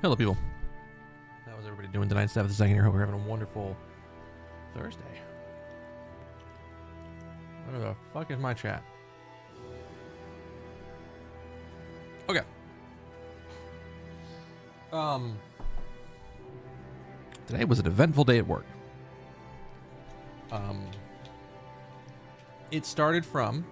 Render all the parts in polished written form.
Hello, people. How is everybody doing tonight? Steph the second here. Hope you're having a wonderful Thursday. Where the fuck is my chat? Okay. Today was an eventful day at work. It started from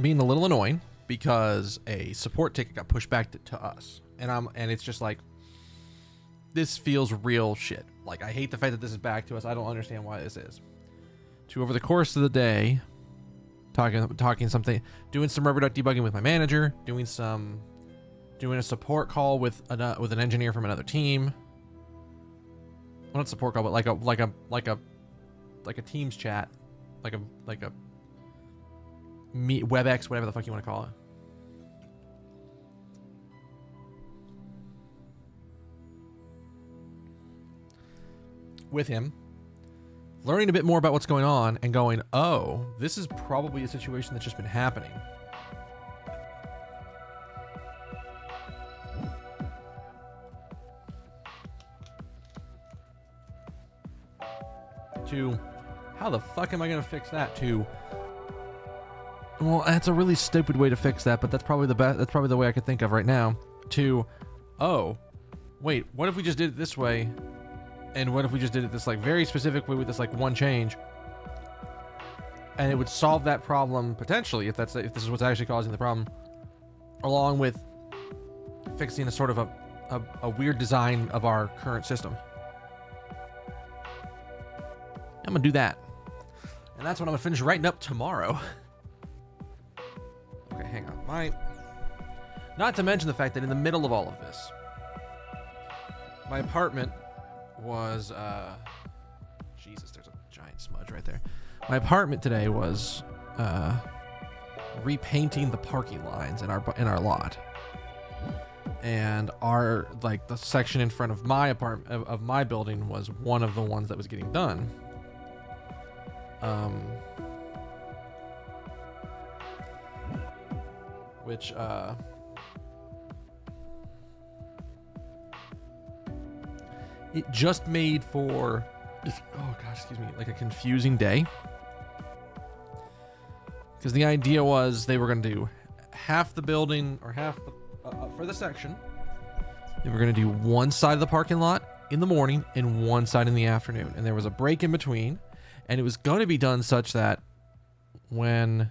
being a little annoying because a support ticket got pushed back to us, and it's just like, this feels real shit. Like, I hate the fact that this is back to us. I don't understand why this is. To over the course of the day, talking something, doing some rubber duck debugging with my manager, doing a support call with an engineer from another team. Well, not support call, but like a Teams chat, like a Meet, WebEx, whatever the fuck you want to call it. With him, learning a bit more about what's going on and going, oh, this is probably a situation that's just been happening. To, how the fuck am I going to fix that? To, well, that's a really stupid way to fix that, but that's probably the best. That's probably the way I could think of right now. To, oh, wait, what if we just did it this way? And what if we just did it this like very specific way with this like one change? And it would solve that problem potentially if this is what's actually causing the problem, along with fixing a sort of a weird design of our current system. I'm gonna do that, and that's what I'm gonna finish writing up tomorrow. Okay, hang on. Not to mention the fact that in the middle of all of this, my apartment was, Jesus, there's a giant smudge right there. My apartment today was, repainting the parking lines in our lot. And the section in front of my apartment, of my building, was one of the ones that was getting done. Which, it just made for, oh gosh, excuse me, like a confusing day. Because the idea was they were going to do half the building, or half for the section. They were going to do one side of the parking lot in the morning and one side in the afternoon. And there was a break in between. And it was going to be done such that when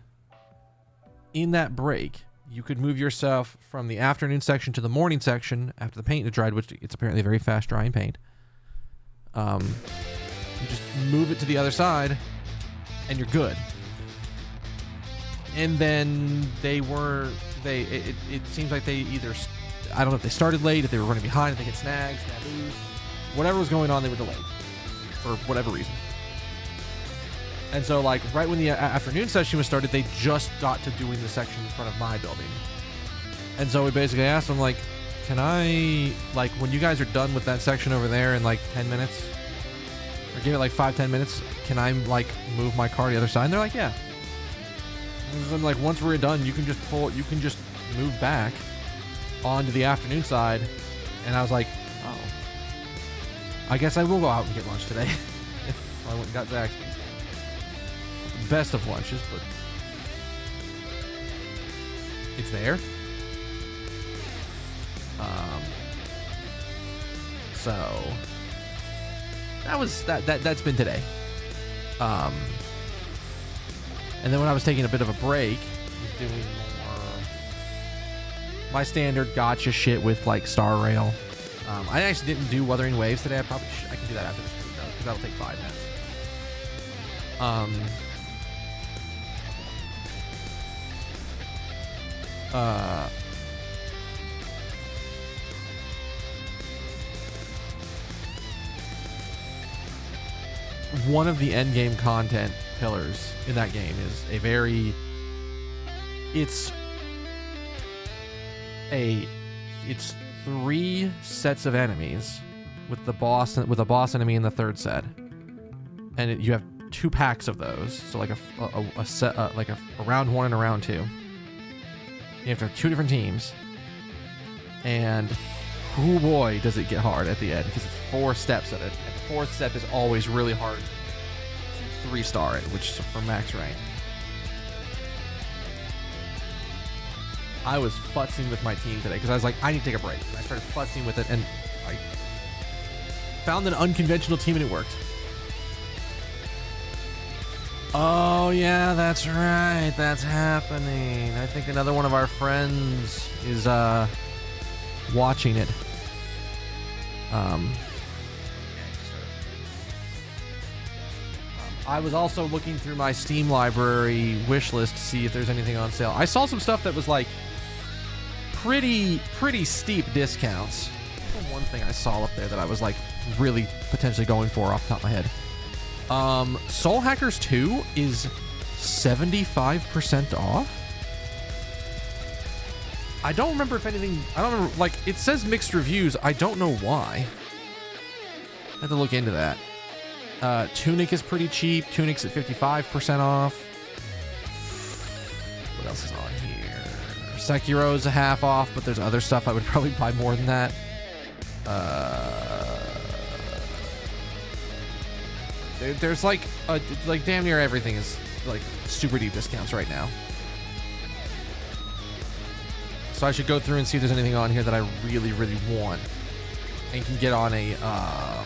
in that break, you could move yourself from the afternoon section to the morning section after the paint had dried, which it's apparently very fast drying paint. You just move it to the other side and you're good. And then it seems like they either, I don't know if they started late, if they were running behind, if they hit snags, snags, whatever was going on, they were delayed for whatever reason. And so, like, right when the afternoon session was started, they just got to doing the section in front of my building. And so we basically asked them, like, can I, like, when you guys are done with that section over there in, like, 10 minutes, or give it, like, 5-10 minutes, can I, like, move my car to the other side? And they're like, yeah. And then, like, once we're done, you can just move back onto the afternoon side. And I was like, oh. I guess I will go out and get lunch today. So I went and got Zaxby's. Best of lunches, but it's there. So that's been today. And then when I was taking a bit of a break, I was doing more my standard gotcha shit with like Star Rail. I actually didn't do Wuthering Waves today. I can do that after the stream though, because that'll take 5 minutes. One of the end game content pillars in that game is it's 3 sets of enemies with a boss enemy in the third set, and you have 2 packs of those. So like a set, like a round 1 and a round 2. You have to have 2 different teams, and oh boy, does it get hard at the end, because it's 4 steps of it. And the 4th step is always really hard to 3-star it, which is for max rank. I was futzing with my team today because I was like, I need to take a break. And I started futzing with it, and I found an unconventional team, and it worked. Oh, yeah, that's right. That's happening. I think another one of our friends is watching it. I was also looking through my Steam library wish list to see if there's anything on sale. I saw some stuff that was like pretty steep discounts. One thing I saw up there that I was like really potentially going for off the top of my head. Soul Hackers 2 is 75% off. I don't remember if anything, I don't remember, like, it says mixed reviews. I don't know why. I have to look into that. Tunic is pretty cheap. Tunic's at 55% off. What else is on here? Sekiro's a half off, but there's other stuff I would probably buy more than that. There's like damn near everything is like super deep discounts right now. So I should go through and see if there's anything on here that I really want and can get on a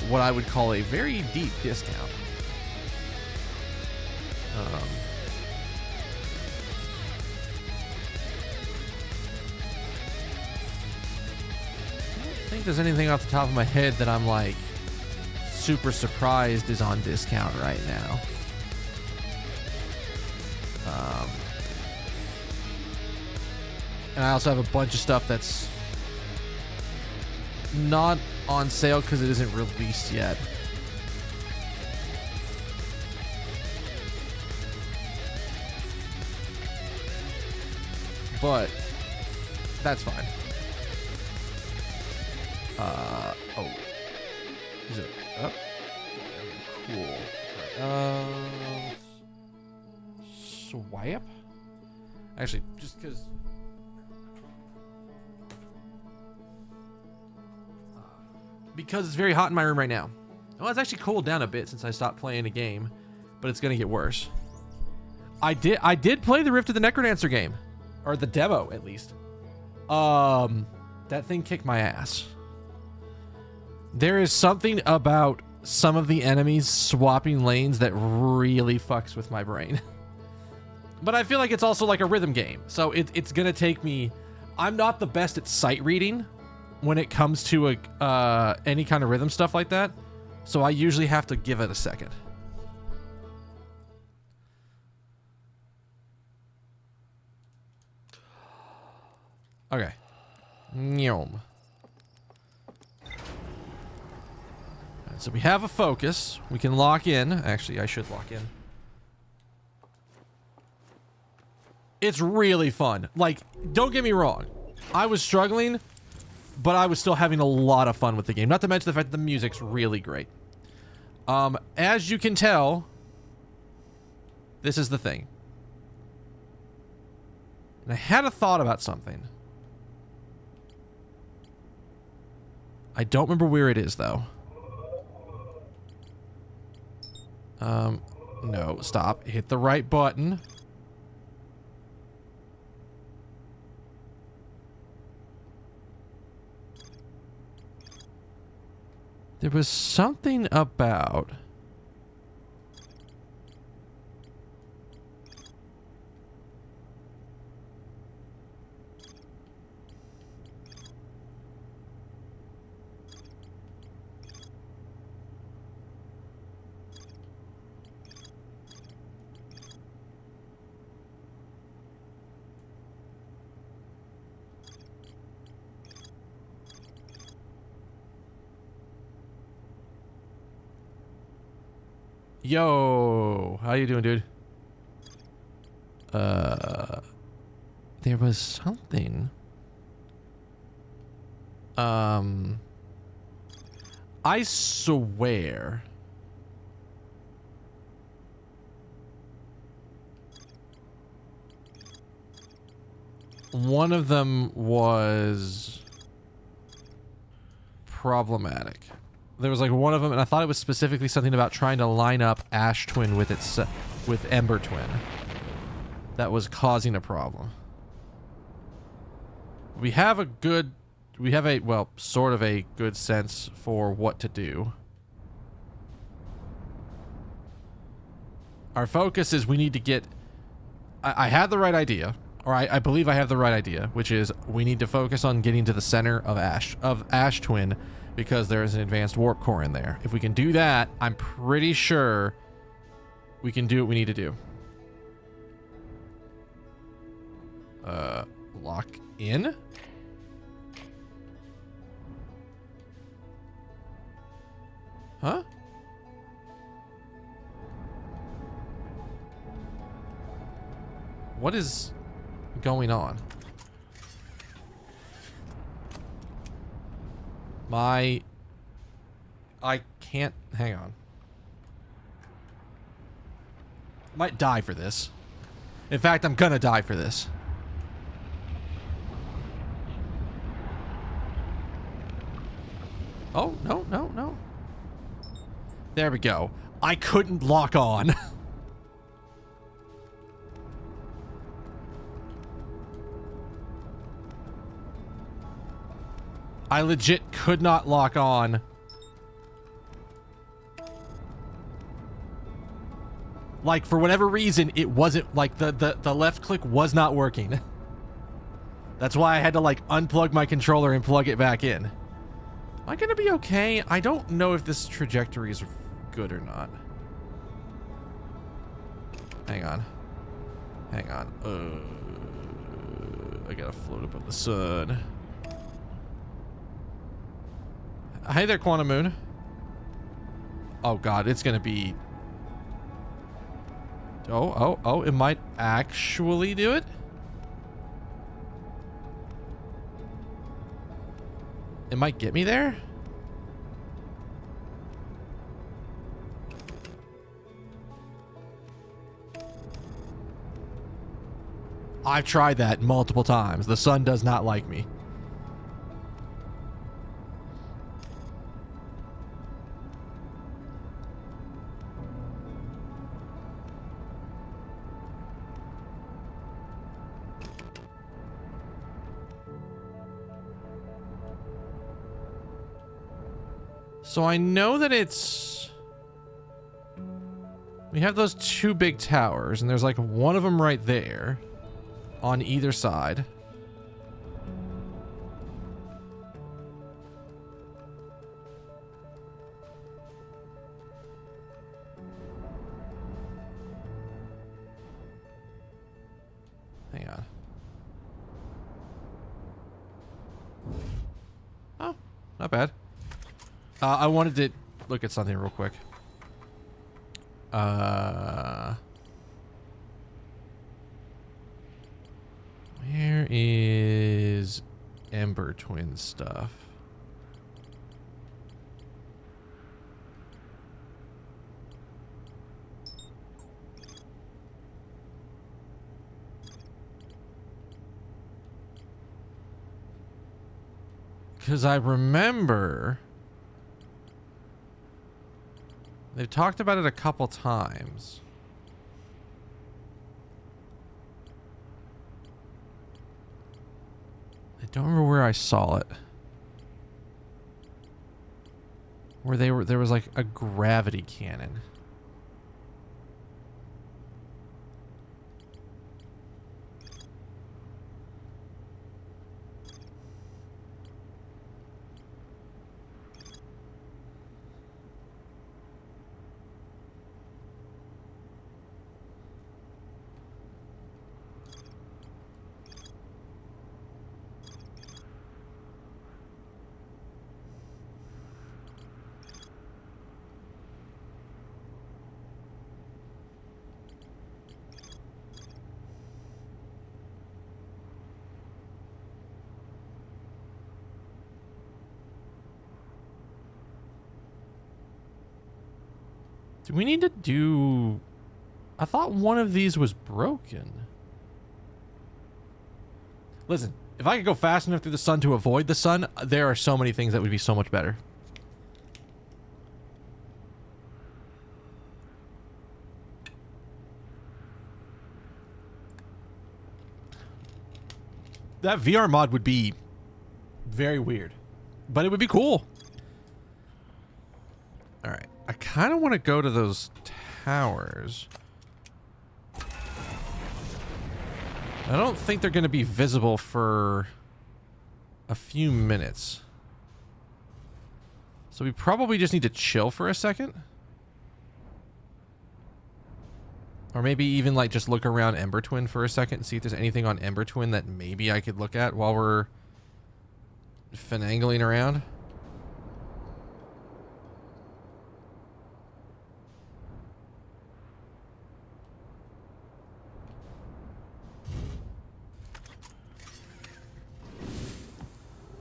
what I would call a very deep discount. I don't think there's anything off the top of my head that I'm like super surprised is on discount right now. And I also have a bunch of stuff that's not on sale because it isn't released yet. But that's fine. Oh. Is it up? Cool. Swipe? Actually, just because... Because it's very hot in my room right now. Well, it's actually cooled down a bit since I stopped playing a game, but it's gonna get worse. I did play the Rift of the Necrodancer game, or the demo at least. That thing kicked my ass. There is something about some of the enemies swapping lanes that really fucks with my brain. But I feel like it's also like a rhythm game, so it's gonna take me. I'm not the best at sight reading when it comes to any kind of rhythm stuff like that, so I usually have to give it a second. Okay. Nyom. So we have a focus. We can lock in. Actually, I should lock in. It's really fun. Like, don't get me wrong. I was struggling, but I was still having a lot of fun with the game. Not to mention the fact that the music's really great. As you can tell, this is the thing. And I had a thought about something. I don't remember where it is, though. No, stop. Hit the right button. There was something about... Yo, how you doing, dude? There was something. I swear. One of them was problematic. There was like one of them, and I thought it was specifically something about trying to line up Ash Twin with its with Ember Twin that was causing a problem. We have a, well, sort of a good sense for what to do. Our focus is we need to get... I had the right idea, or I believe I have the right idea, which is we need to focus on getting to the center of Ash Twin, because there is an advanced warp core in there. If we can do that, I'm pretty sure we can do what we need to do. Lock in? Huh? What is going on? I can't... Hang on. I might die for this. In fact, I'm gonna die for this. Oh, no, no, no. There we go. I couldn't lock on. I legit could not lock on. Like, for whatever reason, it wasn't, like, the left click was not working. That's why I had to, like, unplug my controller and plug it back in. Am I gonna be okay? I don't know if this trajectory is good or not. Hang on. Hang on. I gotta float above the sun. Hey there, Quantum Moon. Oh god, it's gonna be... Oh, it might actually do it? It might get me there? I've tried that multiple times. The sun does not like me. So I know that it's... We have those two big towers, and there's like one of them right there on either side. Hang on. Oh, not bad. I wanted to look at something real quick. Where is Ember Twin stuff? Because I remember... They've talked about it a couple times. I don't remember where I saw it. Where there was like a gravity cannon. Do we need to do... I thought one of these was broken. Listen, if I could go fast enough through the sun to avoid the sun, there are so many things that would be so much better. That VR mod would be very weird, but it would be cool. All right, I kind of want to go to those towers. I don't think they're going to be visible for a few minutes. So we probably just need to chill for a second. Or maybe even like just look around Ember Twin for a second and see if there's anything on Ember Twin that maybe I could look at while we're finagling around.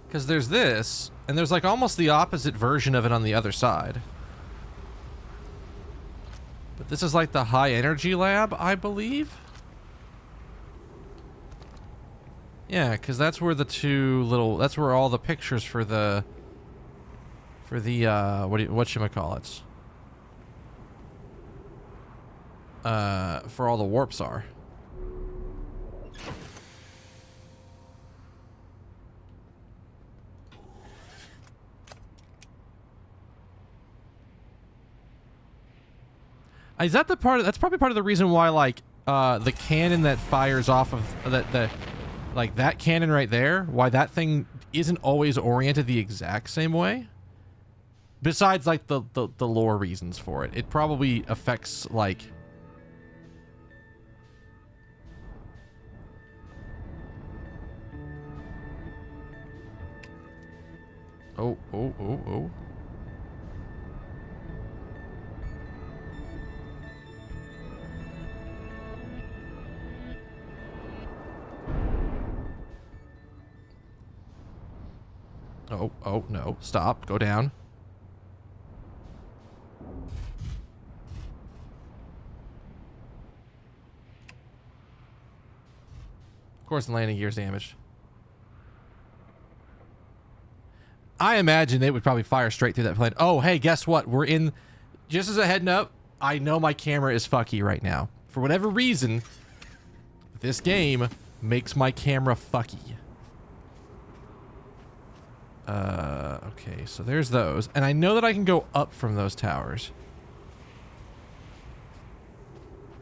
Because there's this, and there's like almost the opposite version of it on the other side. But this is like the high energy lab, I believe. Yeah, because that's where the two little, that's where all the pictures for the whatchamacallits? For all the warps are. Is that the part? That's probably part of the reason why, like, the cannon that fires off of that cannon right there, why that thing isn't always oriented the exact same way. Besides, like, the lore reasons for it, it probably affects, like. Oh. Oh, no. Stop. Go down. Of course, the landing gear's damaged. I imagine they would probably fire straight through that plane. Oh, hey, guess what? We're in... Just as a head up, I know my camera is fucky right now. For whatever reason, this game makes my camera fucky. Okay, so there's those. And I know that I can go up from those towers.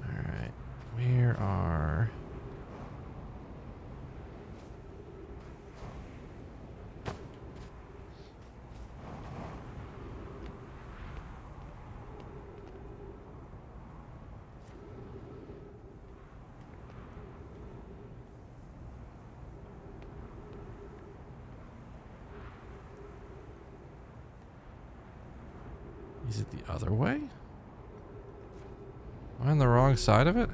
Alright. Where are... Is it the other way? Am I on the wrong side of it?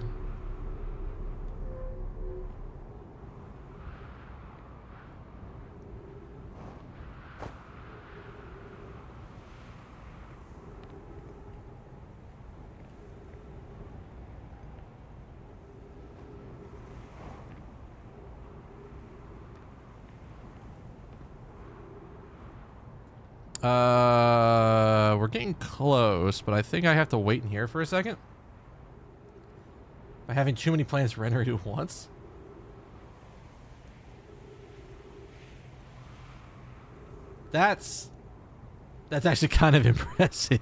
We're getting close, but I think I have to wait in here for a second. By having too many plans rendered at once. That's actually kind of impressive.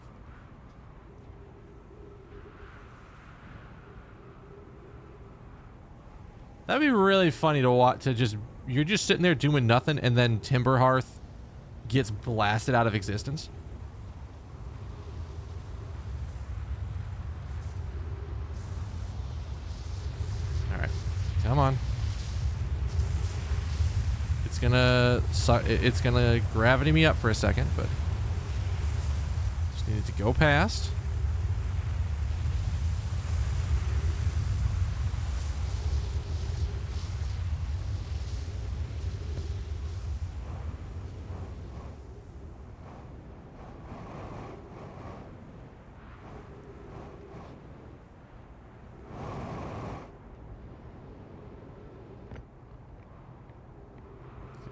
That'd be really funny to watch. You're just sitting there doing nothing, and then Timberhearth gets blasted out of existence. All right, come on. It's gonna gravity me up for a second, but just needed to go past.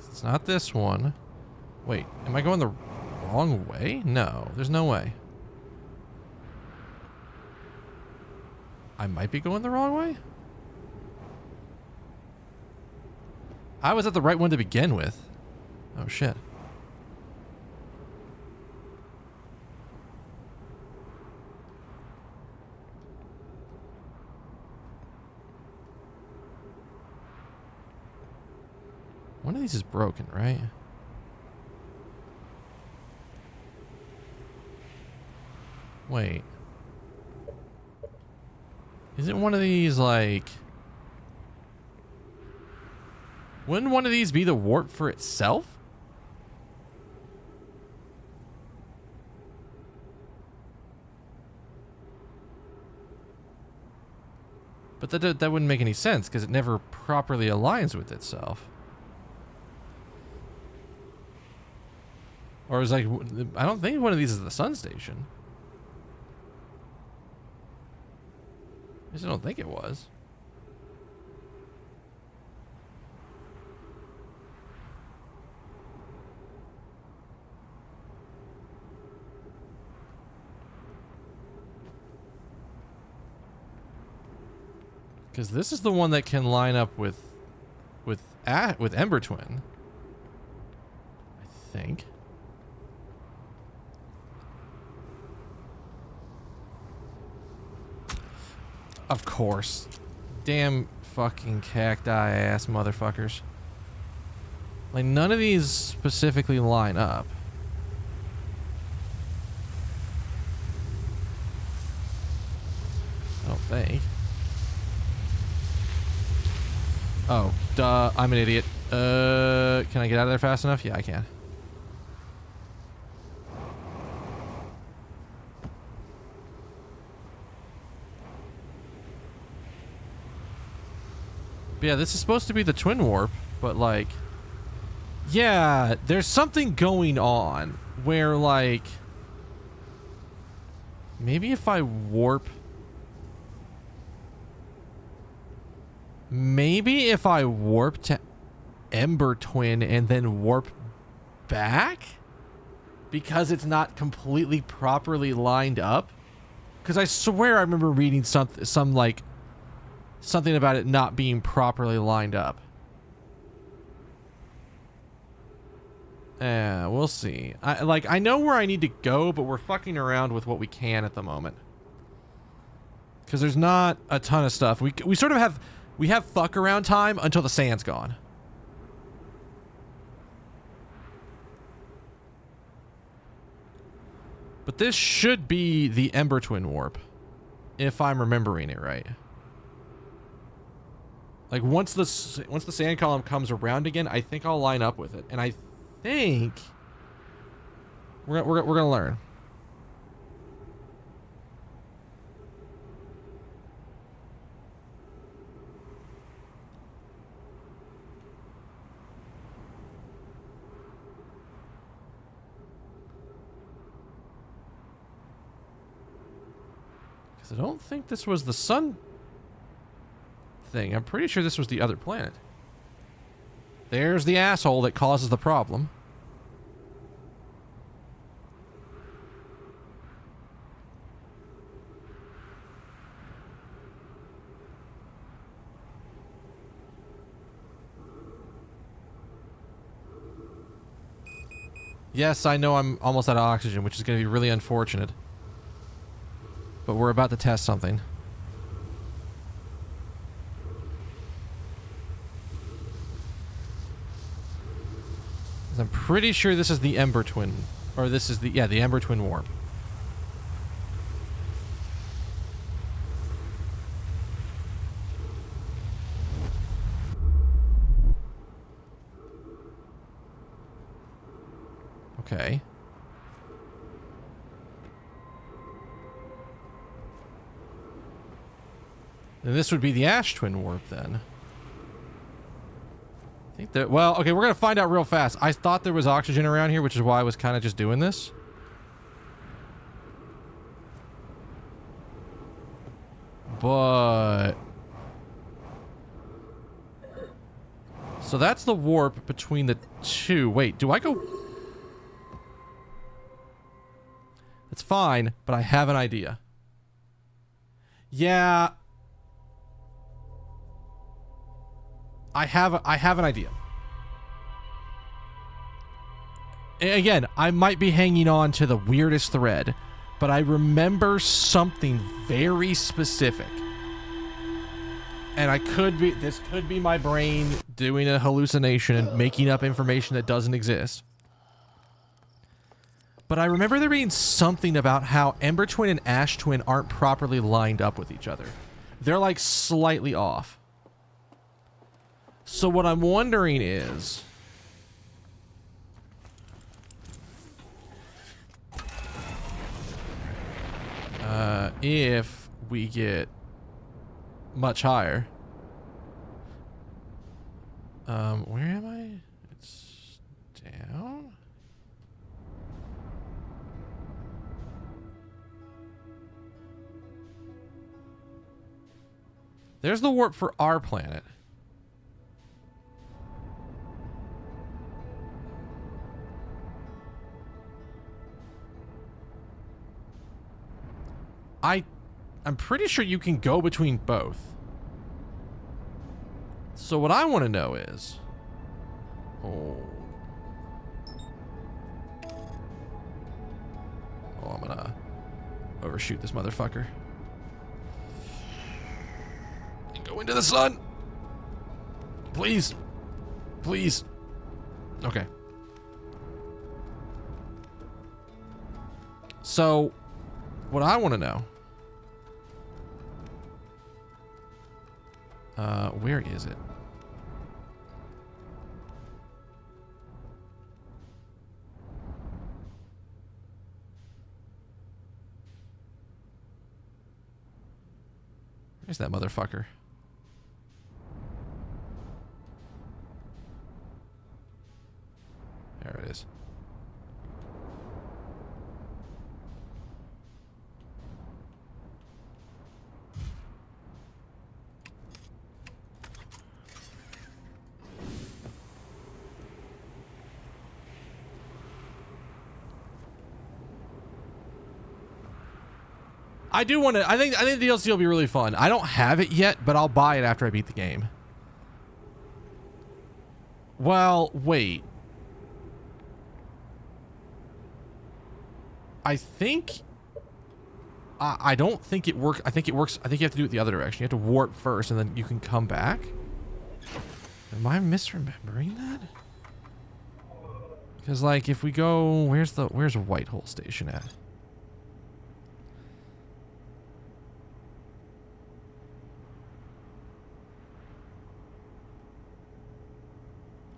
It's not this one. Wait, am I going the wrong way? No, there's no way. I might be going the wrong way? I was at the right one to begin with. Oh, shit. One of these is broken, right? Wait. Isn't one of these like... Wouldn't one of these be the warp for itself? But that wouldn't make any sense because it never properly aligns with itself. Or is like, I don't think one of these is the sun station. I just don't think it was. Because this is the one that can line up with Ember Twin. I think. Of course. Damn fucking cacti ass motherfuckers. Like, none of these specifically line up. I don't think. Oh, duh. I'm an idiot. Can I get out of there fast enough? Yeah, I can. But yeah, this is supposed to be the twin warp, but like... Yeah, there's something going on where like... Maybe if I warp... Maybe if I warp to Ember Twin and then warp back? Because it's not completely properly lined up? Because I swear I remember reading some like... Something about it not being properly lined up. We'll see. I know where I need to go, but we're fucking around with what we can at the moment. Because there's not a ton of stuff. We sort of have... We have fuck around time until the sand's gone. But this should be the Ember Twin warp. If I'm remembering it right. Like once the sand column comes around again, I think I'll line up with it. And I think we're gonna learn. I don't think this was the sun thing. I'm pretty sure this was the other planet. There's the asshole that causes the problem. Yes, I know I'm almost out of oxygen, which is going to be really unfortunate. But we're about to test something. I'm pretty sure this is the Ember Twin. Or this is the Ember Twin warp. Okay. And this would be the Ash Twin warp then. I think that, well, okay, we're gonna find out real fast. I thought there was oxygen around here, which is why I was kind of just doing this. But So that's the warp between the two. Wait, do I go... It's fine, but I have an idea. Yeah. I have an idea. And again, I might be hanging on to the weirdest thread, but I remember something very specific. And this could be my brain doing a hallucination and making up information that doesn't exist. But I remember there being something about how Ember Twin and Ash Twin aren't properly lined up with each other. They're like slightly off. So what I'm wondering is... if we get much higher. Where am I? It's down. There's the warp for our planet. I'm pretty sure you can go between both. So what I want to know is... Oh, I'm gonna overshoot this motherfucker. And go into the sun! Please. Please. Okay. So, what I want to know... where is it? Where's that motherfucker? There it is. I do want to. I think the DLC will be really fun. I don't have it yet, but I'll buy it after I beat the game. Well, wait. I think. I don't think it works. I think it works. I think you have to do it the other direction. You have to warp first, and then you can come back. Am I misremembering that? Because like, if we go, where's Whitehole Station at?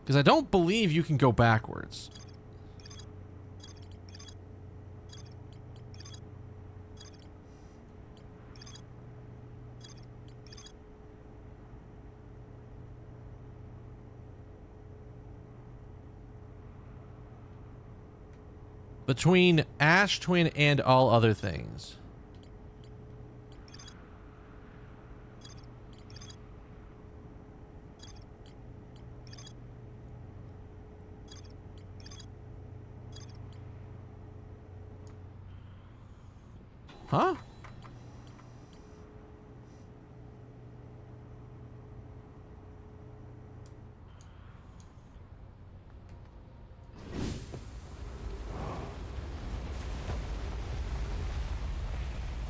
Because I don't believe you can go backwards. Between Ash Twin and all other things. Huh?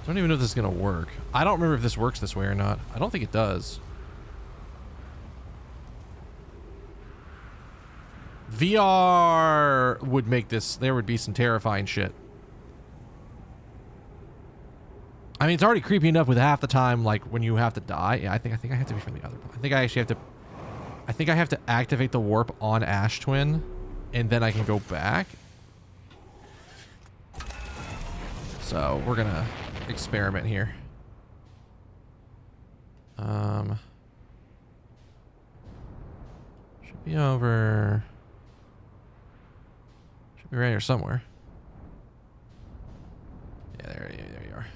I don't even know if this is gonna work. I don't remember if this works this way or not. I don't think it does. VR would make this... There would be some terrifying shit. I mean, it's already creepy enough with half the time, like, when you have to die. Yeah, I think I have to be from the other part. I think I actually have to... I think I have to activate the warp on Ash Twin, and then I can go back. So, we're gonna experiment here. Should be over... Should be right here somewhere. Yeah, there you are.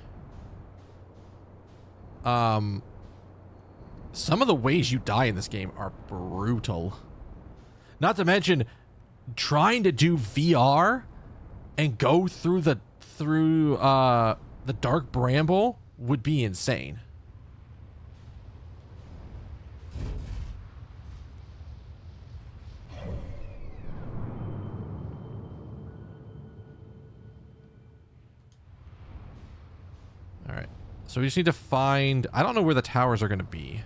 Some of the ways you die in this game are brutal. Not to mention trying to do VR and go through the dark bramble would be insane. All right. So we just need to find, I don't know where the towers are going to be.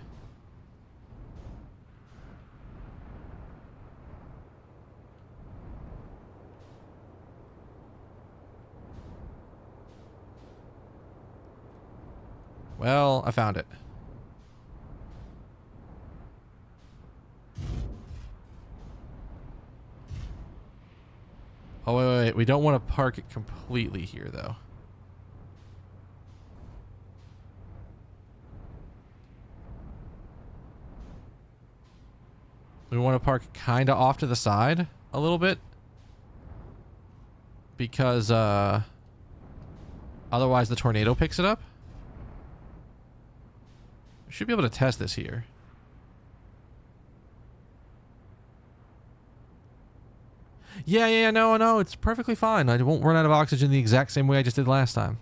Well, I found it. Oh, wait. We don't want to park it completely here, though. We want to park kind of off to the side a little bit. Because, otherwise the tornado picks it up. We should be able to test this here. Yeah, no, it's perfectly fine. I won't run out of oxygen the exact same way I just did last time.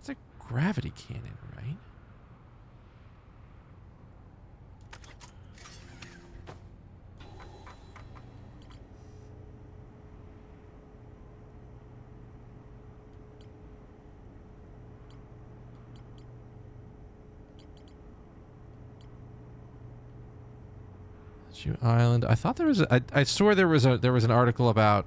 It's a gravity cannon, right? Island. I thought there was I swore there was an article about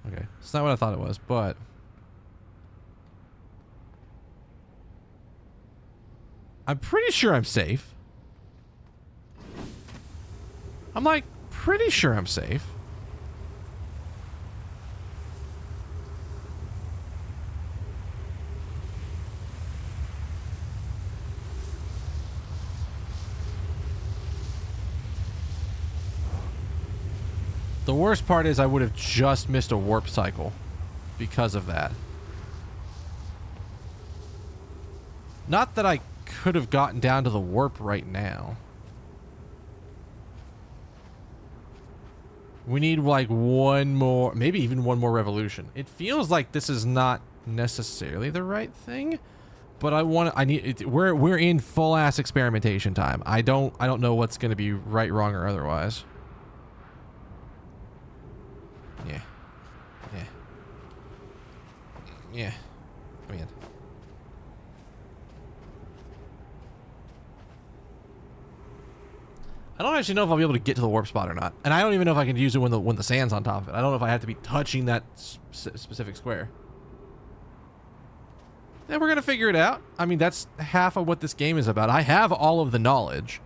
Okay, it's not what I thought it was, but I'm pretty sure I'm safe. I'm like pretty sure I'm safe. The worst part is I would have just missed a warp cycle because of that. Not that I could have gotten down to the warp right now. We need like one more, maybe even one more revolution. It feels like this is not necessarily the right thing, but we're in full ass experimentation time. I don't know what's going to be right, wrong, or otherwise. Yeah. Man. I don't actually know if I'll be able to get to the warp spot or not. And I don't even know if I can use it when the sand's on top of it. I don't know if I have to be touching that specific square. Then we're going to figure it out. I mean, that's half of what this game is about. I have all of the knowledge.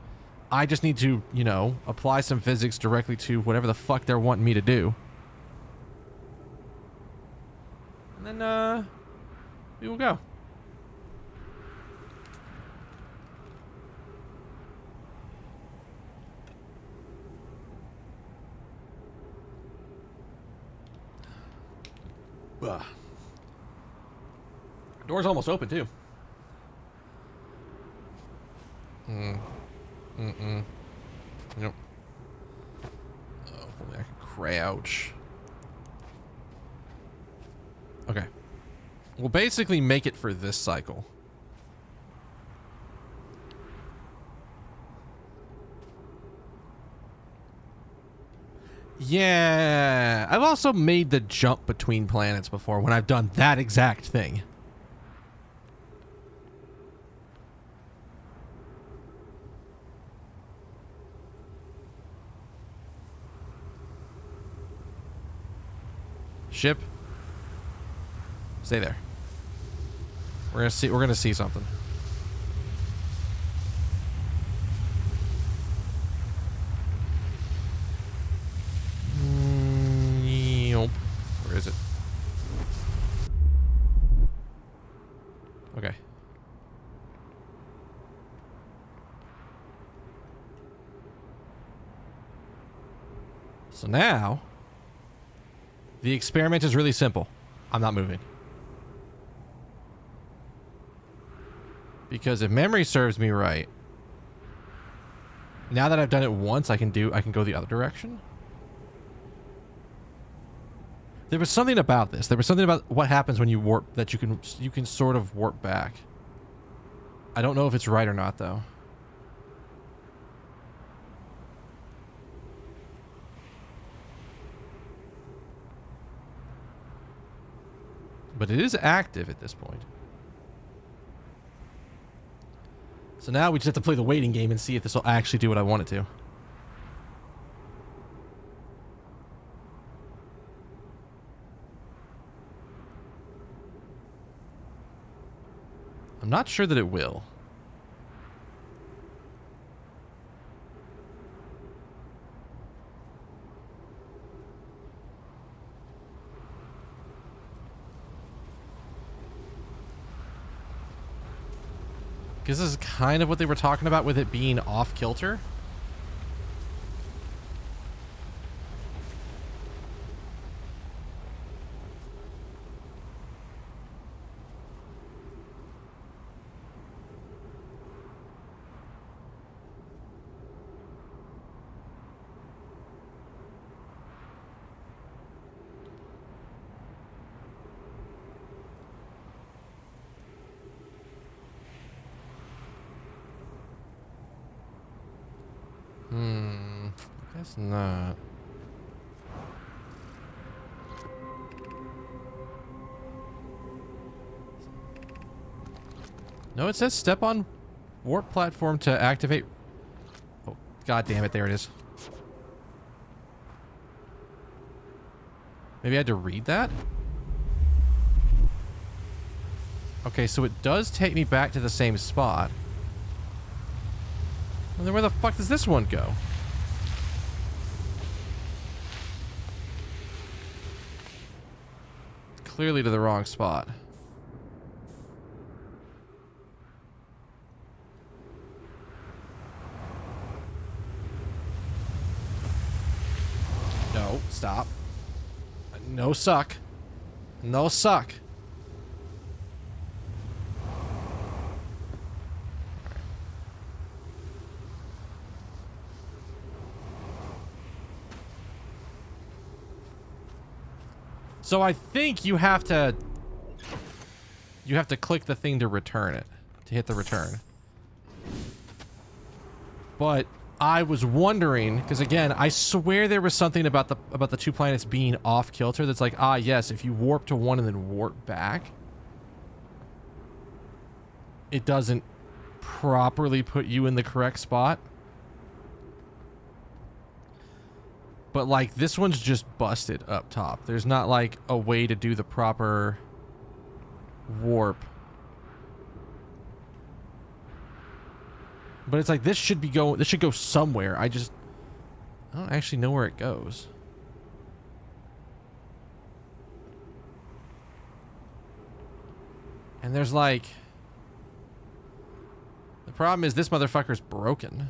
I just need to, you know, apply some physics directly to whatever the fuck they're wanting me to do. And then, we will go. Ugh. Door's almost open, too. Nope. Oh, if only I could crouch. Okay. We'll basically make it for this cycle. Yeah. I've also made the jump between planets before when I've done that exact thing. Ship. Stay there. We're gonna see something. Nope. Where is it? Okay. So now, the experiment is really simple. I'm not moving. Because if memory serves me right, now that I've done it once, I can go the other direction. There was something about this. There was something about what happens when you warp that you can sort of warp back. I don't know if it's right or not, though. But it is active at this point. So now we just have to play the waiting game and see if this will actually do what I want it to. I'm not sure that it will. Because this is kind of what they were talking about with it being off kilter. Guess not. No, it says step on warp platform to activate. Oh, god damn it, there it is. Maybe I had to read that? Okay, so it does take me back to the same spot. Well, then where the fuck does this one go? Clearly to the wrong spot. No, stop. No suck. No suck. So I think you have to click the thing to return it, to hit the return. But I was wondering, because again, I swear there was something about the two planets being off kilter that's like, ah yes, if you warp to one and then warp back, it doesn't properly put you in the correct spot. But, like, this one's just busted up top. There's not, like, a way to do the proper warp. But it's like, this should go somewhere. I don't actually know where it goes. And there's, like... The problem is this motherfucker's broken.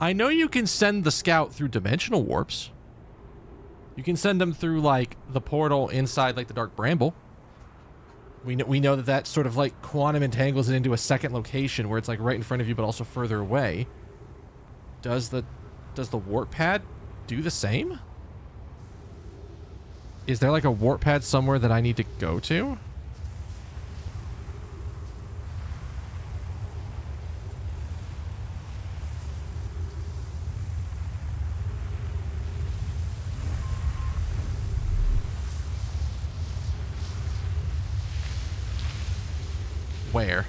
I know you can send the scout through dimensional warps. You can send them through, like, the portal inside, like, the Dark Bramble. We know that sort of, like, quantum entangles it into a second location where it's, like, right in front of you but also further away. Does the warp pad do the same? Is there, like, a warp pad somewhere that I need to go to? Where?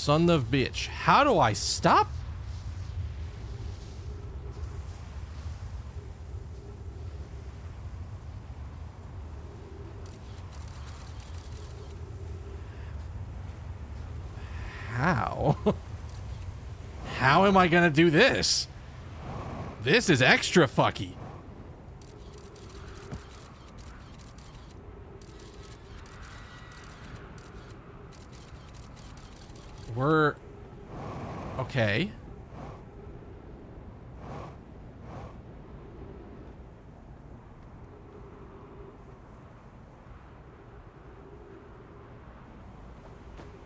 Son of bitch. How do I stop? How? How am I gonna do this? This is extra fucky. We're... okay.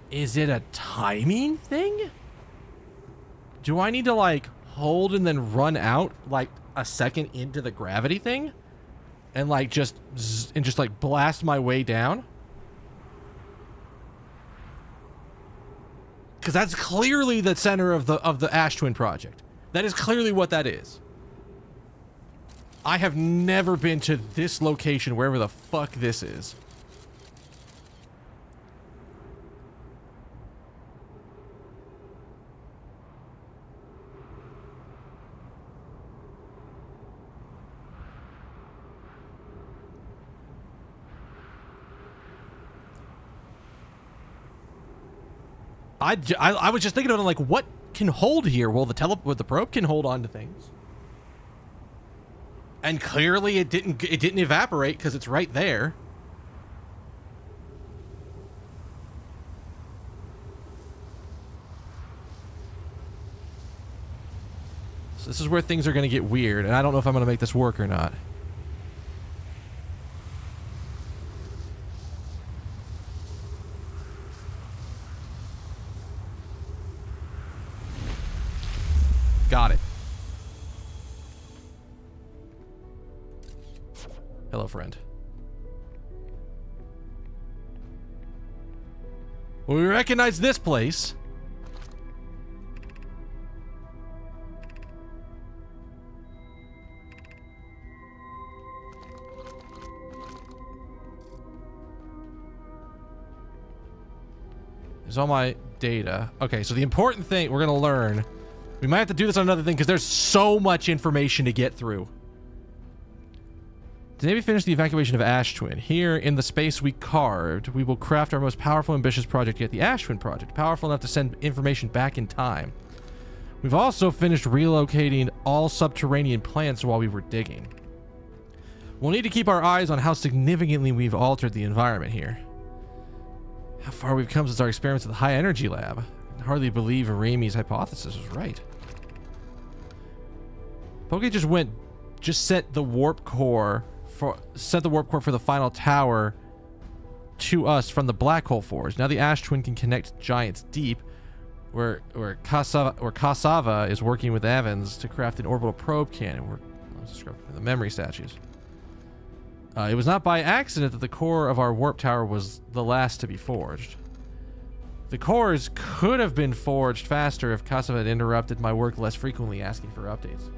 Is it a timing thing? Do I need to, like, hold and then run out, like, a second into the gravity thing? And, like, just like, blast my way down? Because that's clearly the center of the Ash Twin project. That is clearly what that is. I have never been to this location, wherever the fuck this is. I was just thinking of it, like, what can hold here? Well, the probe can hold on to things, and clearly it didn't evaporate because it's right there. So this is where things are going to get weird, and I don't know if I'm going to make this work or not. Got it. Hello, friend. Well, we recognize this place. There's all my data. Okay, so the important thing we're going to learn... We might have to do this on another thing because there's so much information to get through. The Navy finished the evacuation of Ash Twin. Here, in the space we carved, we will craft our most powerful, ambitious project yet, the Ash Twin project. Powerful enough to send information back in time. We've also finished relocating all subterranean plants while we were digging. We'll need to keep our eyes on how significantly we've altered the environment here. How far we've come since our experiments at the High Energy Lab. I can hardly believe Raimi's hypothesis was right. Poke just set the warp core for the final tower to us from the black hole forge. Now the Ash Twin can connect Giants Deep, where Kasava is working with Evans to craft an orbital probe cannon. The memory statues. It was not by accident that the core of our warp tower was the last to be forged. The cores could have been forged faster if Kasava had interrupted my work less frequently, asking for updates.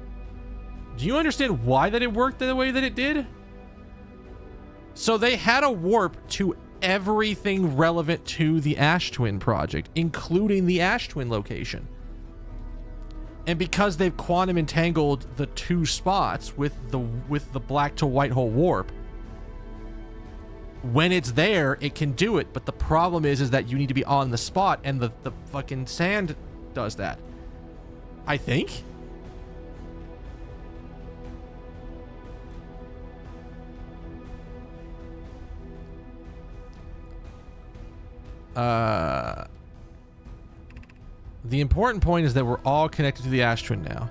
Do you understand why that it worked the way that it did? So they had a warp to everything relevant to the Ash Twin project, including the Ash Twin location. And because they've quantum entangled the two spots with the black to white hole warp, when it's there, it can do it. But the problem is that you need to be on the spot, and the fucking sand does that. I think. The important point is that we're all connected to the Ash Twin now.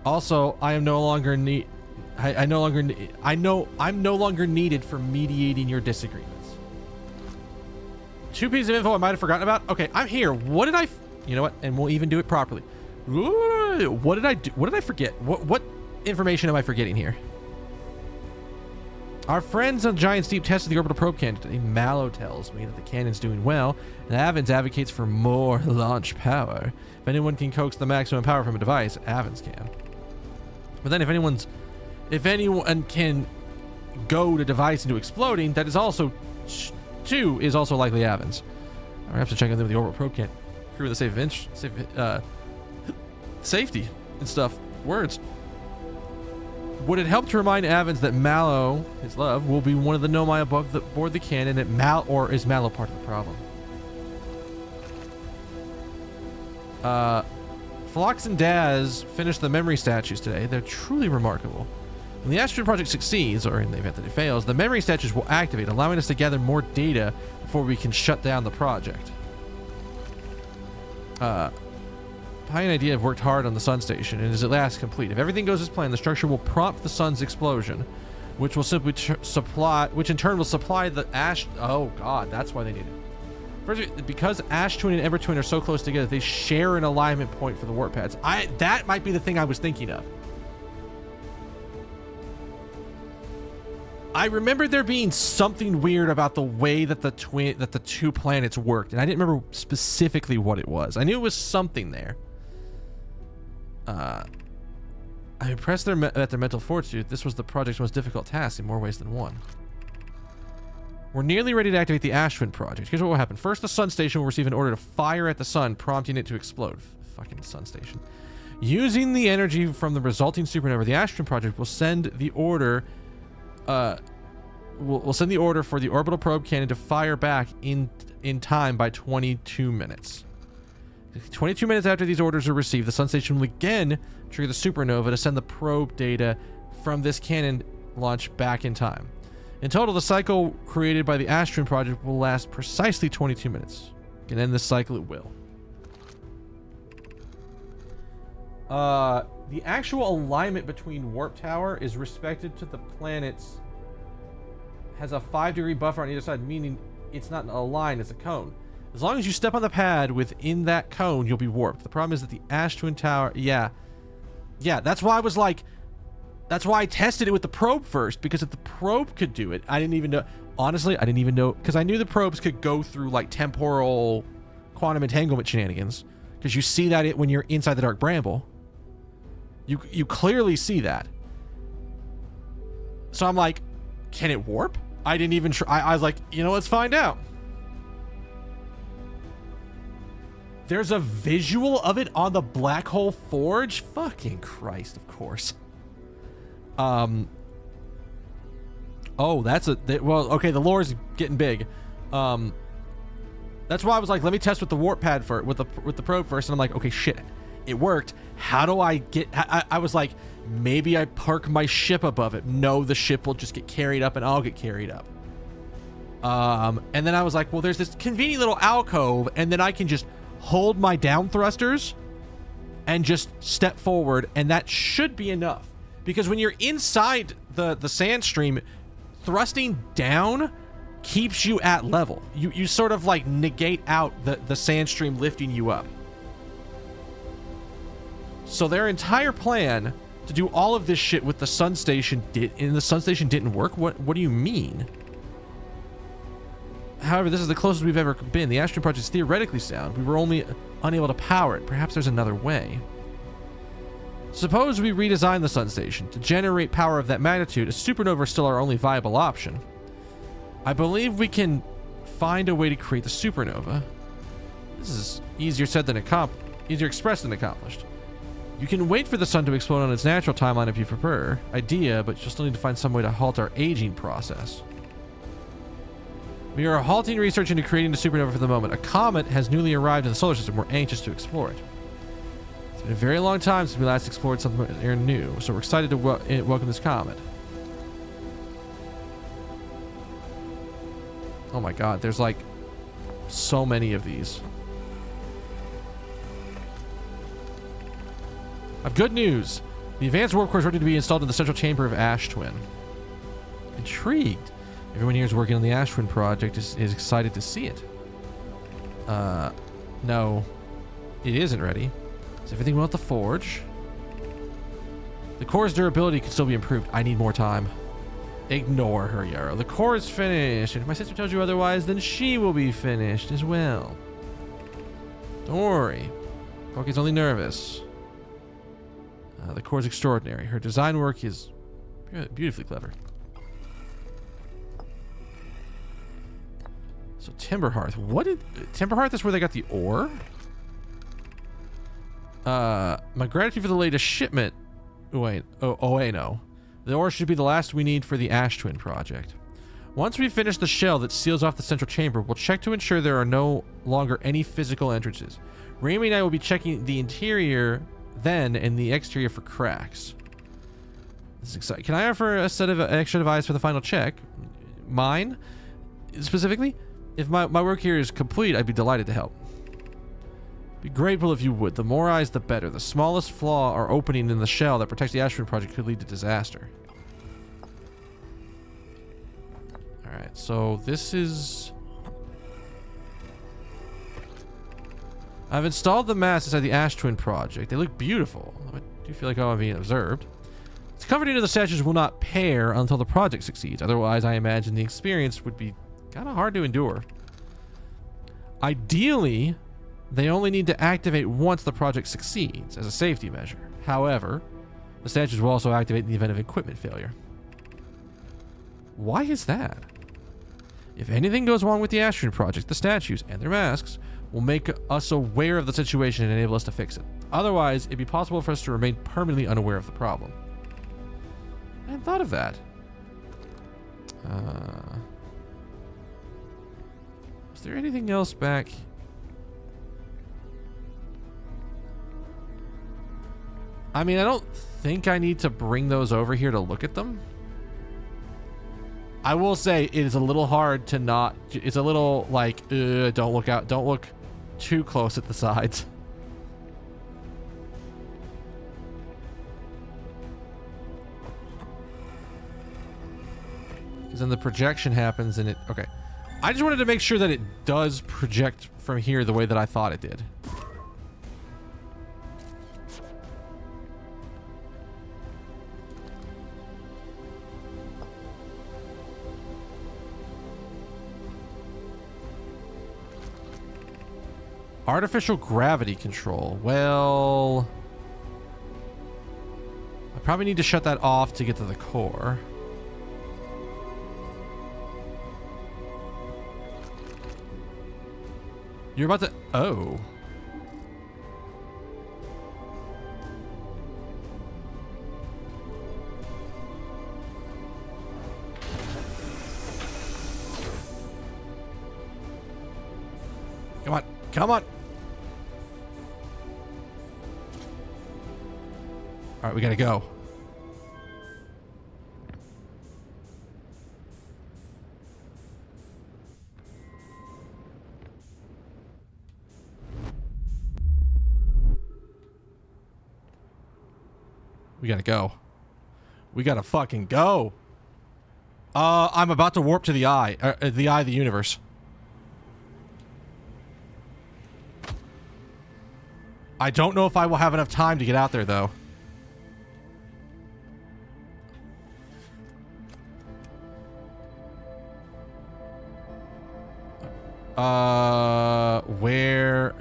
Also, I'm no longer needed for mediating your disagreements. Two pieces of info I might have forgotten about. Okay, I'm here. What did you know what? And we'll even do it properly. What did I do? What did I forget? What information am I forgetting here? Our friends on Giants Deep tested the orbital probe cannon today. Mallow tells me that the cannon's doing well, and Avens advocates for more launch power. If anyone can coax the maximum power from a device, Avens can. But then if anyone can go to device into exploding, that is also likely Avens. I have to check on them with the orbital probe cannon. crew in the safety and stuff. Words. Would it help to remind Avins that Mallow, his love, will be one of the Nomai aboard the cannon, and is Mallow part of the problem? Phlox and Daz finished the memory statues today. They're truly remarkable. When the Ashton project succeeds, or in the event that it fails, the memory statues will activate, allowing us to gather more data before we can shut down the project. Pi and Idea have worked hard on the Sun Station and is at last complete. If everything goes as planned, the structure will prompt the Sun's explosion, which will simply which in turn will supply the Ash. Oh God, that's why they need it. First, because Ash Twin and Ember Twin are so close together, they share an alignment point for the warp pads. That might be the thing I was thinking of. I remember there being something weird about the way that the two planets worked, and I didn't remember specifically what it was. I knew it was something there. I'm impressed at their mental fortitude. This was the project's most difficult task in more ways than one. We're nearly ready to activate the Ashwin project. Here's what will happen. First, the Sun Station will receive an order to fire at the Sun, prompting it to explode. Fucking Sun Station. Using the energy from the resulting supernova, the Ashwin project will send the order... we'll send the order for the orbital probe cannon to fire back in time by 22 minutes. 22 minutes after these orders are received, the Sun Station will again trigger the supernova to send the probe data from this cannon launch back in time. In total, the cycle created by the Astron project will last precisely 22 minutes. And end this cycle at will. The actual alignment between Warp Tower is respected to the planets. Has a 5-degree buffer on either side, meaning it's not a line, it's a cone. As long as you step on the pad within that cone, you'll be warped. The problem is that the Ash Twin Tower... Yeah, that's why I was like... That's why I tested it with the probe first, because if the probe could do it, I didn't even know... Honestly, I didn't even know... Because I knew the probes could go through, like, temporal quantum entanglement shenanigans. Because you see that when you're inside the Dark Bramble. You clearly see that. So I'm like, can it warp? I didn't even try. I was like, let's find out. There's a visual of it on the Black Hole Forge? Fucking Christ, of course. Oh, that's well, okay, the lore is getting big. That's why I was like, let me test with the warp pad with the probe first, and I'm like, okay, shit, it worked. How do I get... I was like, maybe I park my ship above it. No, the ship will just get carried up and I'll get carried up. And then I was like, well, there's this convenient little alcove, and then I can just hold my down thrusters and just step forward, and that should be enough. Because when you're inside the sand stream, thrusting down keeps you at level. You sort of like negate out the sand stream lifting you up. So their entire plan to do all of this shit with the Sun Station didn't work? What do you mean? However, this is the closest we've ever been. The Astron project is theoretically sound. We were only unable to power it. Perhaps there's another way. Suppose we redesign the Sun Station. To generate power of that magnitude, a supernova is still our only viable option. I believe we can find a way to create the supernova. This is easier expressed than accomplished. You can wait for the sun to explode on its natural timeline if you prefer. Idea, but you'll still need to find some way to halt our aging process. We are halting research into creating the supernova for the moment. A comet has newly arrived in the solar system. We're anxious to explore it. It's been a very long time since we last explored something new, so we're excited to welcome this comet. Oh my god, there's like so many of these. I've good news. The advanced warp core is ready to be installed in the central chamber of Ash Twin. Intrigued. Everyone here is working on the Ash Twin project is excited to see it. No. It isn't ready. Is everything well at the forge? The core's durability could still be improved. I need more time. Ignore her, Yarrow. The core is finished. And if my sister tells you otherwise, then she will be finished as well. Don't worry. Poki's only nervous. The core is extraordinary. Her design work is beautifully clever. So Timberhearth. Timberhearth is where they got the ore? My gratitude for the latest shipment. Wait, no. The ore should be the last we need for the Ash Twin project. Once we finish the shell that seals off the central chamber, we'll check to ensure there are no longer any physical entrances. Raimi and I will be checking the interior then and the exterior for cracks. This is exciting. Can I offer a set of extra device for the final check? Mine? Specifically? If my work here is complete, I'd be delighted to help. Be grateful if you would. The more eyes, the better. The smallest flaw or opening in the shell that protects the Ash Twin project could lead to disaster. Alright, so this is... I've installed the masts inside the Ash Twin project. They look beautiful. I do feel like I'm being observed. It's covered into the statues will not pair until the project succeeds. Otherwise, I imagine the experience would be kind of hard to endure. Ideally, they only need to activate once the project succeeds as a safety measure. However, the statues will also activate in the event of equipment failure. Why is that? If anything goes wrong with the Ash Twin project, the statues and their masks will make us aware of the situation and enable us to fix it. Otherwise, it'd be possible for us to remain permanently unaware of the problem. I hadn't thought of that. Is there anything else back? I mean, I don't think I need to bring those over here to look at them. I will say it is a little hard to not... It's a little like, don't look out. Don't look too close at the sides. Because then the projection happens and it... Okay. I just wanted to make sure that it does project from here the way that I thought it did. Artificial gravity control. Well... I probably need to shut that off to get to the core. You're about to... Oh. Come on. Come on. All right, we gotta go. We gotta go. We gotta fucking go. I'm about to warp to the eye of the universe. I don't know if I will have enough time to get out there, though. Where...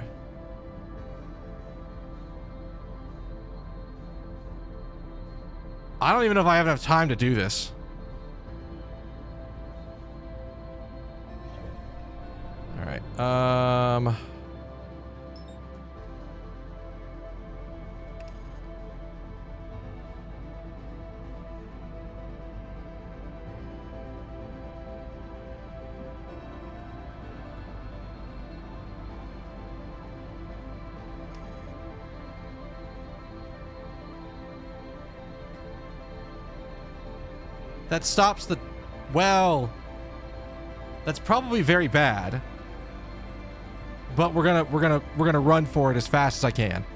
I don't even know if I have enough time to do this. All right. That stops the... Well... That's probably very bad. But we're gonna run for it as fast as I can.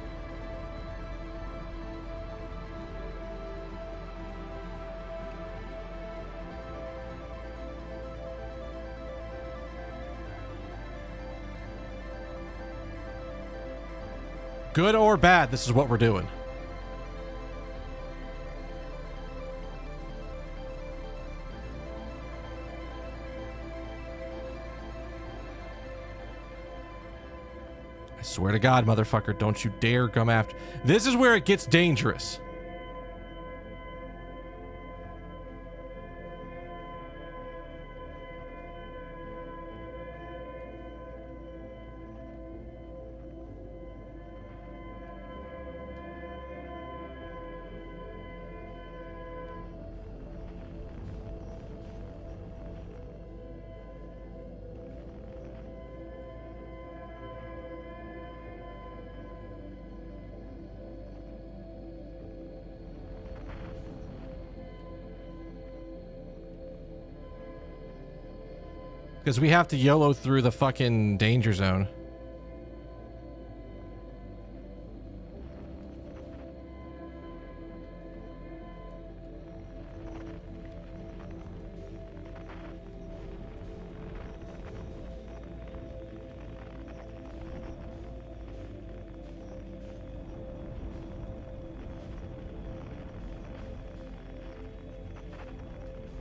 Good or bad, this is what we're doing. I swear to God, motherfucker, don't you dare come after... This is where it gets dangerous. Because we have to YOLO through the fucking danger zone.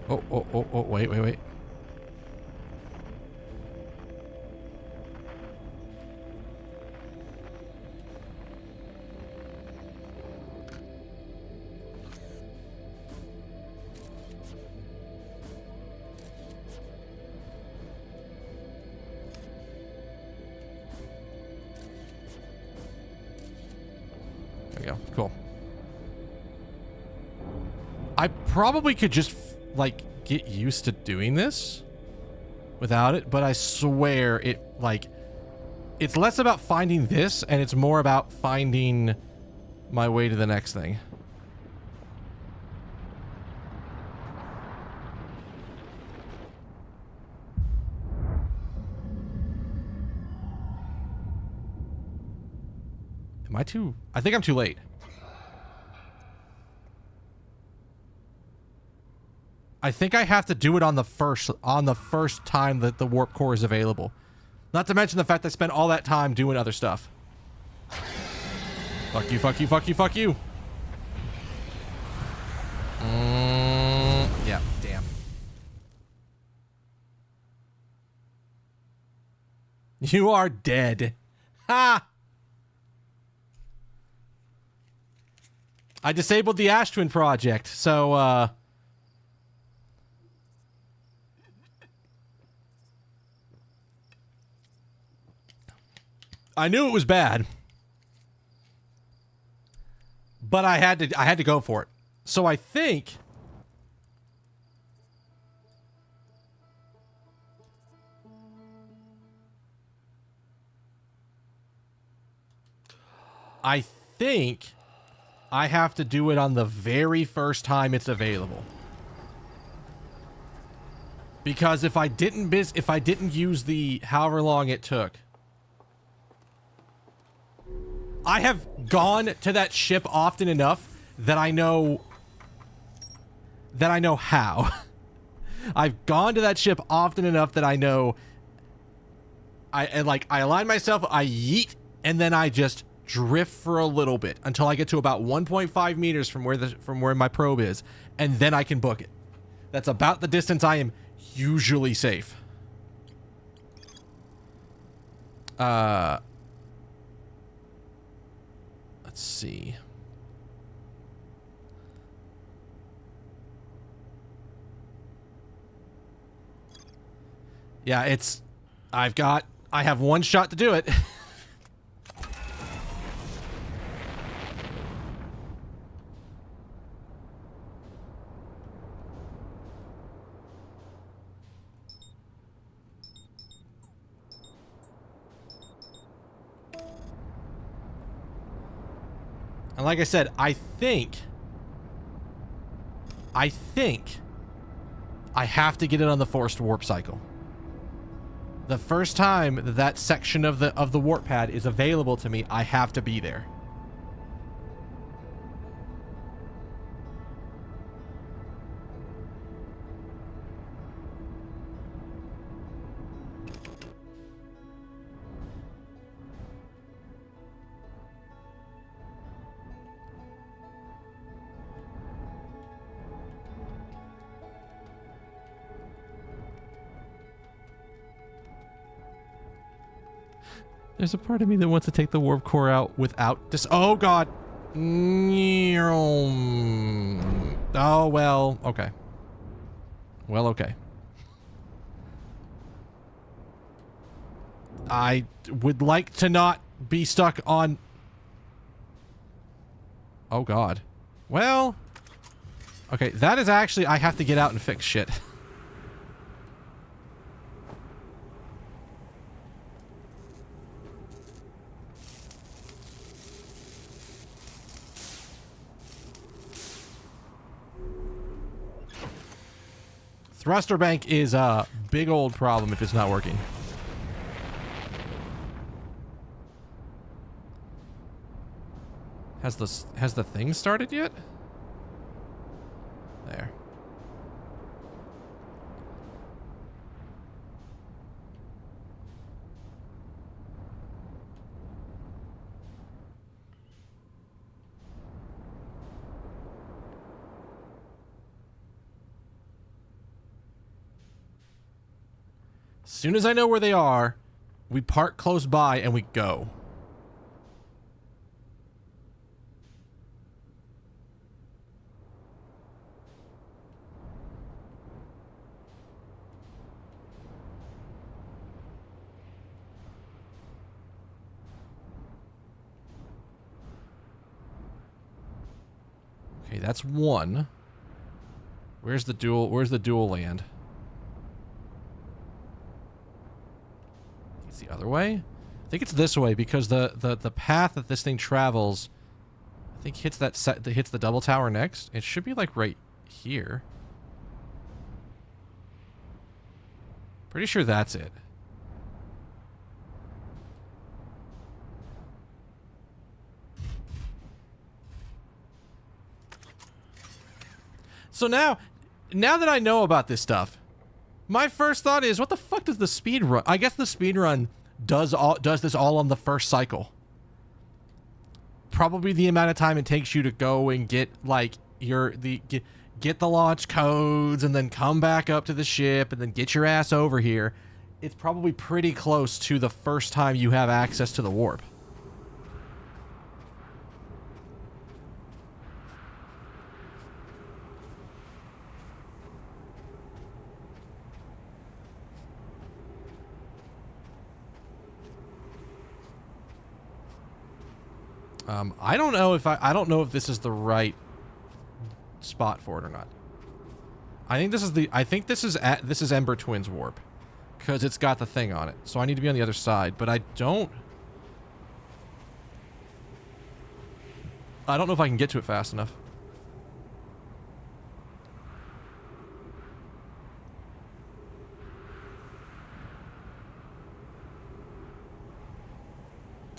Oh, wait. There we go. Cool. I probably could just, like, get used to doing this without it, but I swear it, like, it's less about finding this and it's more about finding my way to the next thing. Am I too... I think I'm too late. I think I have to do it on the first time that the warp core is available. Not to mention the fact that I spent all that time doing other stuff. Fuck you, fuck you, fuck you, fuck you. Yeah, damn. You are dead. Ha! I disabled the Ash Twin project, so, I knew it was bad, but I had to go for it. So I think I have to do it on the very first time it's available. Because if I didn't use the however long it took, I have gone to that ship often enough that I know how. I've gone to that ship often enough that I know I align myself, I yeet, and then I just drift for a little bit until I get to about 1.5 meters from where my probe is, and then I can book it. That's about the distance I am usually safe. Let's see. Yeah, I have one shot to do it. And like I said, I think I have to get it on the forced warp cycle. The first time that section of the warp pad is available to me, I have to be there. There's a part of me that wants to take the warp core out without this. Oh, God. Oh, well, okay. Well, okay. I would like to not be stuck on... Oh, God. Well... Okay, that is actually... I have to get out and fix shit. Thruster bank is a big old problem if it's not working. Has the thing started yet? There. As soon as I know where they are, we park close by and we go. Okay, that's one. Where's the dual land? It's the other way? I think it's this way because the path that this thing travels, I think hits hits the double tower next. It should be like right here. Pretty sure that's it. So now that I know about this stuff, my first thought is, what the fuck does the speed run? I guess the speed run does this all on the first cycle. Probably the amount of time it takes you to go and get like get the launch codes and then come back up to the ship and then get your ass over here. It's probably pretty close to the first time you have access to the warp. I don't know if I don't know if this is the right spot for it or not. I think this is Ember Twins warp because it's got the thing on it. So I need to be on the other side, but I don't know if I can get to it fast enough.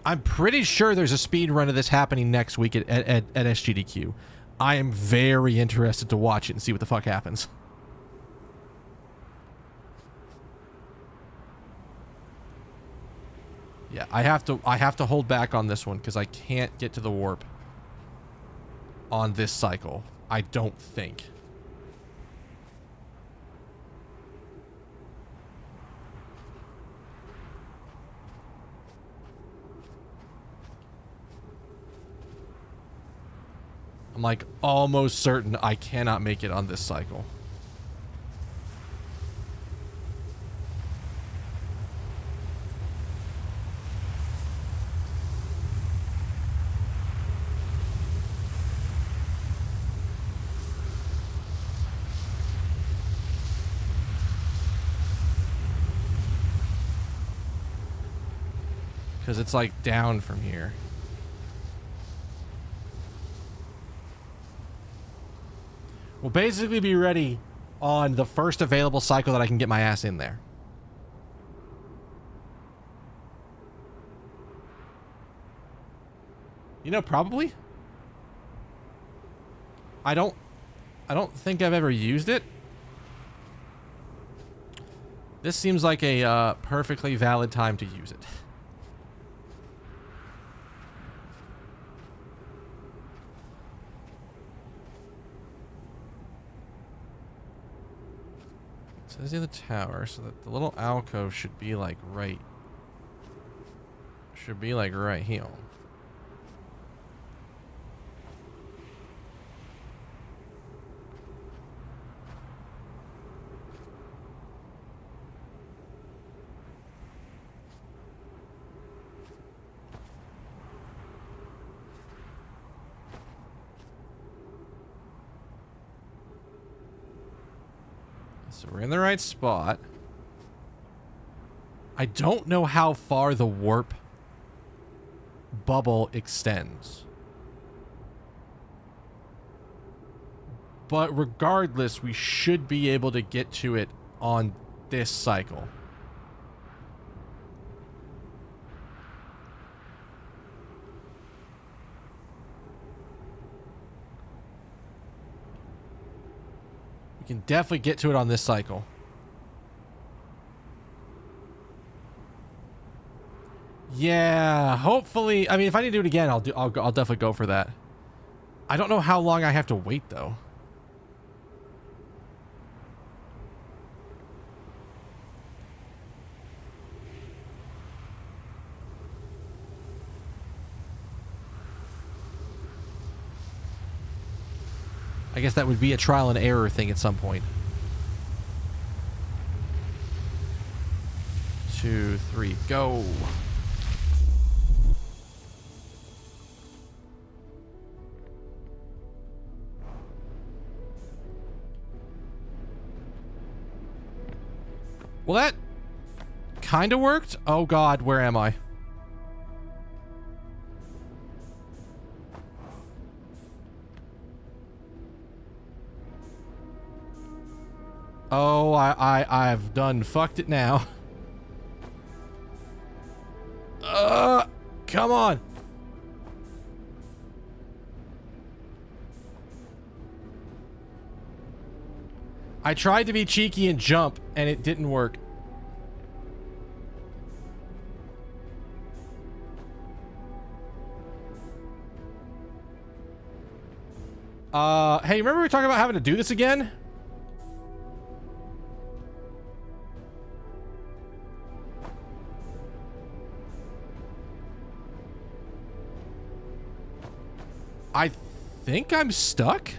I'm pretty sure there's a speed run of this happening next week at SGDQ. I am very interested to watch it and see what the fuck happens. Yeah, I have to hold back on this one because I can't get to the warp on this cycle. I don't think. I'm like almost certain I cannot make it on this cycle. Because it's like down from here. We'll basically be ready on the first available cycle that I can get my ass in there. You know, probably. I don't think I've ever used it. This seems like a perfectly valid time to use it. So there's the other tower, so that the little alcove should be like right here. So we're in the right spot. I don't know how far the warp bubble extends. But regardless, we should be able to get to it on this cycle. We can definitely get to it on this cycle. Yeah, hopefully. I mean, if I need to do it again, I'll definitely go for that. I don't know how long I have to wait though. I guess that would be a trial and error thing at some point. 2, 3, go. Well, that kind of worked. Oh God, where am I? Oh, I've done fucked it now. Come on. I tried to be cheeky and jump, and it didn't work. Hey, remember we were talking about having to do this again? I think I'm stuck.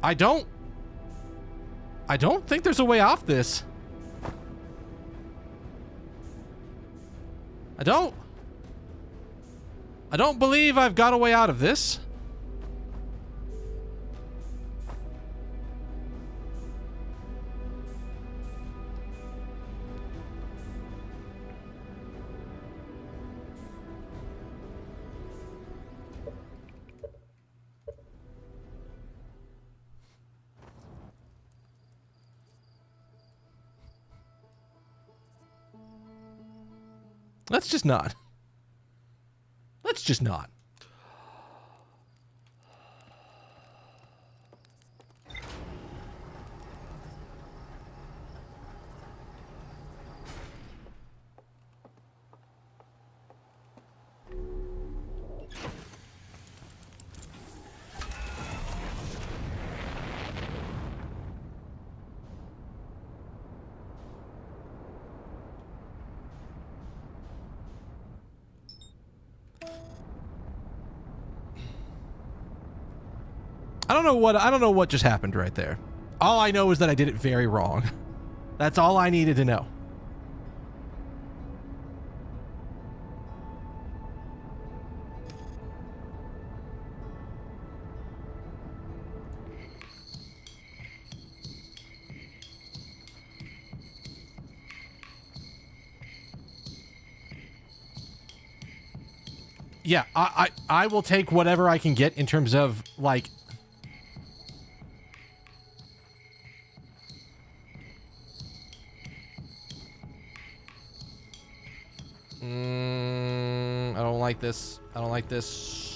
I don't think there's a way off this. I don't believe I've got a way out of this. Let's just not. Let's just not. I don't know what just happened right there. All I know is that I did it very wrong. That's all I needed to know. Yeah, I will take whatever I can get in terms of like I don't like this. I don't like this.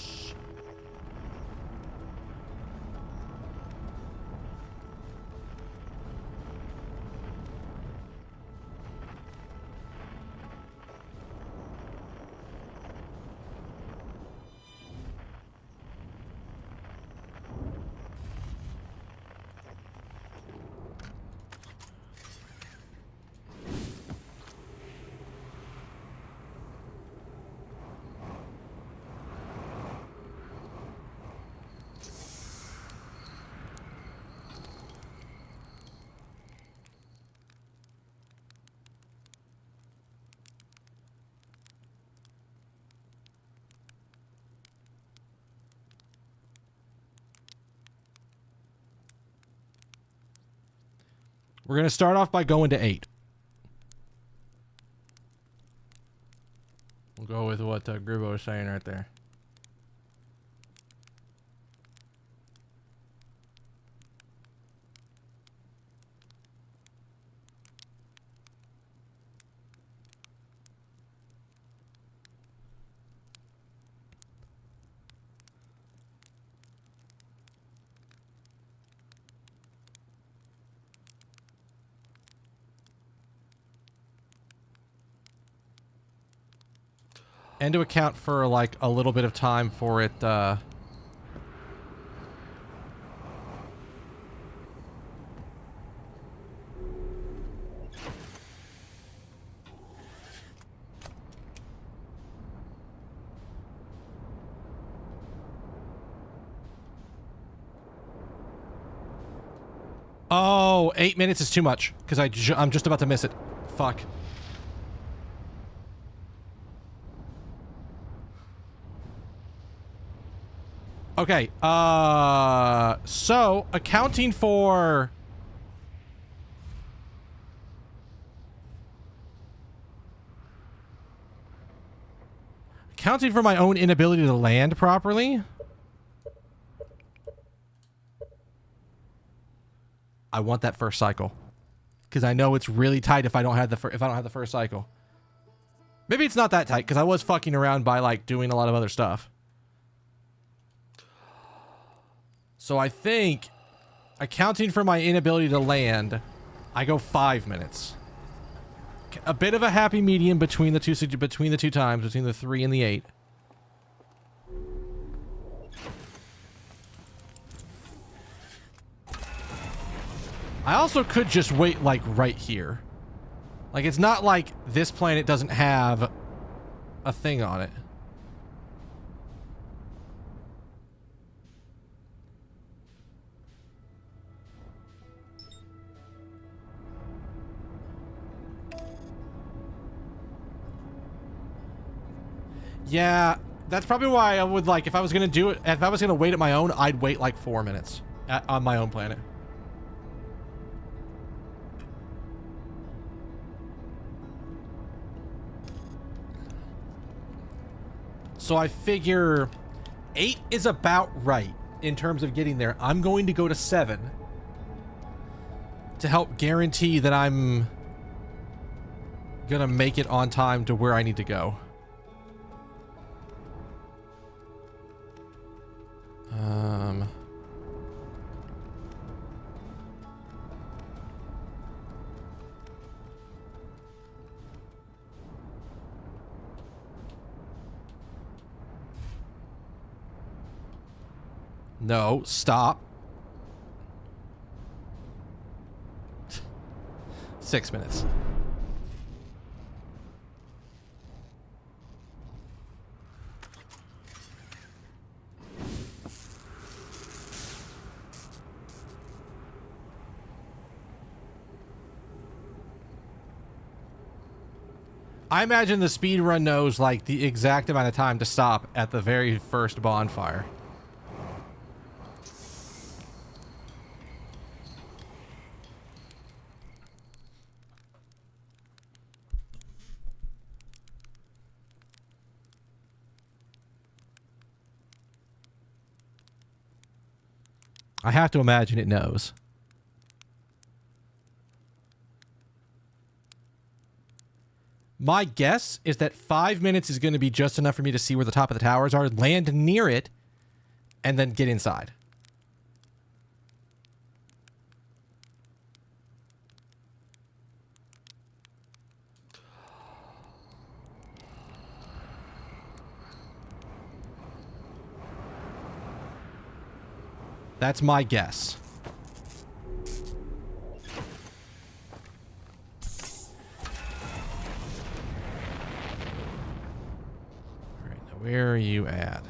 We're going to start off by going to 8. We'll go with what Gribbo was saying right there. And to account for, like, a little bit of time for it, Oh, 8 minutes is too much, because I'm just about to miss it. Fuck. Okay, so, accounting for... Accounting for my own inability to land properly... I want that first cycle. Because I know it's really tight if I don't have the first cycle. Maybe it's not that tight, because I was fucking around by, like, doing a lot of other stuff. So I think, accounting for my inability to land, I go 5 minutes. A bit of a happy medium between the two times, between the 3 and the 8. I also could just wait, like, right here. Like, it's not like this planet doesn't have a thing on it. Yeah, that's probably why I would, like, if I was gonna do it, if I was gonna wait at my own, I'd wait like 4 minutes on my own planet. So I figure 8 is about right in terms of getting there. I'm going to go to 7 to help guarantee that I'm gonna make it on time to where I need to go. No, stop. 6 minutes. I imagine the speedrun knows, like, the exact amount of time to stop at the very first bonfire. I have to imagine it knows. My guess is that 5 minutes is going to be just enough for me to see where the top of the towers are, land near it, and then get inside. That's my guess. All right, now where are you at?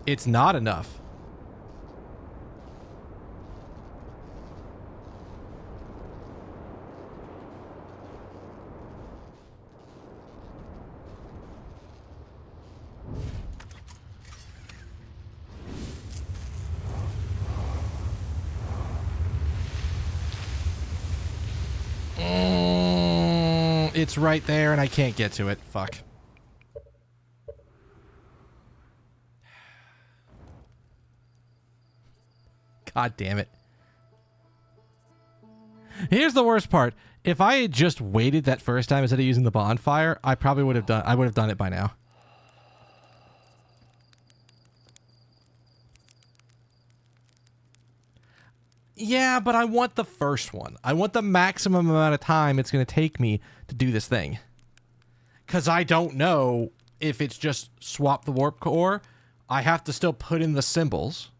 It's not enough. It's right there, and I can't get to it. Fuck. God damn it. Here's the worst part. If I had just waited that first time instead of using the bonfire, I probably would have done it by now. Yeah, but I want the first one. I want the maximum amount of time it's going to take me to do this thing. Because I don't know if it's just swap the warp core. I have to still put in the symbols.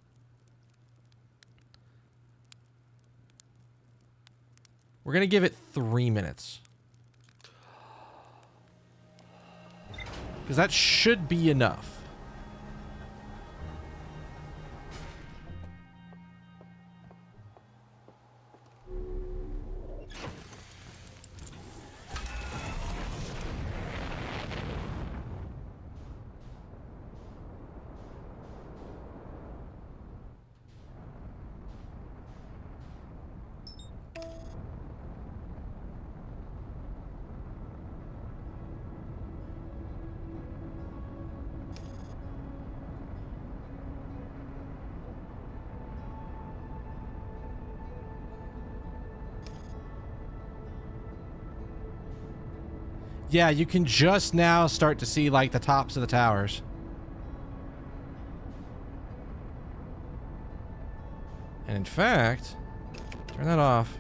We're going to give it 3 minutes. Because that should be enough. Yeah, you can just now start to see, like, the tops of the towers. And in fact, turn that off.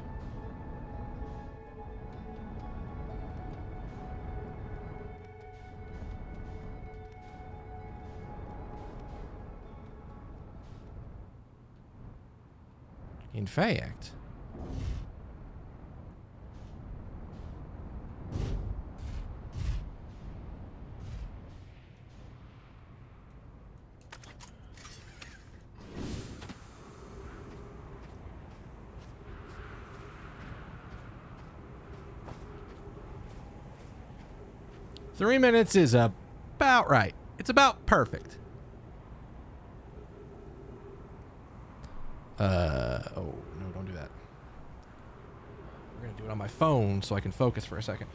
In fact... Three minutes is about right. It's about perfect. Oh, no, don't do that. We're going to do it on my phone so I can focus for a second.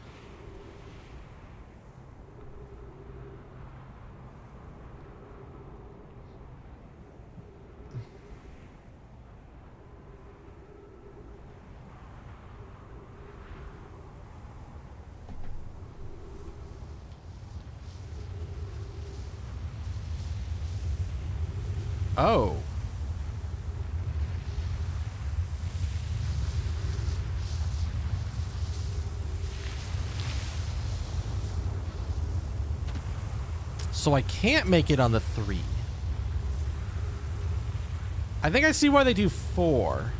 Oh. So I can't make it on the 3. I think I see why they do 4.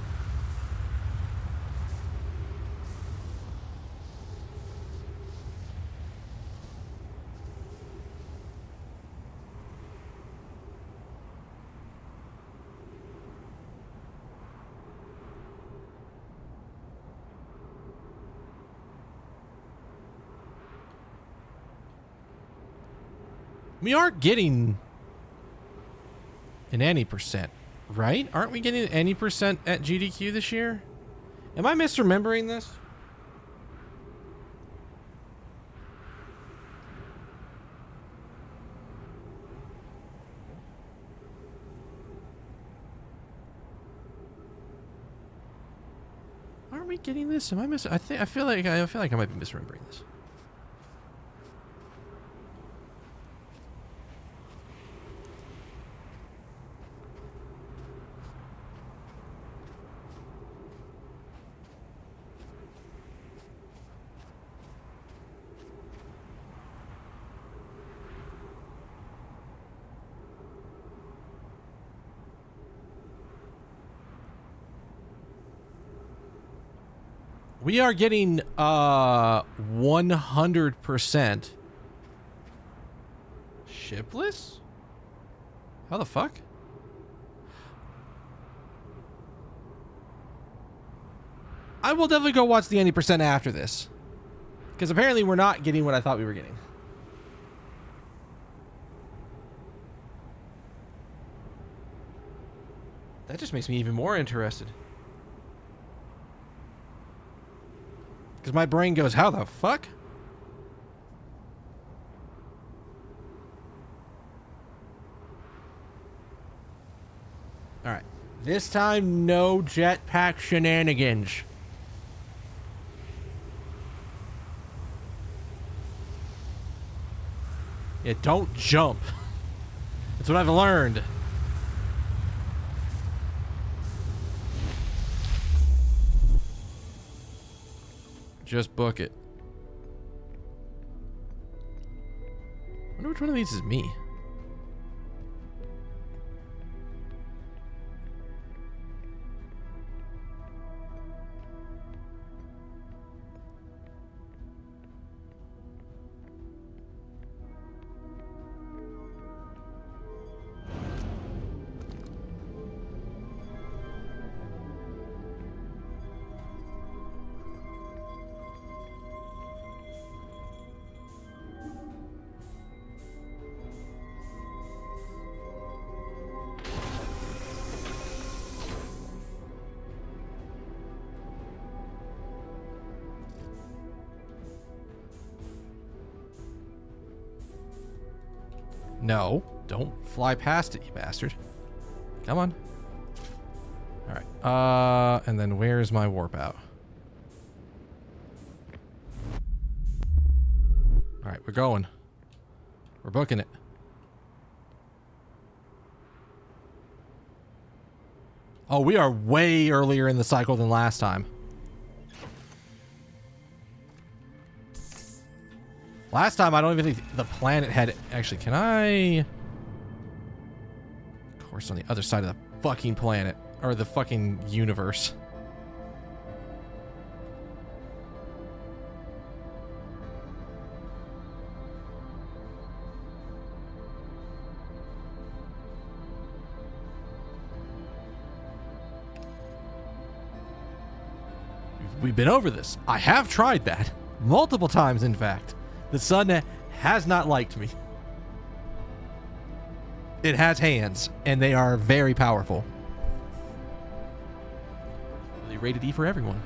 We aren't getting an any percent, right? Aren't we getting an any percent at GDQ this year? Am I misremembering this? Aren't we getting this? Am I I feel like I might be misremembering this. We are getting 100% shipless? How the fuck? I will definitely go watch the 90% after this. Because apparently we're not getting what I thought we were getting. That just makes me even more interested. Because my brain goes, how the fuck? Alright. This time, no jetpack shenanigans. Yeah, don't jump. That's what I've learned. Just book it. I wonder which one of these is me. No, don't fly past it, you bastard. Come on. Alright, and then where's my warp out? Alright, we're going. We're booking it. Oh, we are way earlier in the cycle than last time. Last time, I don't even think the planet had... Actually, can I... Of course, on the other side of the fucking planet. Or the fucking universe. We've been over this. I have tried that. Multiple times, in fact. The sun has not liked me. It has hands, and they are very powerful. They rated E for everyone.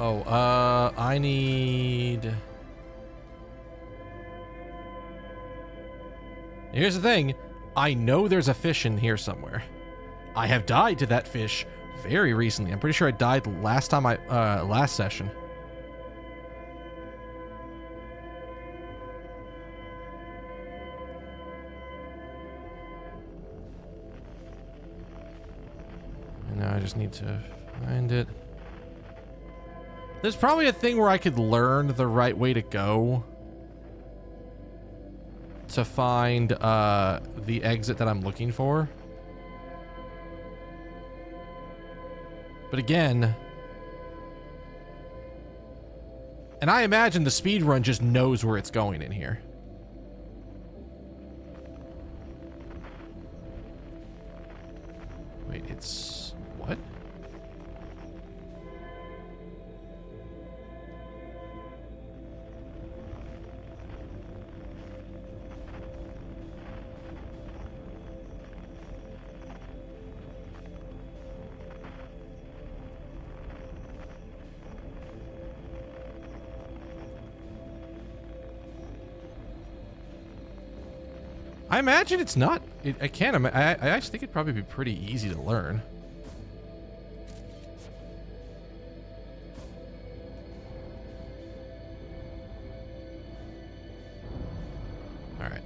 Oh, I need... Here's the thing. I know there's a fish in here somewhere. I have died to that fish very recently. I'm pretty sure I died last time last session. And now I just need to find it. There's probably a thing where I could learn the right way to go to find the exit that I'm looking for. But again, and I imagine the speedrun just knows where it's going in here. Wait, it's what? I imagine it's not. I can't. I actually think it'd probably be pretty easy to learn. All right.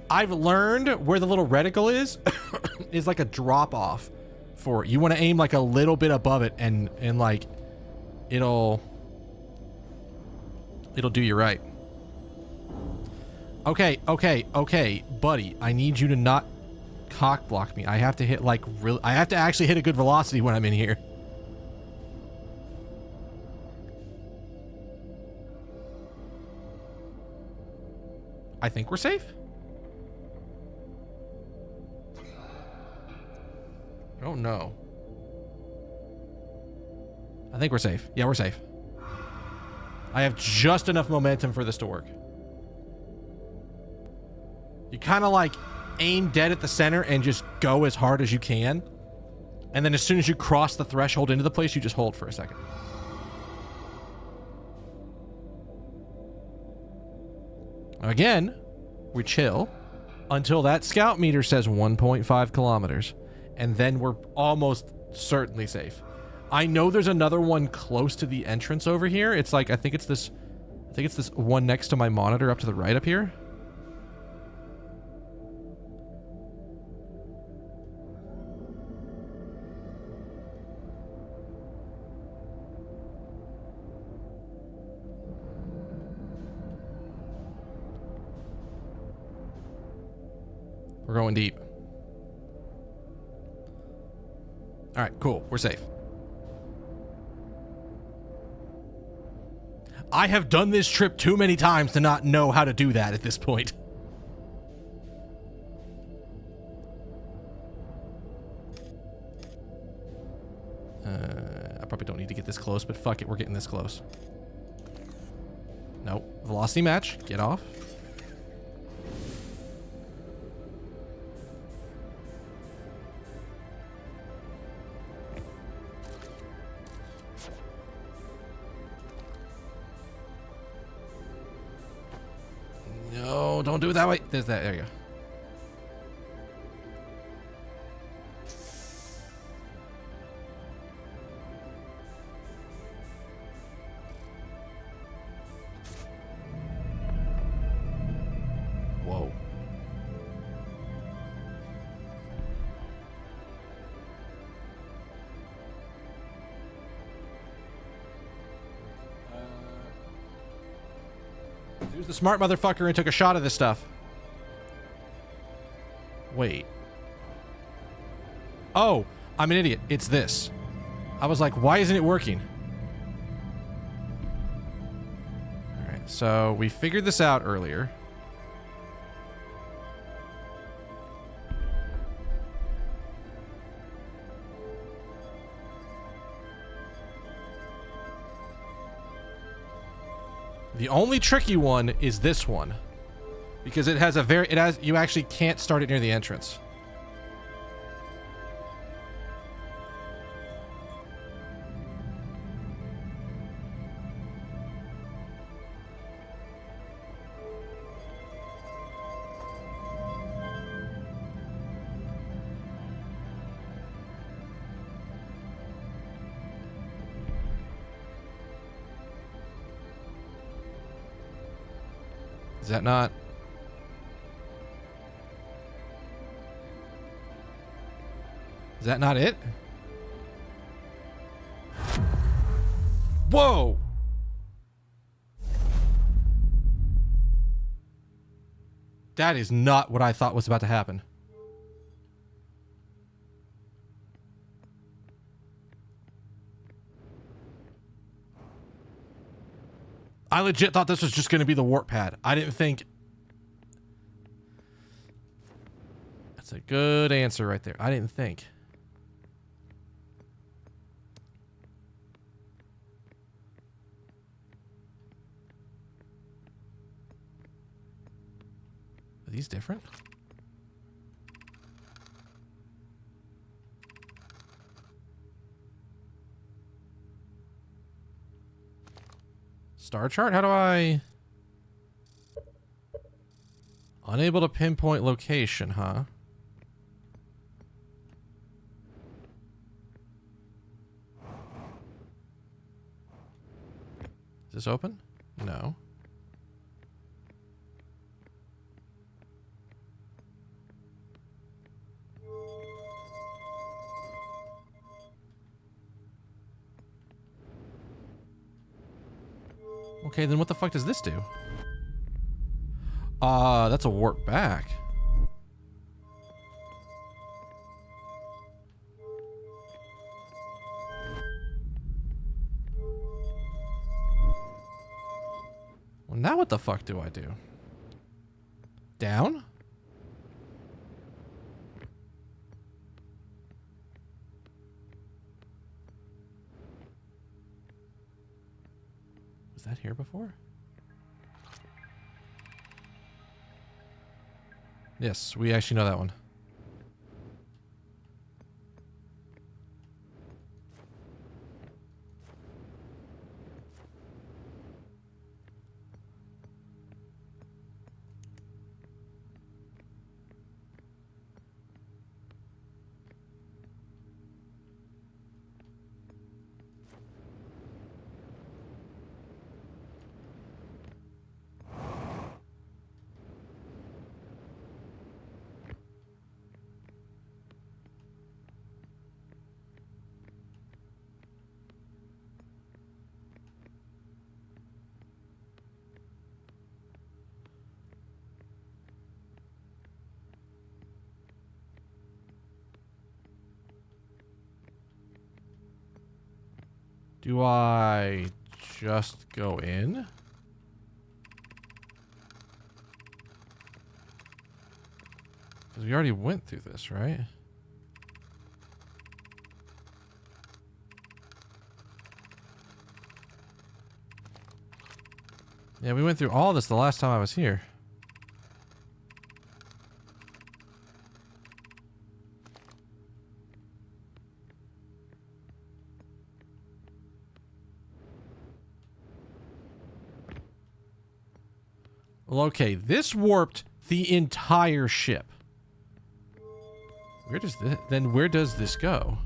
I've learned where the little reticle is like a drop off for it. You want to aim like a little bit above it, and like it'll do you right. Okay, buddy. I need you to not cock block me. I have to hit like real. I have to actually hit a good velocity when I'm in here. I think we're safe. Oh no. I think we're safe. Yeah, we're safe. I have just enough momentum for this to work. You kind of like aim dead at the center and just go as hard as you can. And then as soon as you cross the threshold into the place, you just hold for a second. Again, we chill until that scout meter says 1.5 kilometers. And then we're almost certainly safe. I know there's another one close to the entrance over here. It's like, I think it's this one next to my monitor up to the right up here. We're going deep. All right, cool. We're safe. I have done this trip too many times to not know how to do that at this point. I probably don't need to get this close, but fuck it, we're getting this close. Nope. Velocity match. Get off. No, don't do it that way. There's that. There you go. Whoa. Who's the smart motherfucker and took a shot of this stuff? Wait. Oh, I'm an idiot. It's this. I was like, why isn't it working? All right, so we figured this out earlier. The only tricky one is this one, because it has you actually can't start it near the entrance. Is that not? Is that not it? Whoa! That is not what I thought was about to happen. I legit thought this was just going to be the warp pad. I didn't think... That's a good answer right there. I didn't think. Are these different? Star chart? How do I... Unable to pinpoint location, huh? Is this open? No. Okay, then what the fuck does this do? That's a warp back. now what the fuck do I do? Down? Was that here before? Yes, we actually know that one. Do I just go in? Because we already went through this, right? Yeah, we went through all this the last time I was here. Well, okay, this warped the entire ship. Where does this, then where does this go?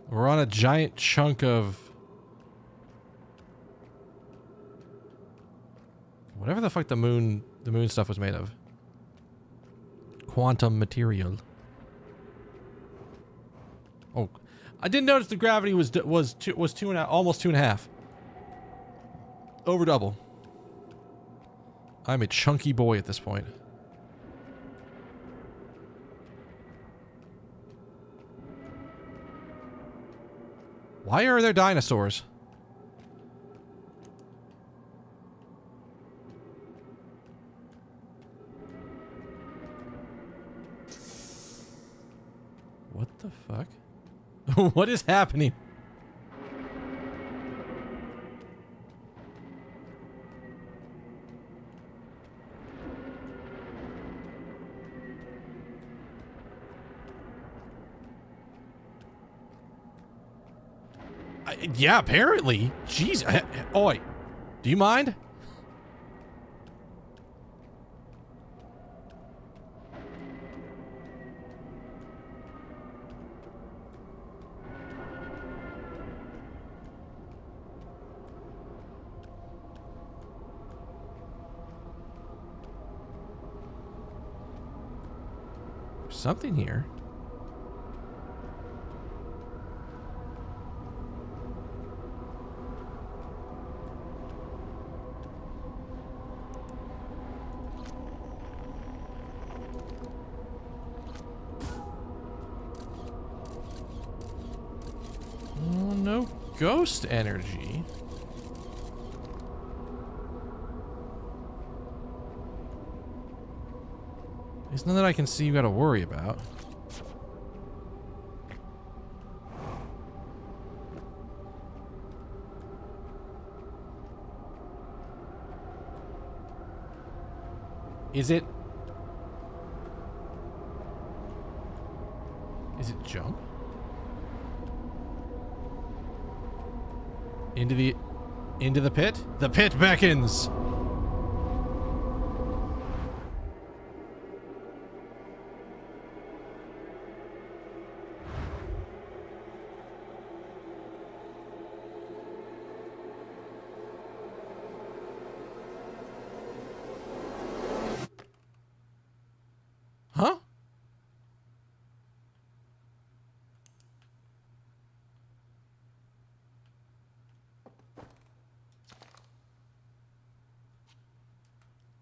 We're on a giant chunk of whatever the fuck the moon stuff was made of. Quantum material. Oh, I didn't notice the gravity was two and a, almost 2.5. Over double. I'm a chunky boy at this point. Why are there dinosaurs? What the fuck? What is happening? Yeah, apparently. Jeez. Oi. Do you mind? There's something here. No ghost energy. There's none that I can see you gotta worry about. Is it jump? Into the pit? The pit beckons!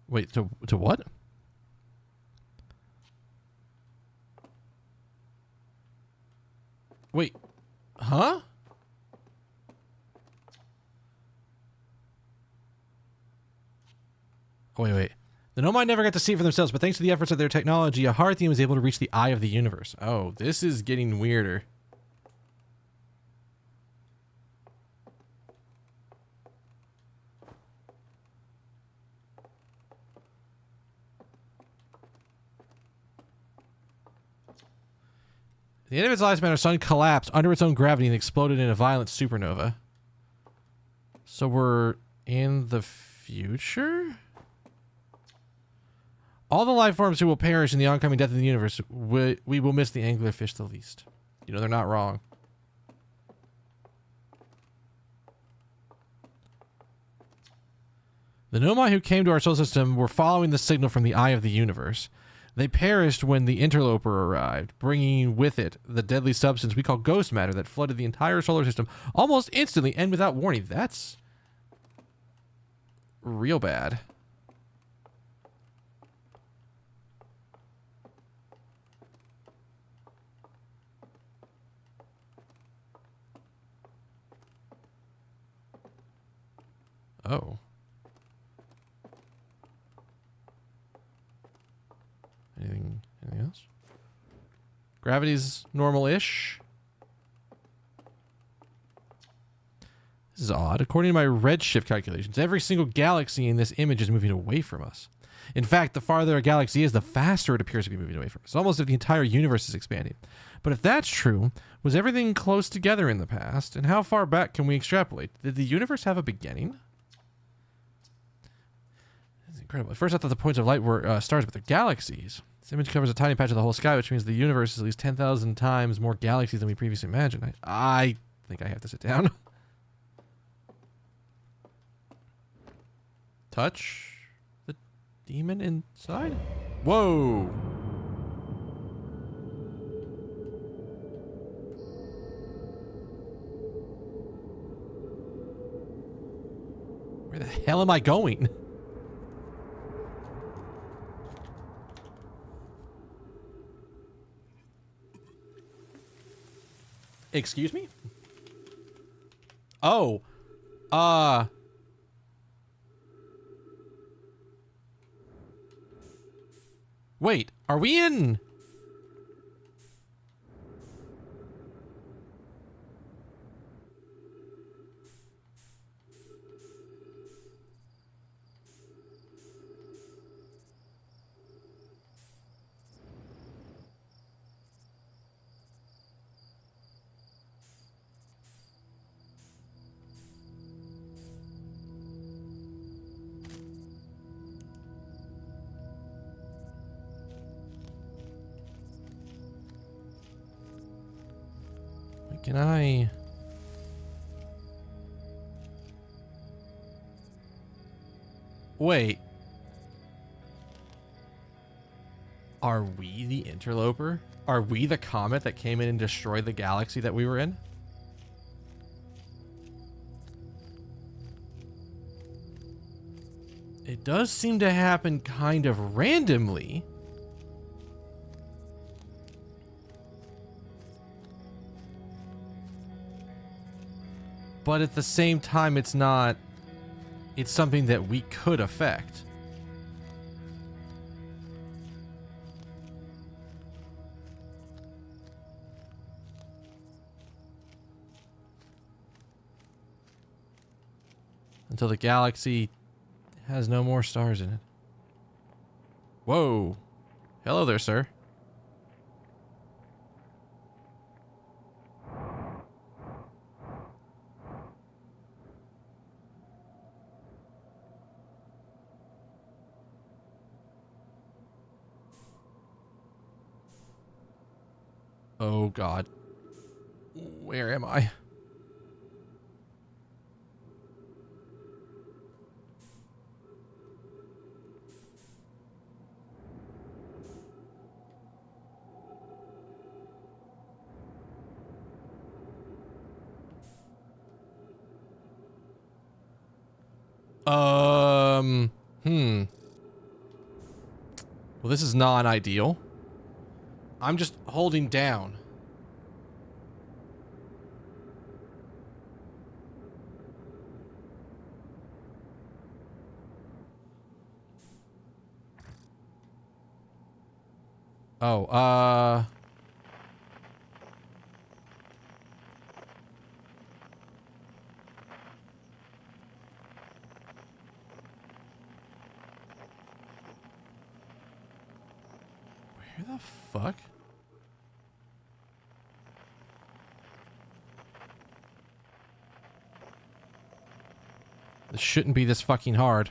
Wait, to what? Wait, huh? Oh, wait. The Nomai never got to see it for themselves, but thanks to the efforts of their technology, Aharthian was able to reach the eye of the universe. Oh, this is getting weirder. The end of its lifespan, our sun collapsed under its own gravity and exploded in a violent supernova. So we're in the future? All the life forms who will perish in the oncoming death of the universe, we will miss the anglerfish the least. You know, they're not wrong. The Nomai who came to our solar system were following the signal from the eye of the universe. They perished when the interloper arrived, bringing with it the deadly substance we call ghost matter that flooded the entire solar system almost instantly and without warning. That's real bad. Oh. Anything else? Gravity's normal-ish. This is odd. According to my redshift calculations, every single galaxy in this image is moving away from us. In fact, the farther a galaxy is, the faster it appears to be moving away from us. It's almost as if the entire universe is expanding. But if that's true, was everything close together in the past? And how far back can we extrapolate? Did the universe have a beginning? It's incredible. At first I thought the points of light were stars, but they're galaxies. This image covers a tiny patch of the whole sky, which means the universe is at least 10,000 times more galaxies than we previously imagined. I think I have to sit down. Touch the demon inside? Whoa! Where the hell am I going? Excuse me? Oh. Wait, are we in? Can I? Wait. Are we the interloper? Are we the comet that came in and destroyed the galaxy that we were in? It does seem to happen kind of randomly. But at the same time, it's not... It's something that we could affect. Until the galaxy has no more stars in it. Whoa. Hello there, sir. Oh, God. Where am I? Hmm. Well, this is non-ideal. I'm just holding down. Oh, where the fuck? This shouldn't be this fucking hard.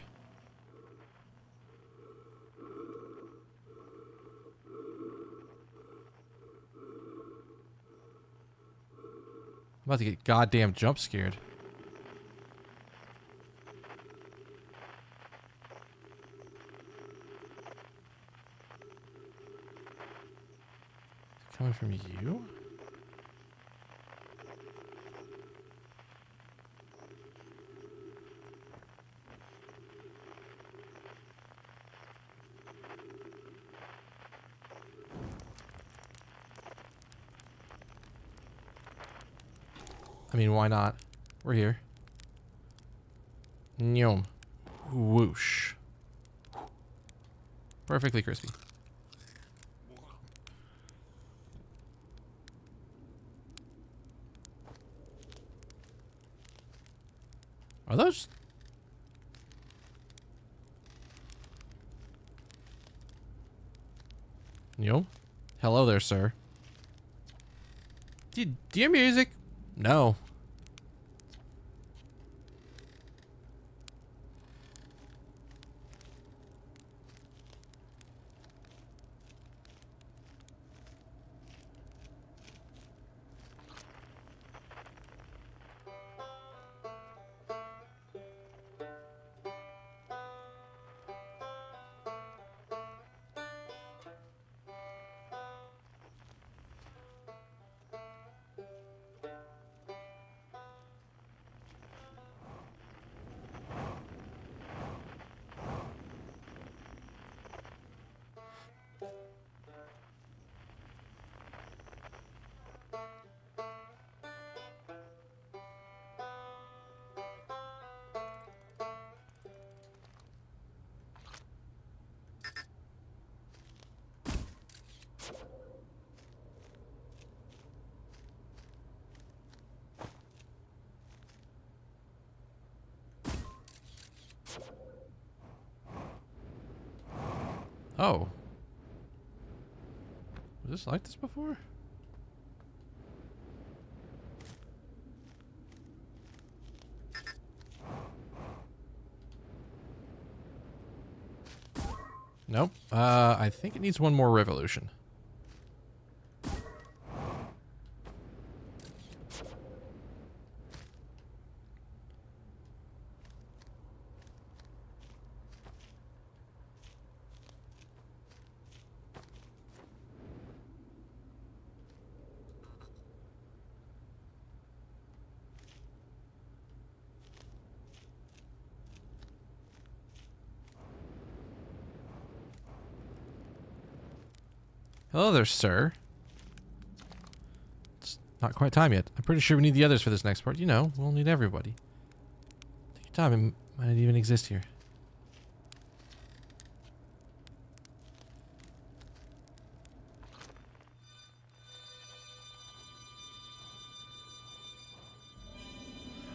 I'm about to get goddamn jump scared. Coming from you? I mean, why not? We're here. Nyom. Whoosh. Perfectly crispy. Are those? Nyom? Hello there, sir. Do you hear music? No. Oh. Was this like this before? Nope. I think it needs one more revolution. Hello there, sir. It's not quite time yet. I'm pretty sure we need the others for this next part. You know, we'll need everybody. Take your time. It might not even exist here.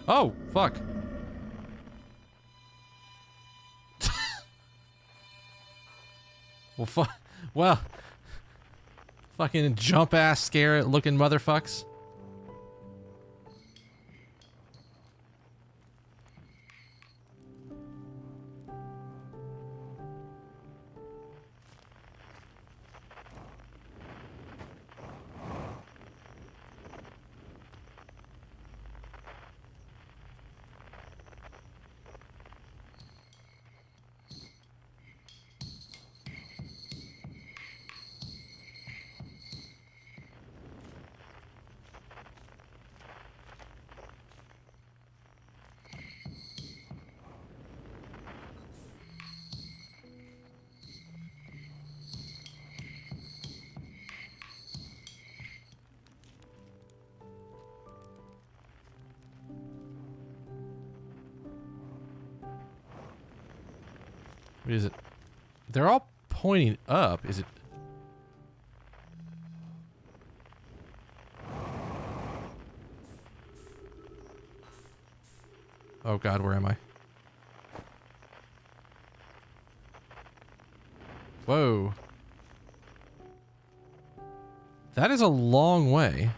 Oh, fuck. Well, fucking jump ass scare looking motherfucks. What is it? They're all pointing up. Is it? Oh God, where am I? Whoa. That is a long way.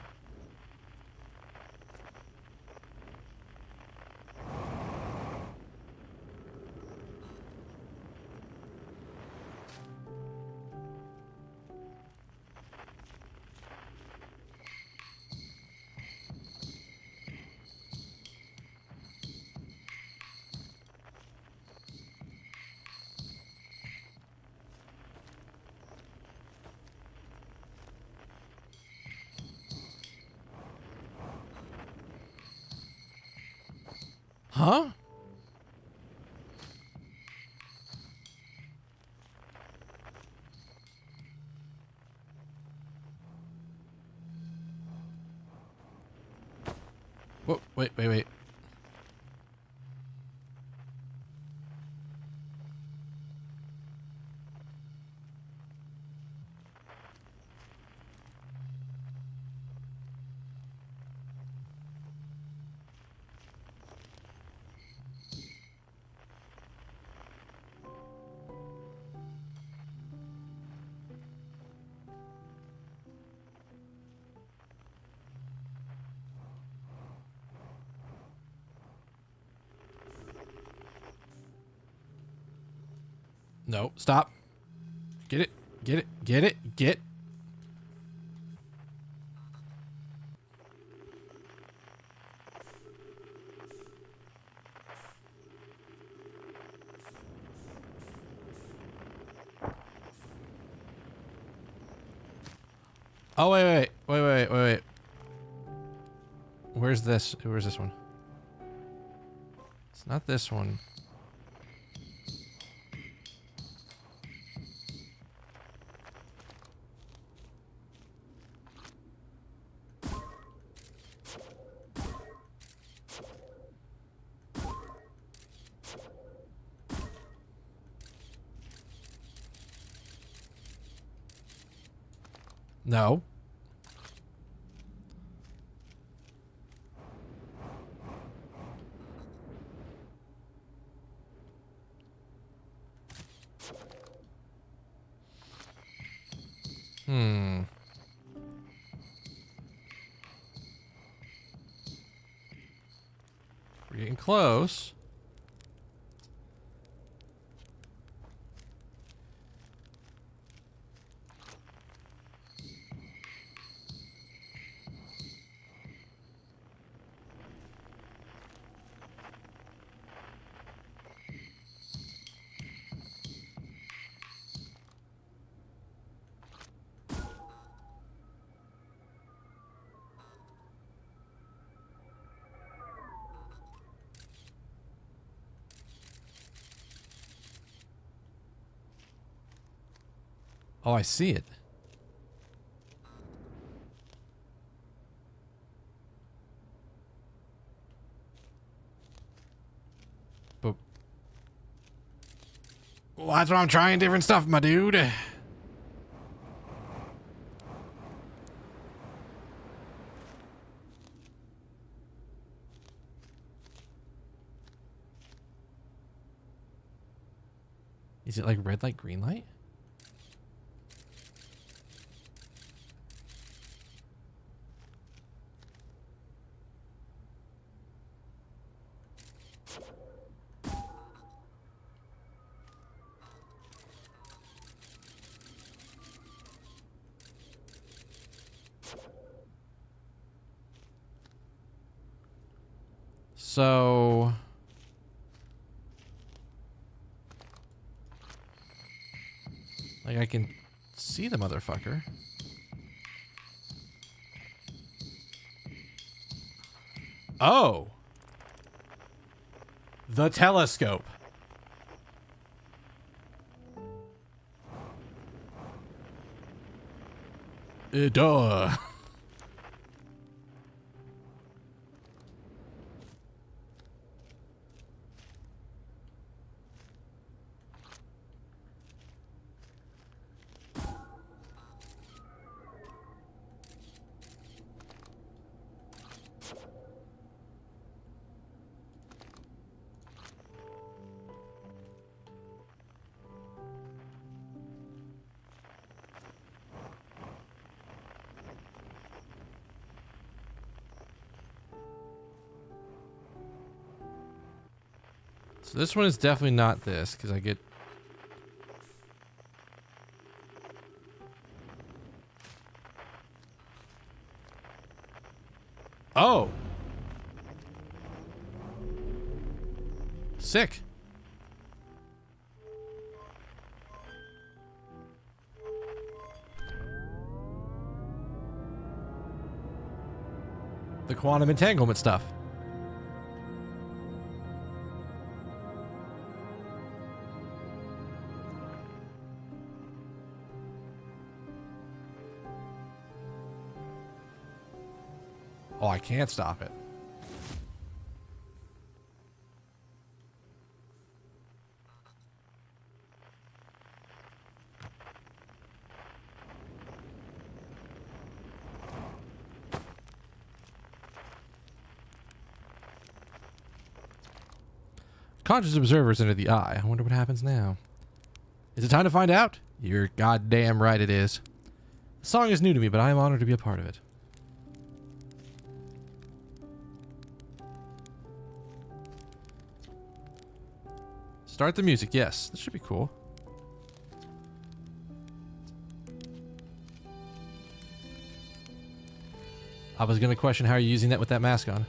Huh? Whoa, wait. No, stop. Get it. Get. Oh, wait. Where's this? Where's this one? It's not this one. No. We're getting close. Oh, I see it. But well, that's why I'm trying different stuff, my dude. Is it like red light, green light? So like I can see the motherfucker. Oh. The telescope. Duh. So this one is definitely not this, because I get... Oh! Sick. The quantum entanglement stuff. Oh, I can't stop it. Conscious observers enter the eye. I wonder what happens now. Is it time to find out? You're goddamn right it is. The song is new to me, but I am honored to be a part of it. Start the music. Yes, this should be cool. I was going to question how you're using that with that mask on.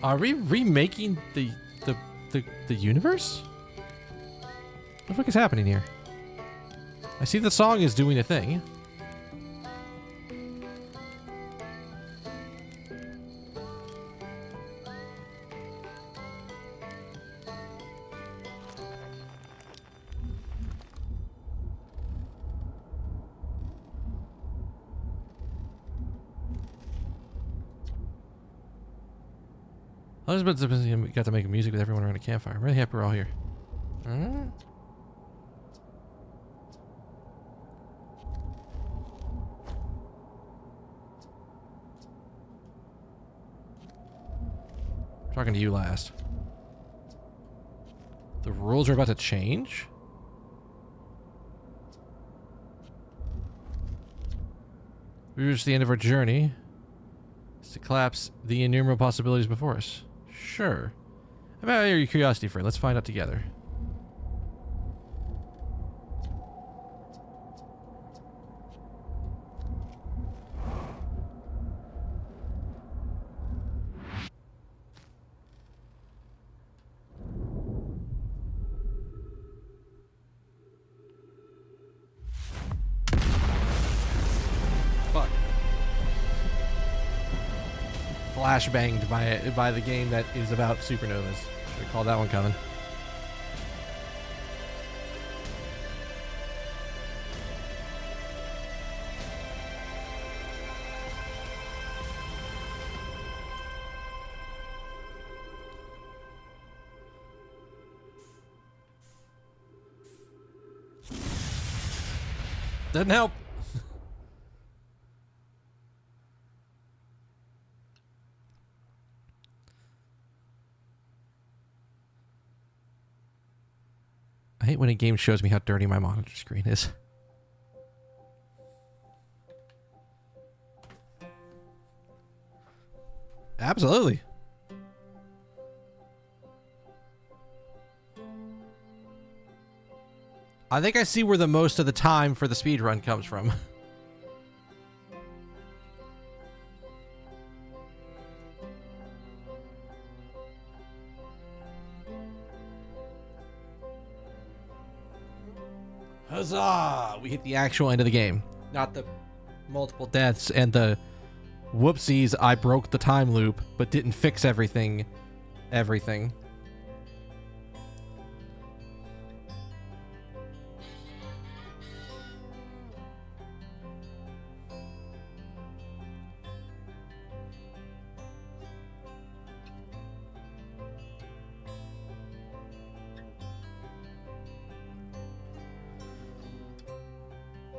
Are we remaking the universe? What the fuck is happening here? I see the song is doing a thing. I was about to got to make music with everyone around a campfire. I'm really happy we're all here. Talking to you last. The rules are about to change? We reached the end of our journey. It's to collapse the innumerable possibilities before us. Sure. I'm out of your curiosity, friend. Let's find out together. Fuck. Flashbanged by the game that is about supernovas. Should have called that one coming. Doesn't help. I hate when a game shows me how dirty my monitor screen is. Absolutely. I think I see where the most of the time for the speedrun comes from. Huzzah! We hit the actual end of the game. Not the multiple deaths and the whoopsies, I broke the time loop, but didn't fix everything.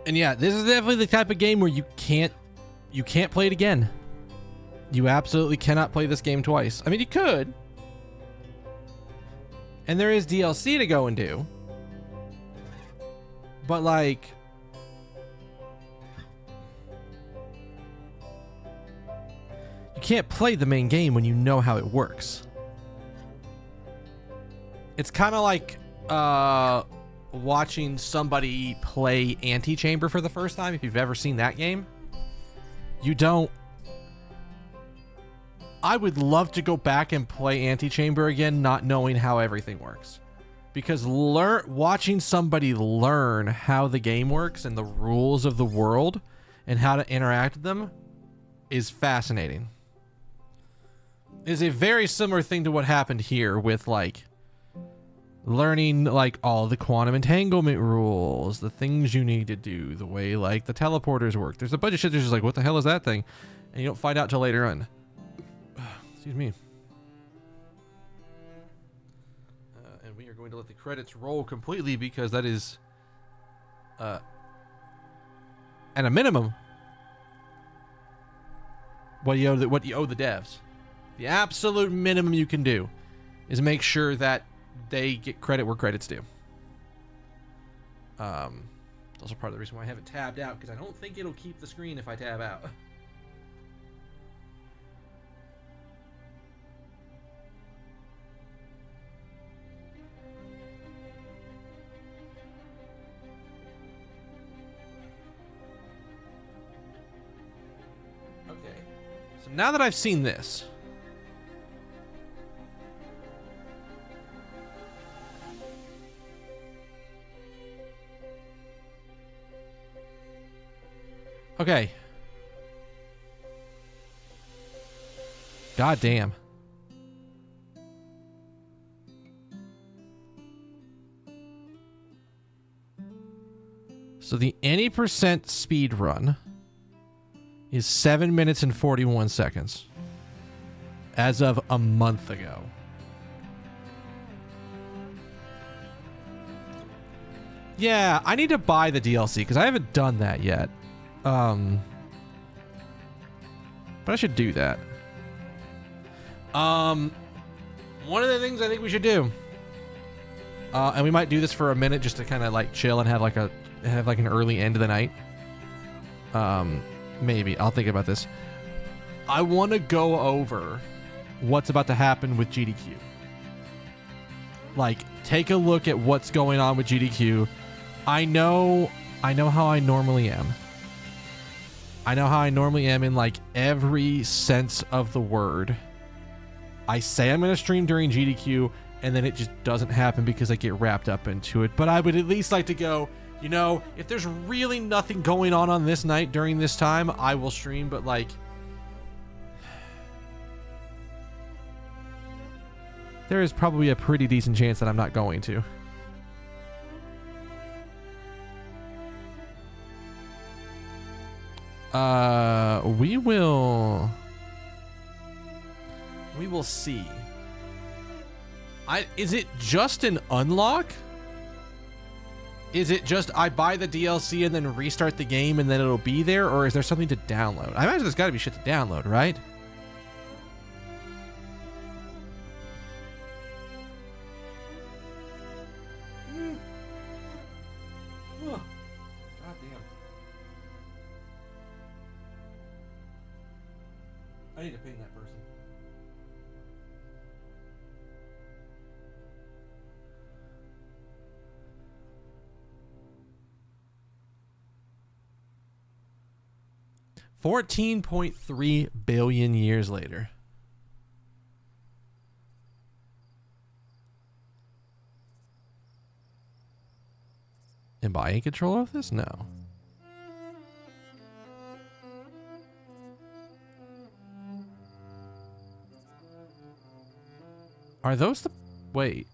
And yeah, this is definitely the type of game where you can't play it again. You absolutely cannot play this game twice. I mean, you could. And there is DLC to go and do. But like, you can't play the main game when you know how it works. It's kind of like watching somebody play Antichamber for the first time. If you've ever seen that game, you don't. I would love to go back and play Antichamber again, not knowing how everything works. Because watching somebody learn how the game works and the rules of the world and how to interact with them is fascinating. Is a very similar thing to what happened here with like learning like all the quantum entanglement rules, the things you need to do, the way like the teleporters work. There's a bunch of shit that's just like, what the hell is that thing? And you don't find out till later on. Excuse me. And we are going to let the credits roll completely because that is, at a minimum, what you owe the devs. The absolute minimum you can do is make sure that they get credit where credit's due. It's also part of the reason why I have it tabbed out, because I don't think it'll keep the screen if I tab out. Okay, so now that I've seen this, okay. God damn. So the any percent speed run is 7 minutes and 41 seconds as of a month ago. Yeah, I need to buy the DLC because I haven't done that yet. But I should do that. One of the things I think we should do, and we might do this for a minute just to kind of like chill and have like an early end of the night. Maybe I'll think about this. I want to go over what's about to happen with GDQ. Like, take a look at what's going on with GDQ. I know how I normally am. I know how I normally am in like every sense of the word. I say I'm going to stream during GDQ, and then it just doesn't happen because I get wrapped up into it. But I would at least like to go, you know, if there's really nothing going on this night during this time, I will stream. But like, there is probably a pretty decent chance that I'm not going to. We will see. Is it just an unlock? Is it just I buy the DLC and then restart the game and then it'll be there, or is there something to download? I imagine there's got to be shit to download, right? I need to ping that person. $14.3 billion years later. Am I in control of this? No. Are those the... Wait.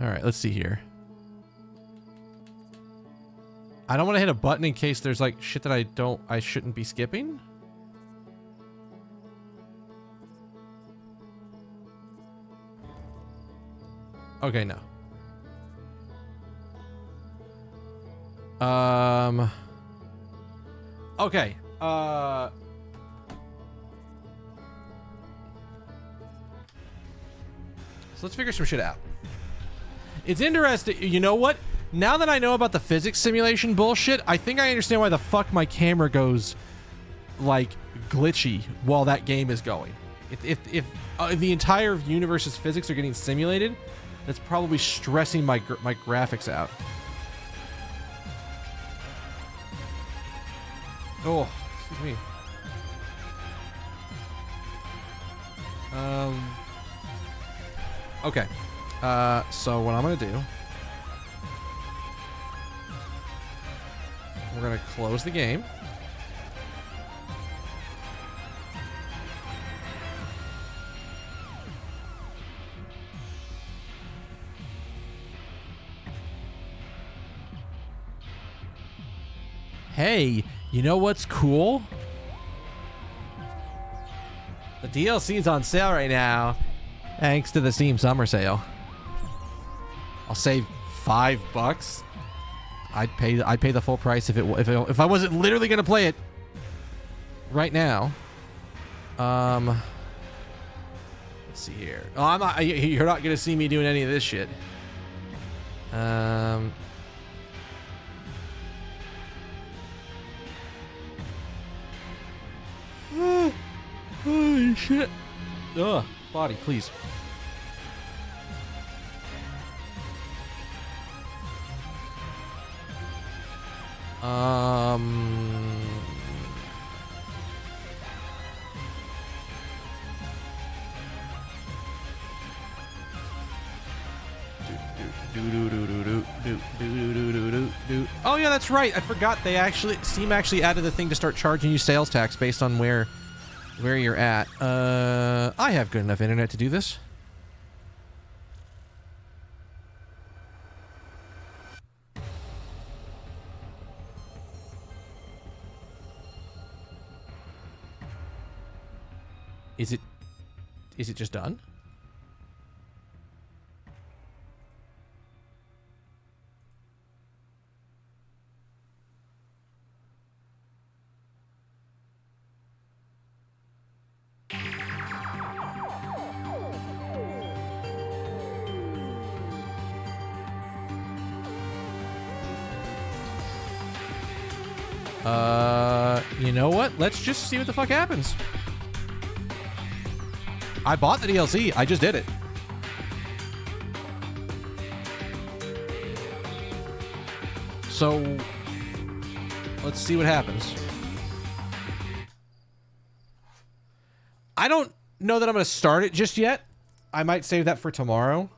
All right, let's see here. I don't want to hit a button in case there's like shit that I shouldn't be skipping. Okay, no. Okay. So let's figure some shit out. It's interesting. You know what? Now that I know about the physics simulation bullshit, I think I understand why the fuck my camera goes like glitchy while that game is going. If the entire universe's physics are getting simulated, that's probably stressing my graphics out. Oh, excuse me. Okay. So what I'm gonna do, we're gonna close the game. Hey, you know what's cool? The DLC is on sale right now, thanks to the Steam Summer Sale. I'll save $5. I'd pay the full price if I wasn't literally gonna play it right now. Let's see here. Oh, I'm not. You're not gonna see me doing any of this shit. Holy shit. Ugh, body, please. Oh yeah, that's right. I forgot Steam actually added the thing to start charging you sales tax based on where you're at. I have good enough internet to do this. Is it just done? You know what? Let's just see what the fuck happens. I bought the DLC. I just did it. So, let's see what happens. I don't know that I'm going to start it just yet. I might save that for tomorrow.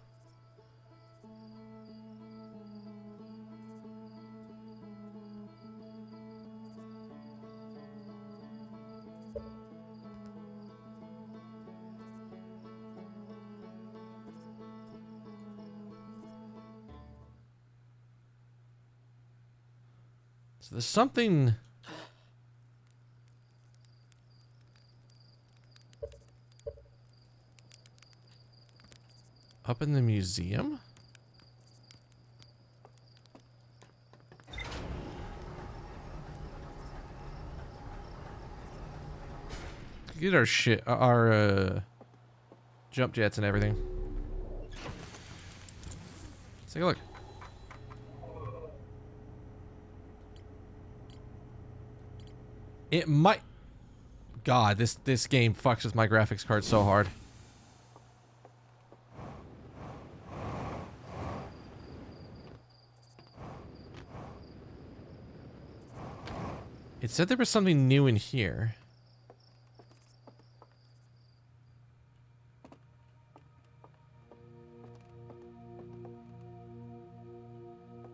So there's something... up in the museum? Get our shit, our jump jets and everything. Let's take a look. It might... God, this game fucks with my graphics card so hard. It said there was something new in here.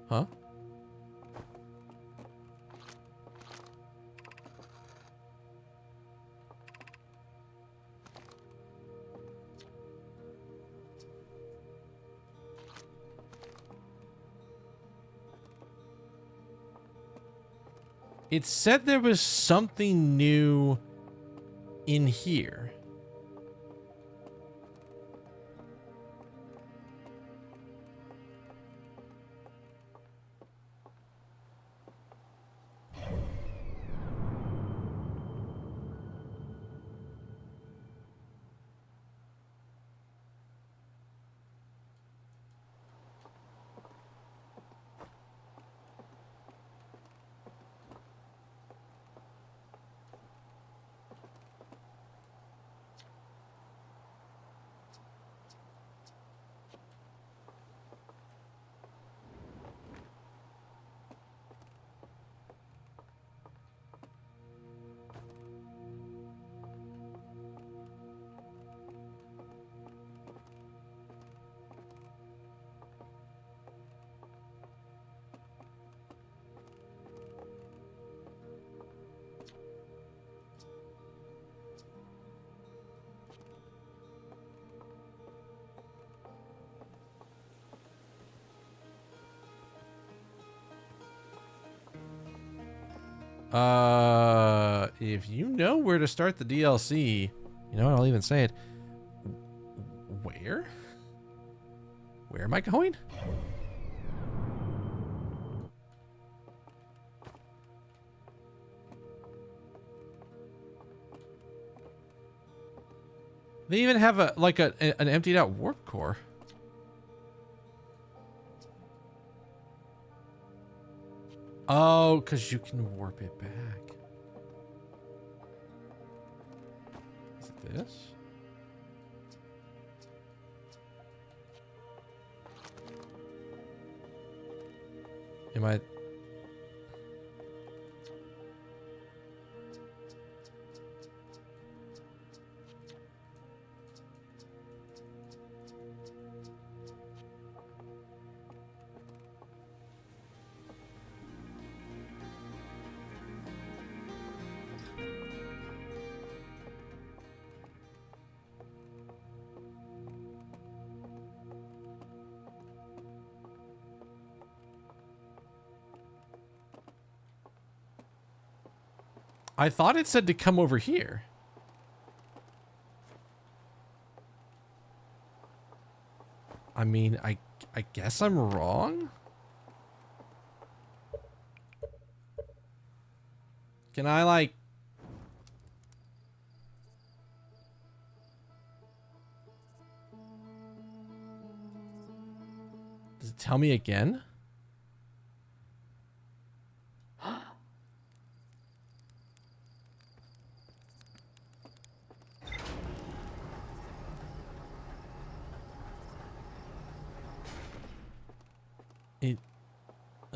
Huh? It said there was something new in here. If you know where to start the DLC, you know what, I'll even say it. Where? Where am I going? They even have a like an emptied out warp core. Oh, because you can warp it back. Is it this? Am I... I thought it said to come over here. I mean, I guess I'm wrong. Can I like... Does it tell me again?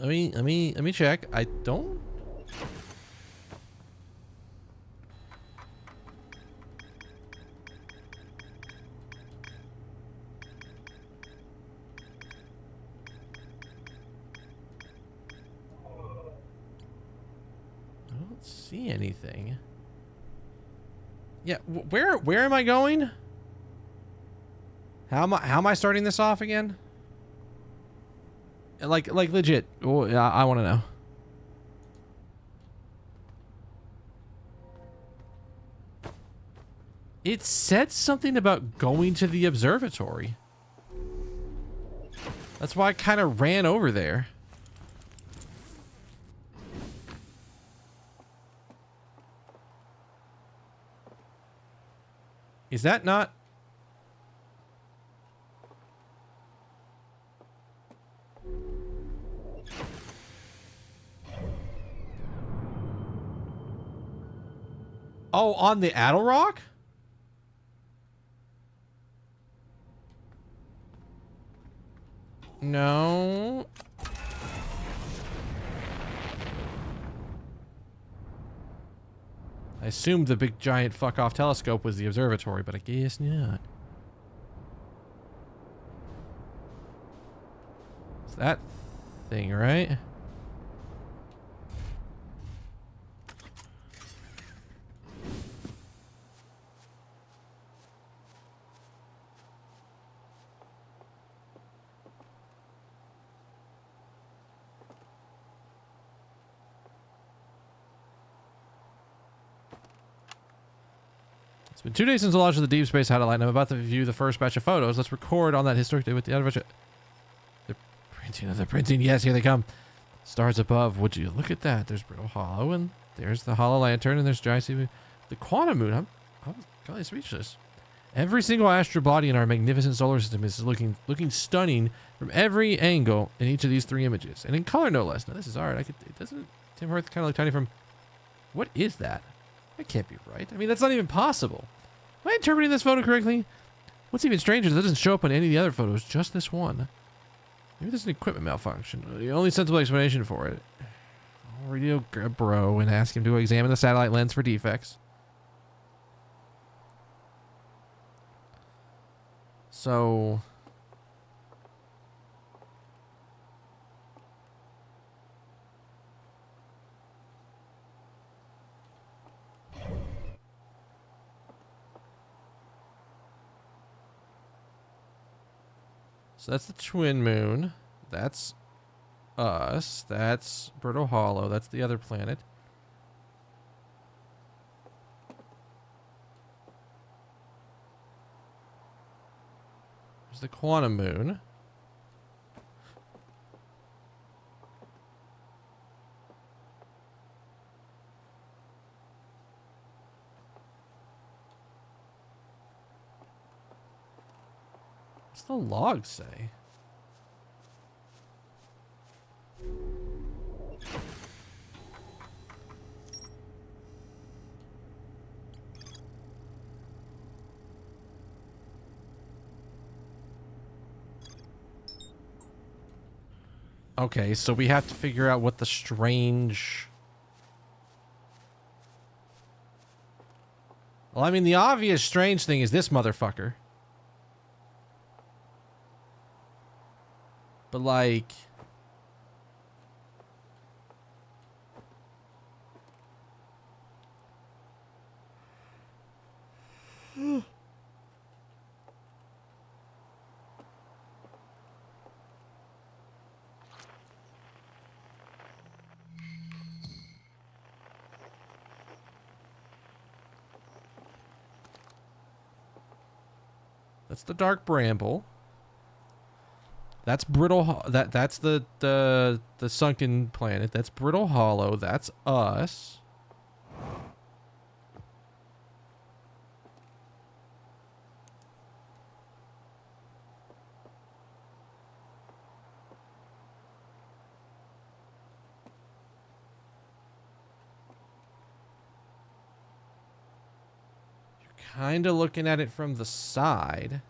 Let me check. I don't... I don't see anything. Yeah, where am I going? How am I starting this off again? Like legit. Oh, I want to know. It said something about going to the observatory. That's why I kind of ran over there. Is that not... Oh, on the Addle Rock? No. I assumed the big giant fuck-off telescope was the observatory, but I guess not. It's that thing, right? It's been 2 days since the launch of the Deep Space Satellite, and I'm about to view the first batch of photos. Let's record on that historic day with the other. They're printing. Yes, here they come. Stars above. Would you look at that? There's Brittle Hollow, and there's the Hollow Lantern, and there's Giant Sea. The Quantum Moon. I'm kind of speechless. Every single astral body in our magnificent solar system is looking stunning from every angle in each of these 3 images, and in color no less. Now this is art. Doesn't Tim Earth kind of look tiny from? What is that? That can't be right. I mean, that's not even possible. Am I interpreting this photo correctly? What's even stranger is it doesn't show up on any of the other photos, just this one. Maybe there's an equipment malfunction. The only sensible explanation for it. I'll radio Bro and ask him to examine the satellite lens for defects. So... So that's the twin moon. That's us. That's Brittle Hollow. That's the other planet. There's the Quantum Moon. What's the log say? Okay, so we have to figure out what the strange... Well, I mean, the obvious strange thing is this motherfucker. But like... That's the Dark Bramble. That's Brittle. That's the sunken planet. That's Brittle Hollow. That's us. You're kind of looking at it from the side.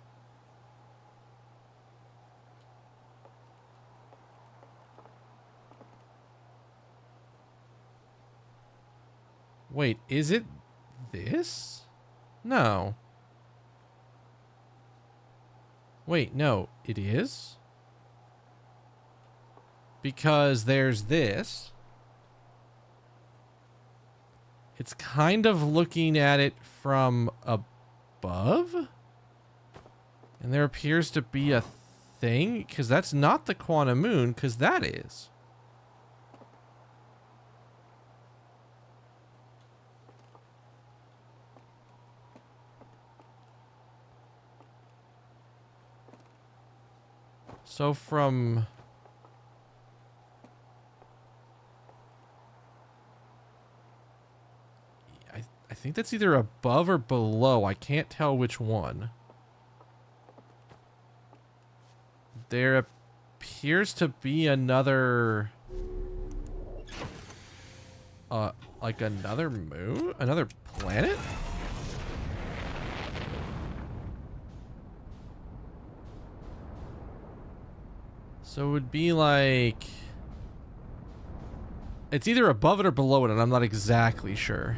Wait, is it this? No. Wait, no, it is? Because there's this. It's kind of looking at it from above? And there appears to be a thing? Because that's not the Quantum Moon, because that is. So from... I think that's either above or below. I can't tell which one. There appears to be another... like another moon? Another planet? So it would be like... It's either above it or below it, and I'm not exactly sure.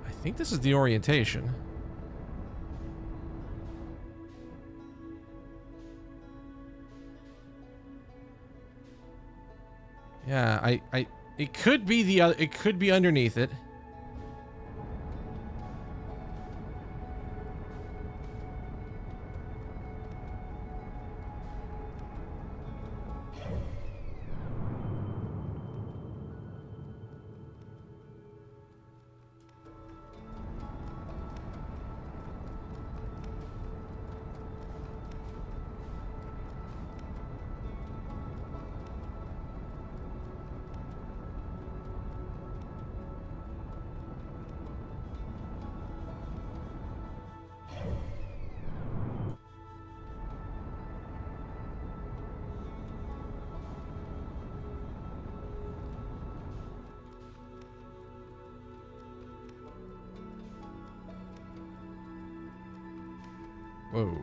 I think this is the orientation. Yeah, it could be the other, it could be underneath it. Whoa.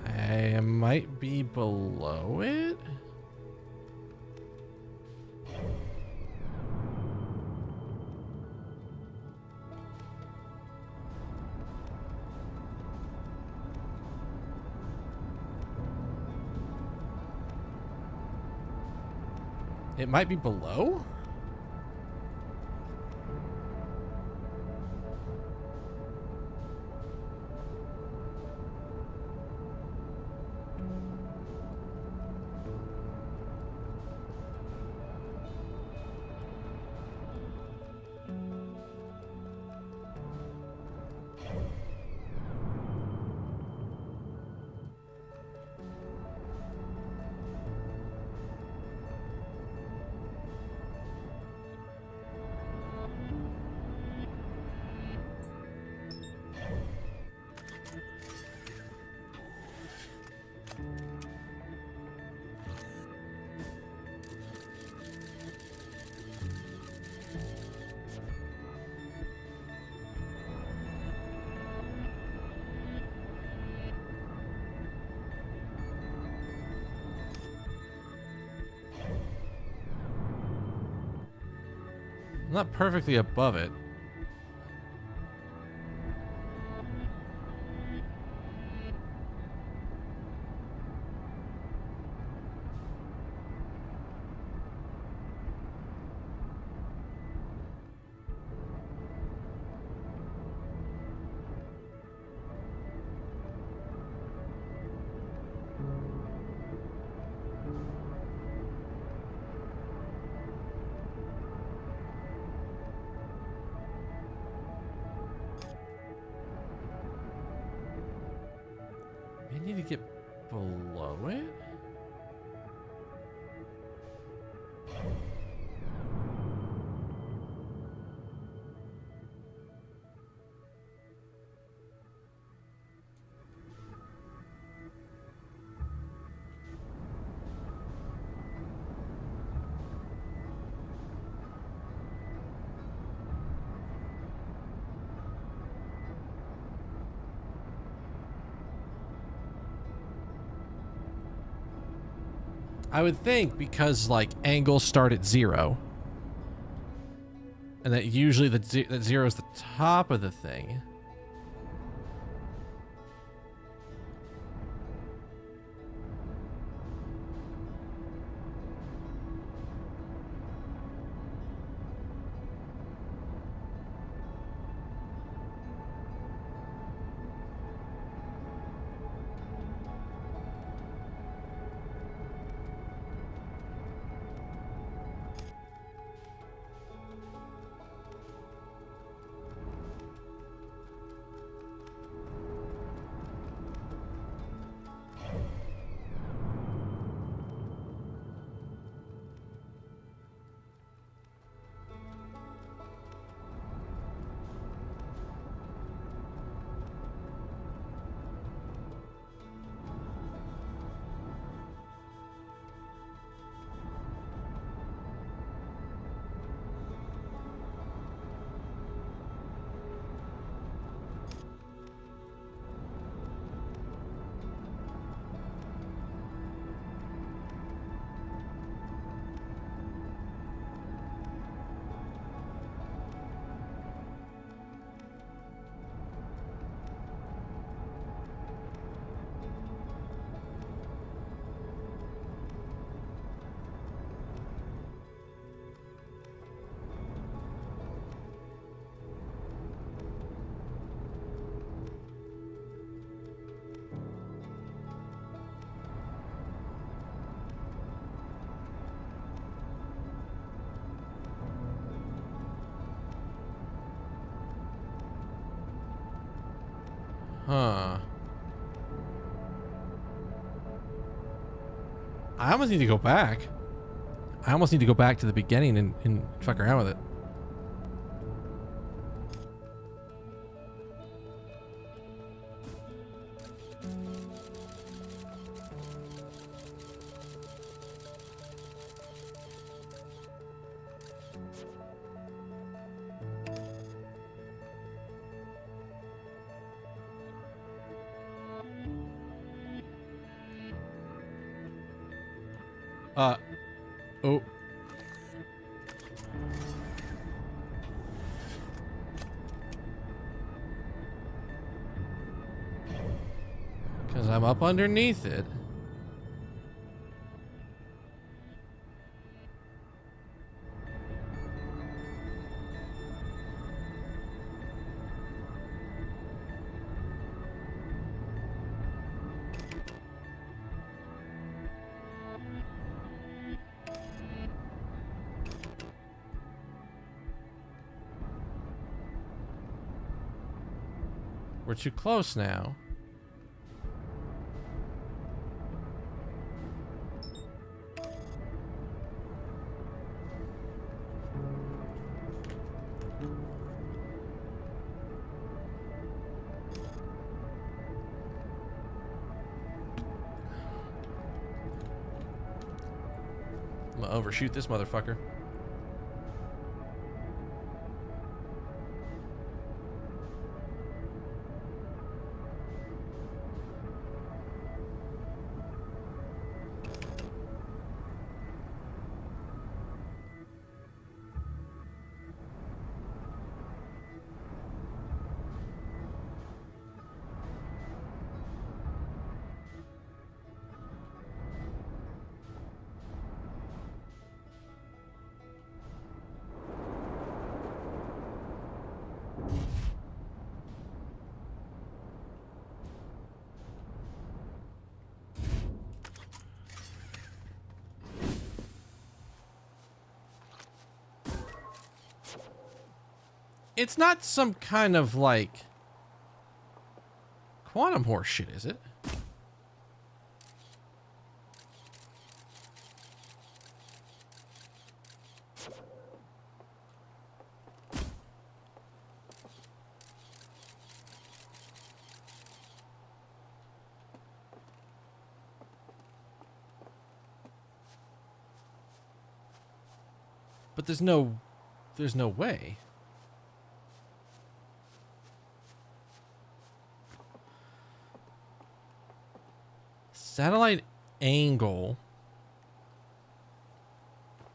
I might be below it. It might be below? I'm not perfectly above it. I need to get below it? I would think because like angles start at 0, and that usually that 0 is the top of the thing. Huh. I almost need to go back. I almost need to go back to the beginning and fuck around with it. Oh. Because I'm up underneath it. We're too close now. I'm gonna overshoot this motherfucker. It's not some kind of, like, quantum horse shit, is it? But there's no way. Satellite angle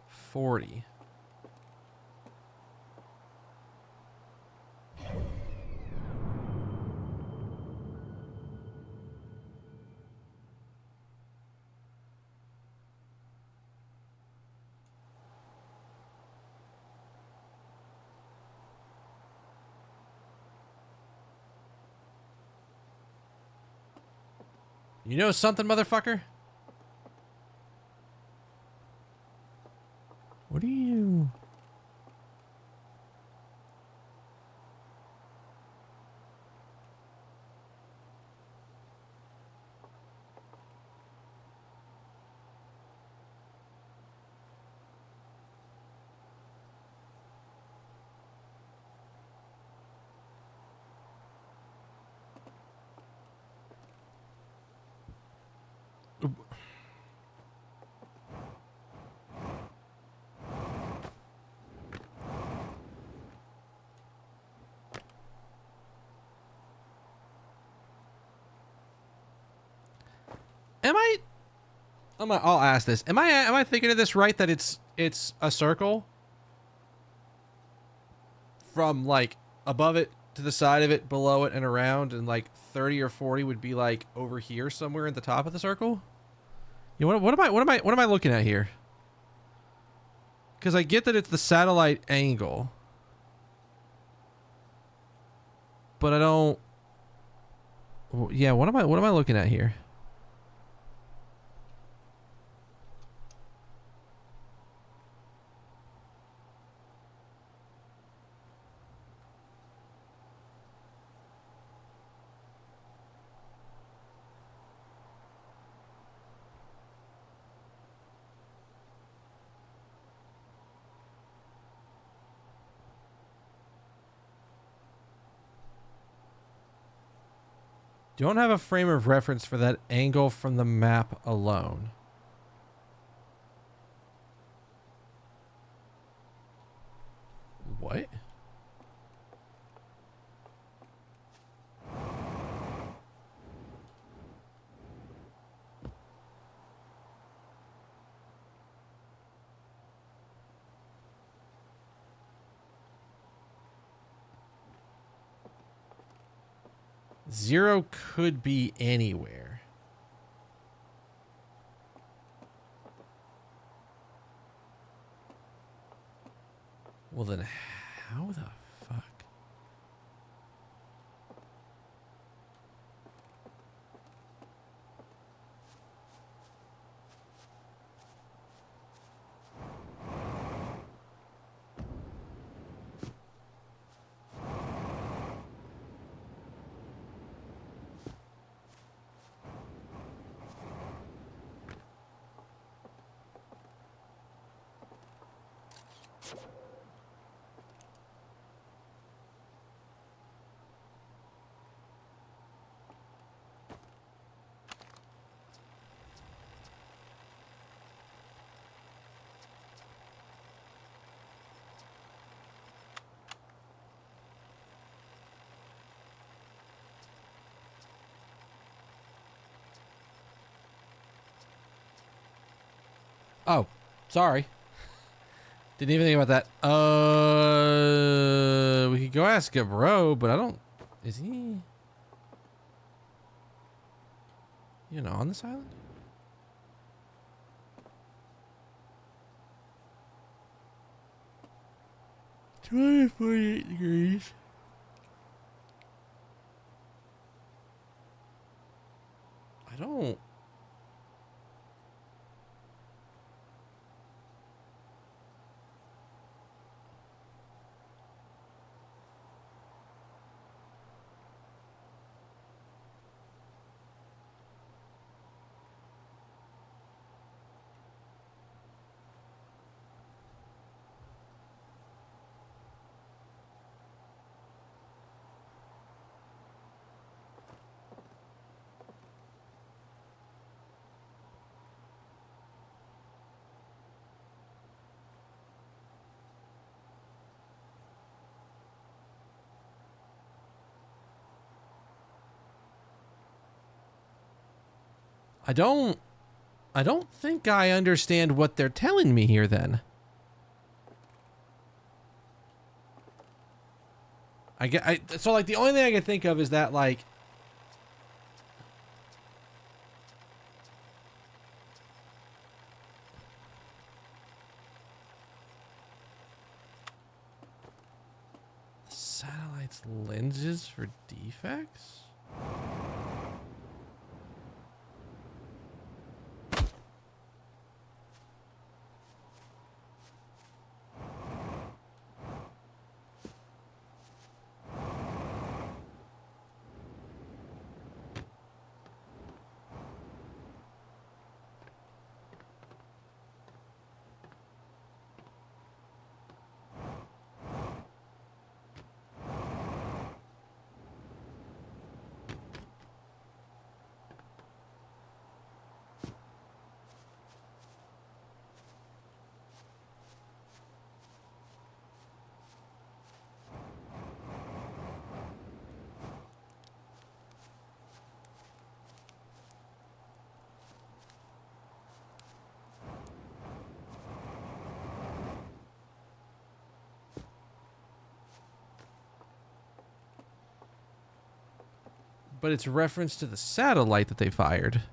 40. You know something, motherfucker? What are you... I'll ask this. Am I thinking of this right, that it's a circle from, like, above it to the side of it, below it, and around, and like 30 or 40 would be like over here somewhere at the top of the circle? You know, what am I looking at here? Because I get that it's the satellite angle, but I don't... Yeah, what am I looking at here? Don't have a frame of reference for that angle from the map alone. What? 0 could be anywhere. Well, then how the fuck? Oh, sorry. Didn't even think about that. We could go ask a bro, but I don't. Is he? You know, on this island? 248 degrees. I don't. I don't think I understand what they're telling me here then. So like the only thing I can think of is that like satellite's lenses for defects? But it's reference to the satellite that they fired.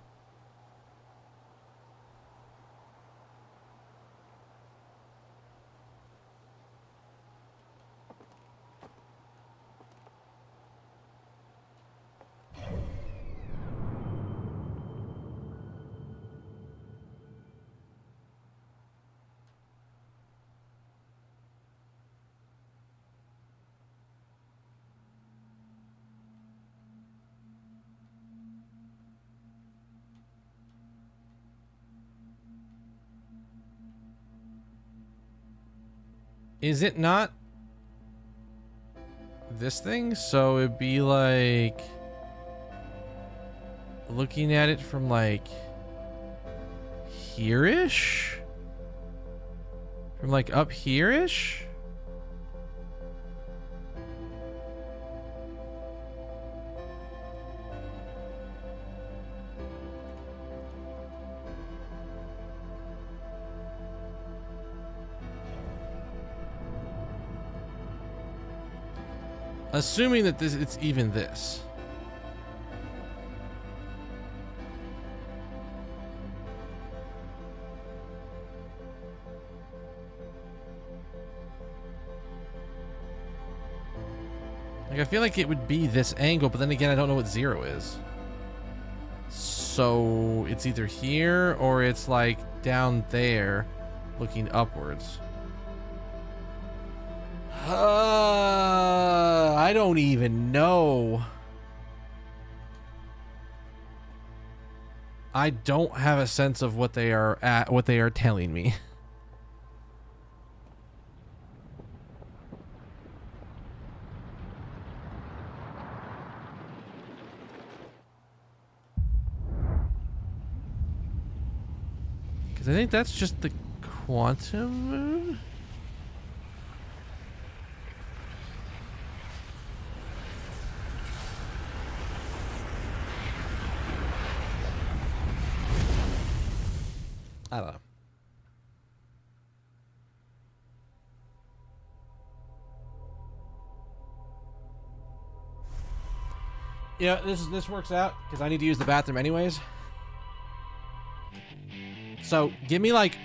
Is it not this thing? So it'd be like looking at it from like here-ish? From like up here-ish? Assuming that it's even this. Like, I feel like it would be this angle, but then again, I don't know what 0 is. So it's either here or it's like down there looking upwards. I don't even know. I don't have a sense of what they are telling me. Because I think that's just the quantum moon. I don't know. Yeah, this works out because I need to use the bathroom anyways. So give me like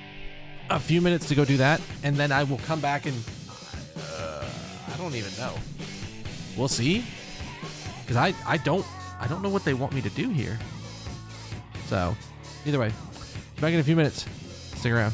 a few minutes to go do that, and then I will come back and I don't even know. We'll see, because I don't know what they want me to do here. So either way, back in a few minutes. Stick around.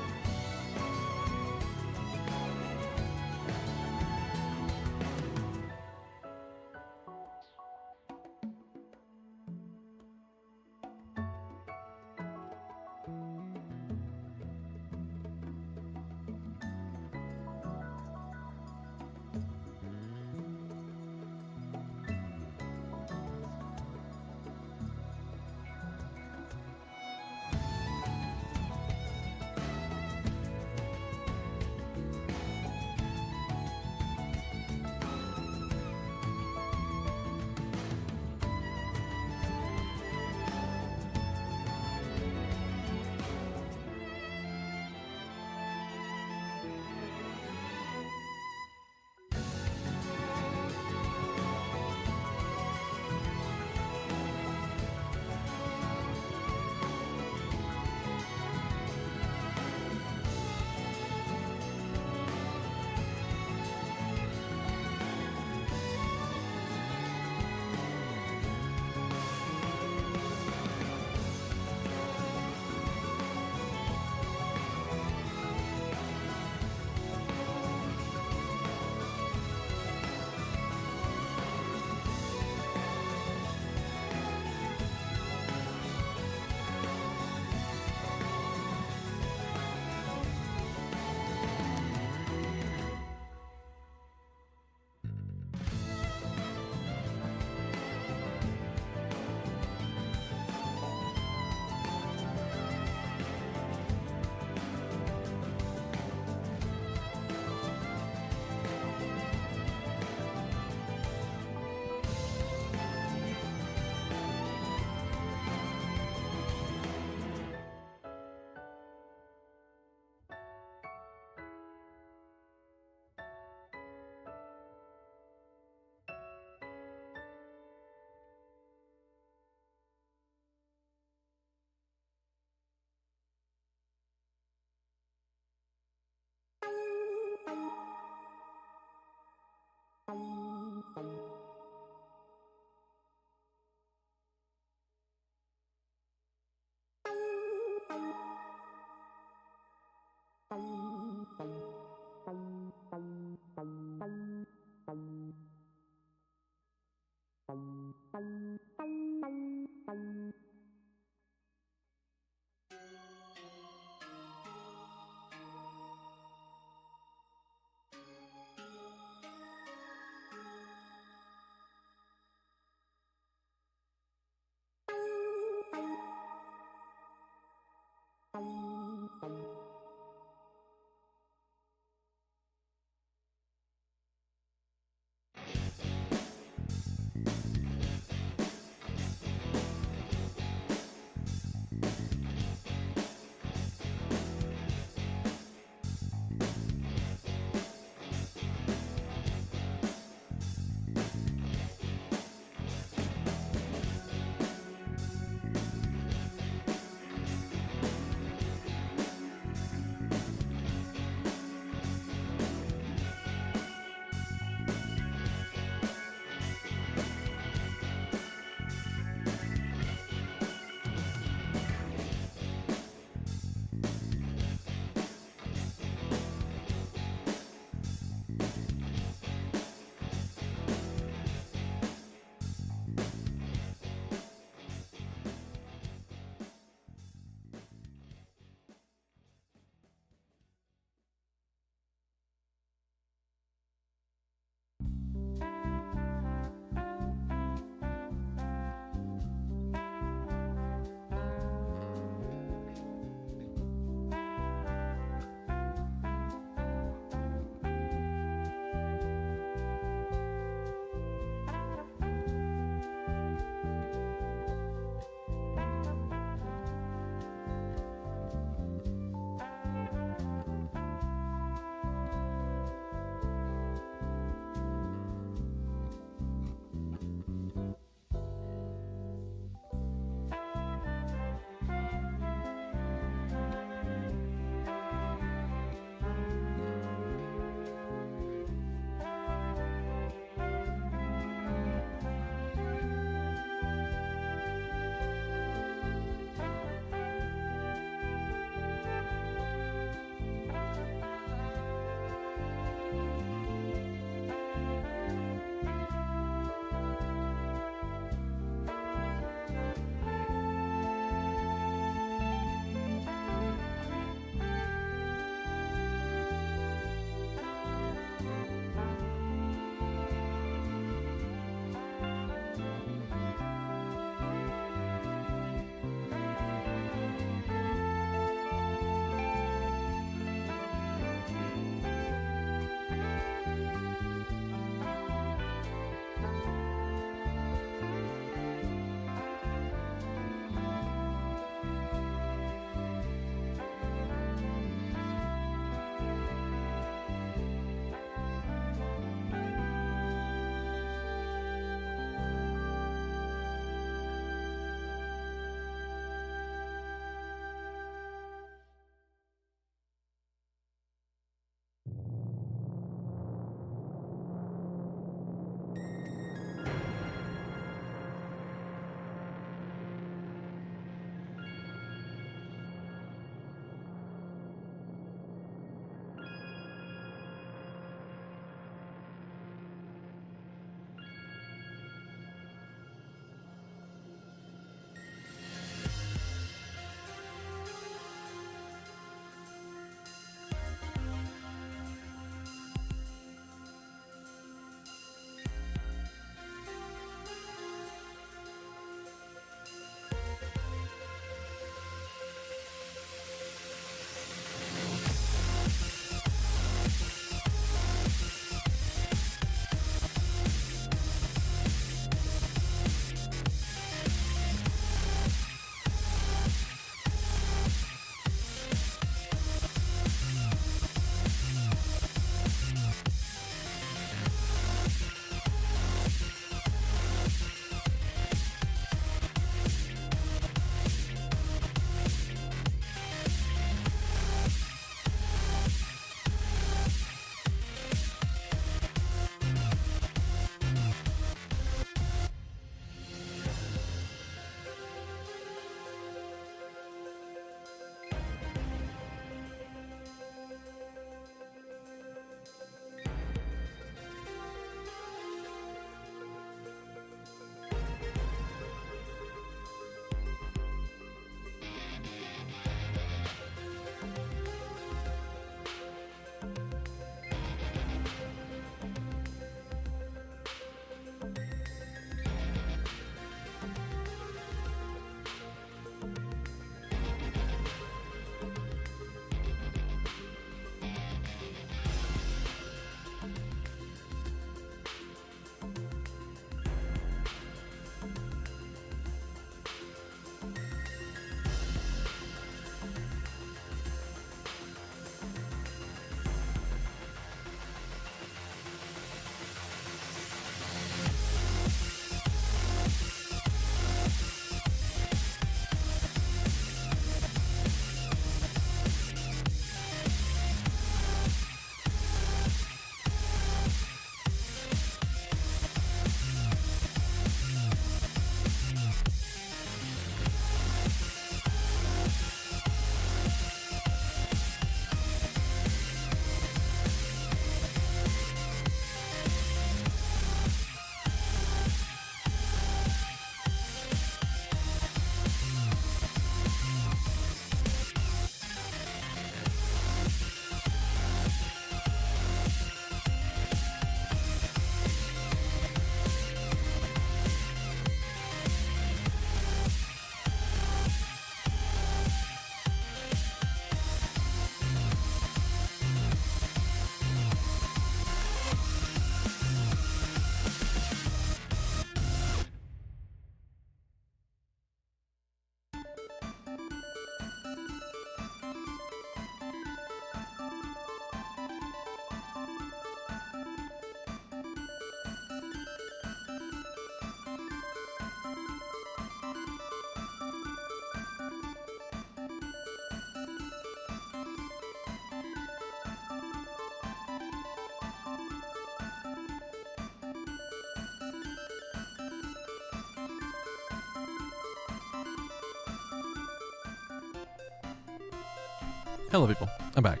Hello, people. I'm back.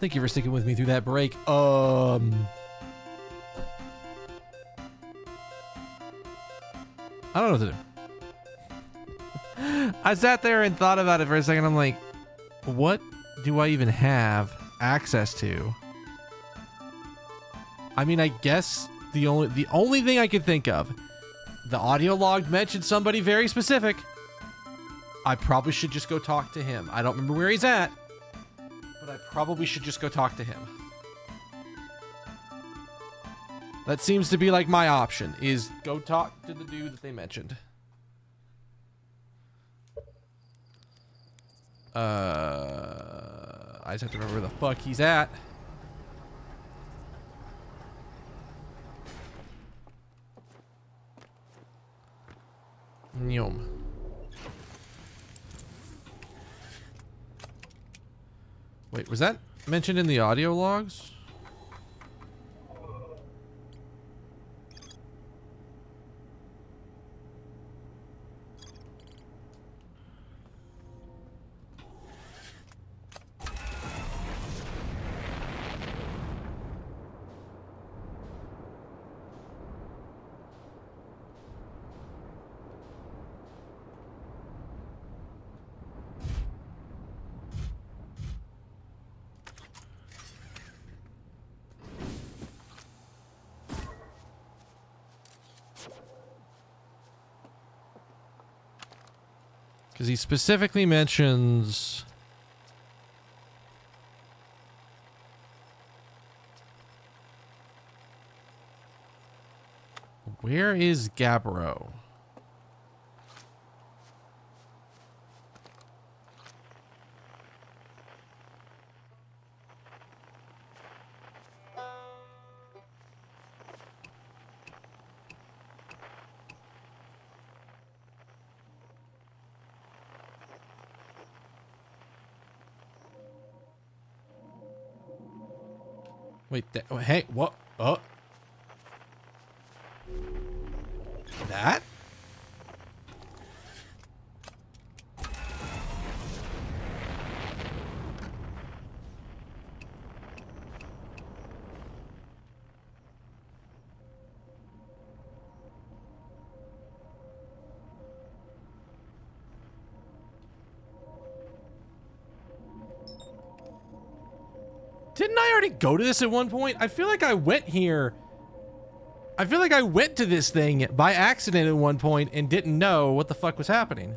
Thank you for sticking with me through that break. I don't know what to do. I sat there and thought about it for a second. I'm like, what do I even have access to? I mean, I guess the only thing I could think of, the audio log mentioned somebody very specific. I probably should just go talk to him. I don't remember where he's at, but I probably should just go talk to him. That seems to be like my option, is go talk to the dude that they mentioned. I just have to remember where the fuck he's at. Yum. Wait, was that mentioned in the audio logs? Because he specifically mentions... Where is Gabbro? Wait, hey, what? Oh. That? Didn't I already go to this at one point? I feel like I went here. I feel like I went to this thing by accident at one point and didn't know what the fuck was happening.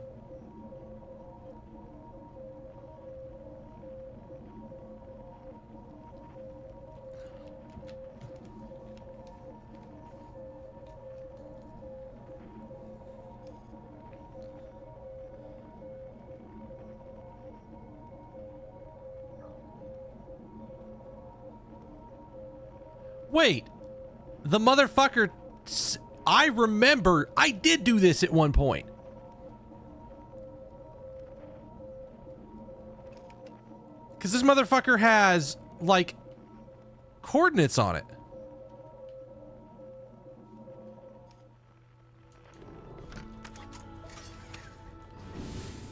Wait, the motherfucker, I remember I did do this at one point. Because this motherfucker has, like, coordinates on it.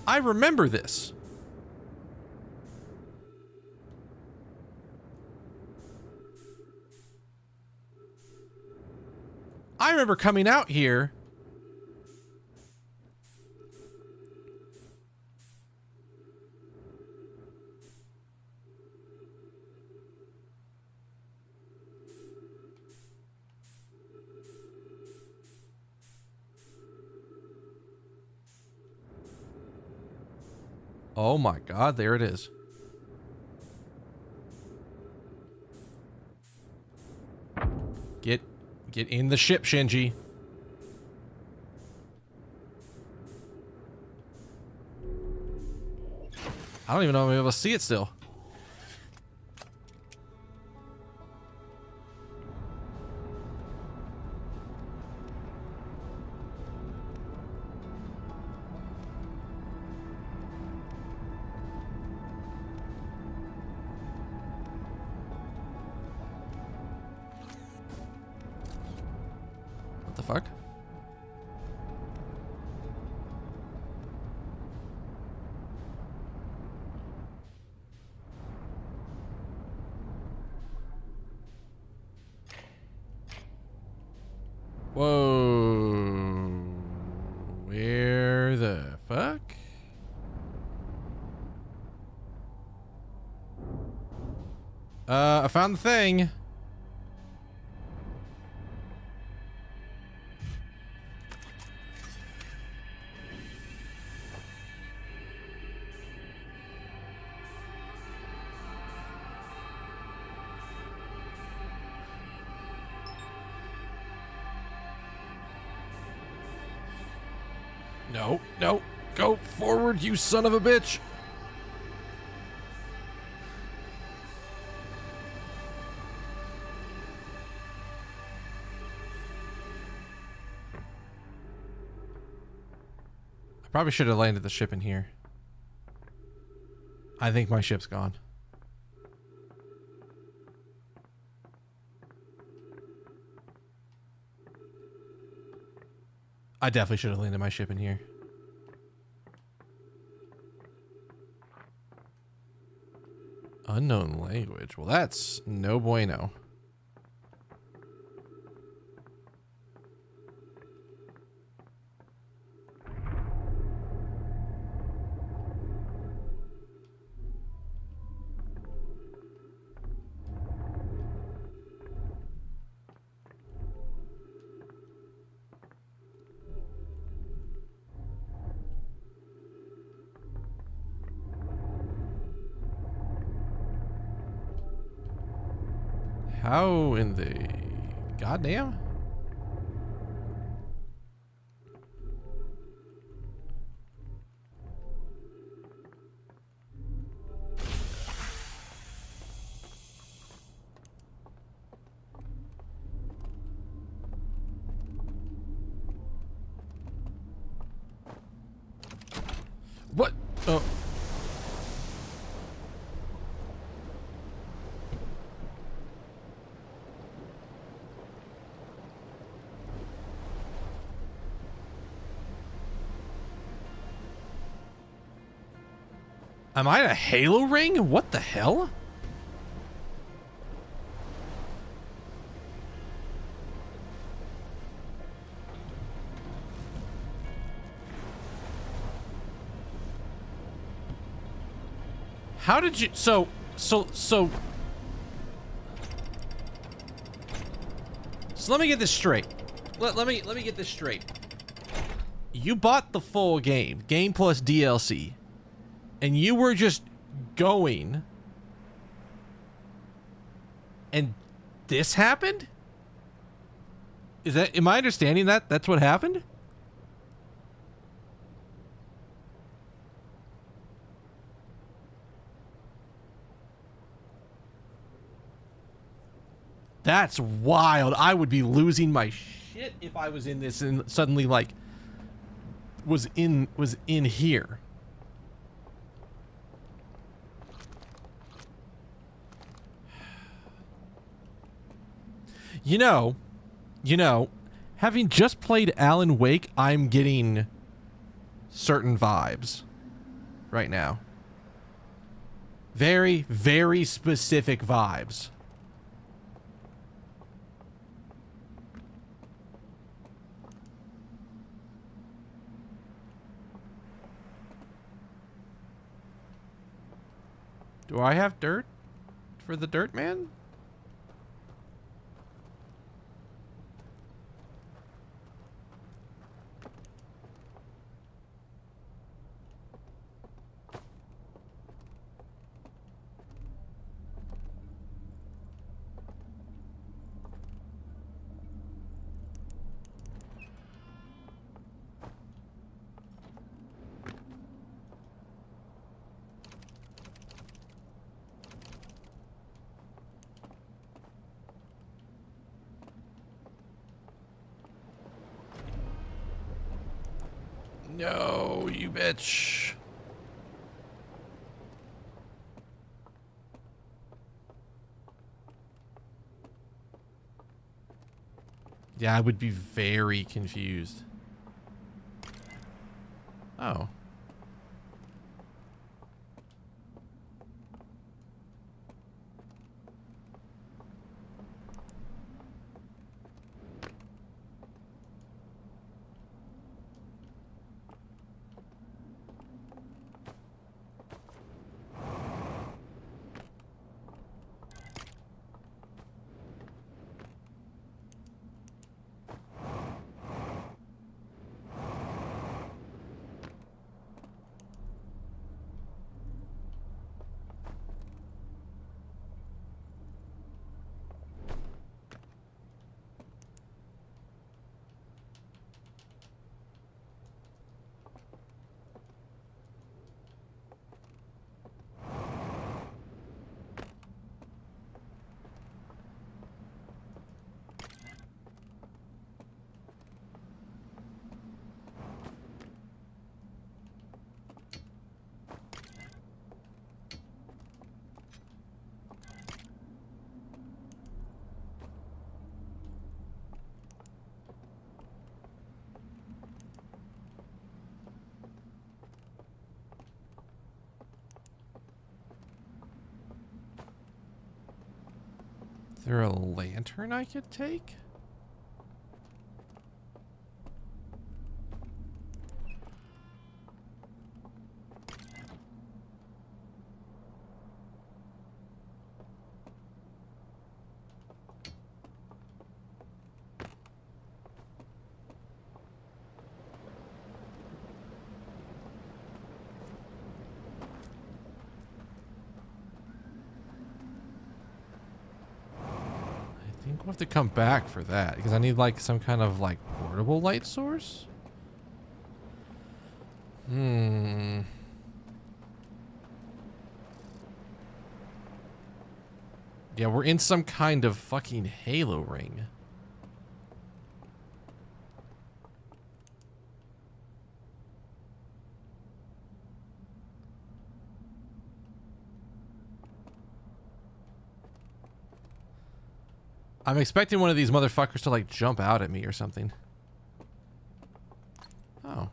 I remember this. I remember coming out here. Oh my God, there it is. Get in the ship, Shinji. I don't even know if I'm able to see it still. What the fuck? Whoa. Where the fuck? I found the thing. No, no. Go forward, you son of a bitch. I probably should have landed the ship in here. I think my ship's gone. I definitely should have landed my ship in here. Unknown language. Well, that's no bueno. How in the goddamn? What? Oh. Am I a Halo ring? What the hell? How did you... So let me get this straight. Let me get this straight. You bought the full game plus DLC, and you were just going, and this happened? Am I understanding that? That's what happened? That's wild. I would be losing my shit if I was in this and suddenly like was in here. You know, having just played Alan Wake, I'm getting certain vibes right now. Very, very specific vibes. Do I have dirt for the dirt man? No, you bitch. Yeah, I would be very confused. Oh. there a lantern I could take? I think we'll have to come back for that because I need like some kind of like portable light source. Yeah, we're in some kind of fucking halo ring. I'm expecting one of these motherfuckers to like jump out at me or something. Oh.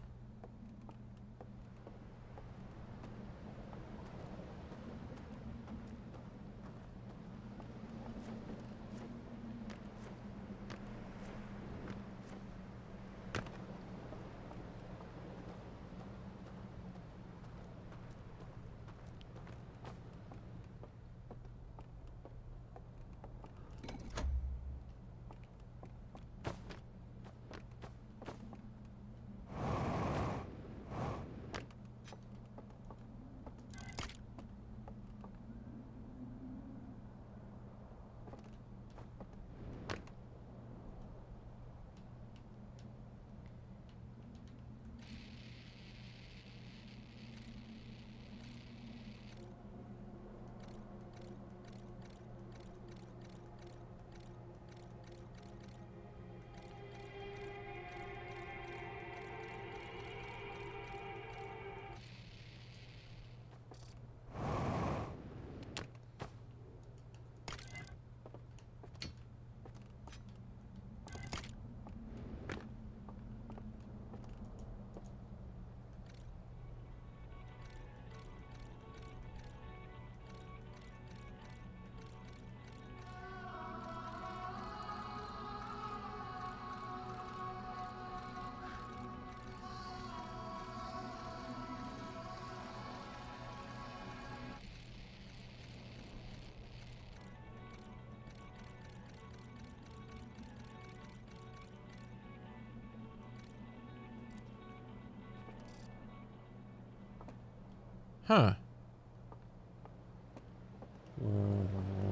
Huh.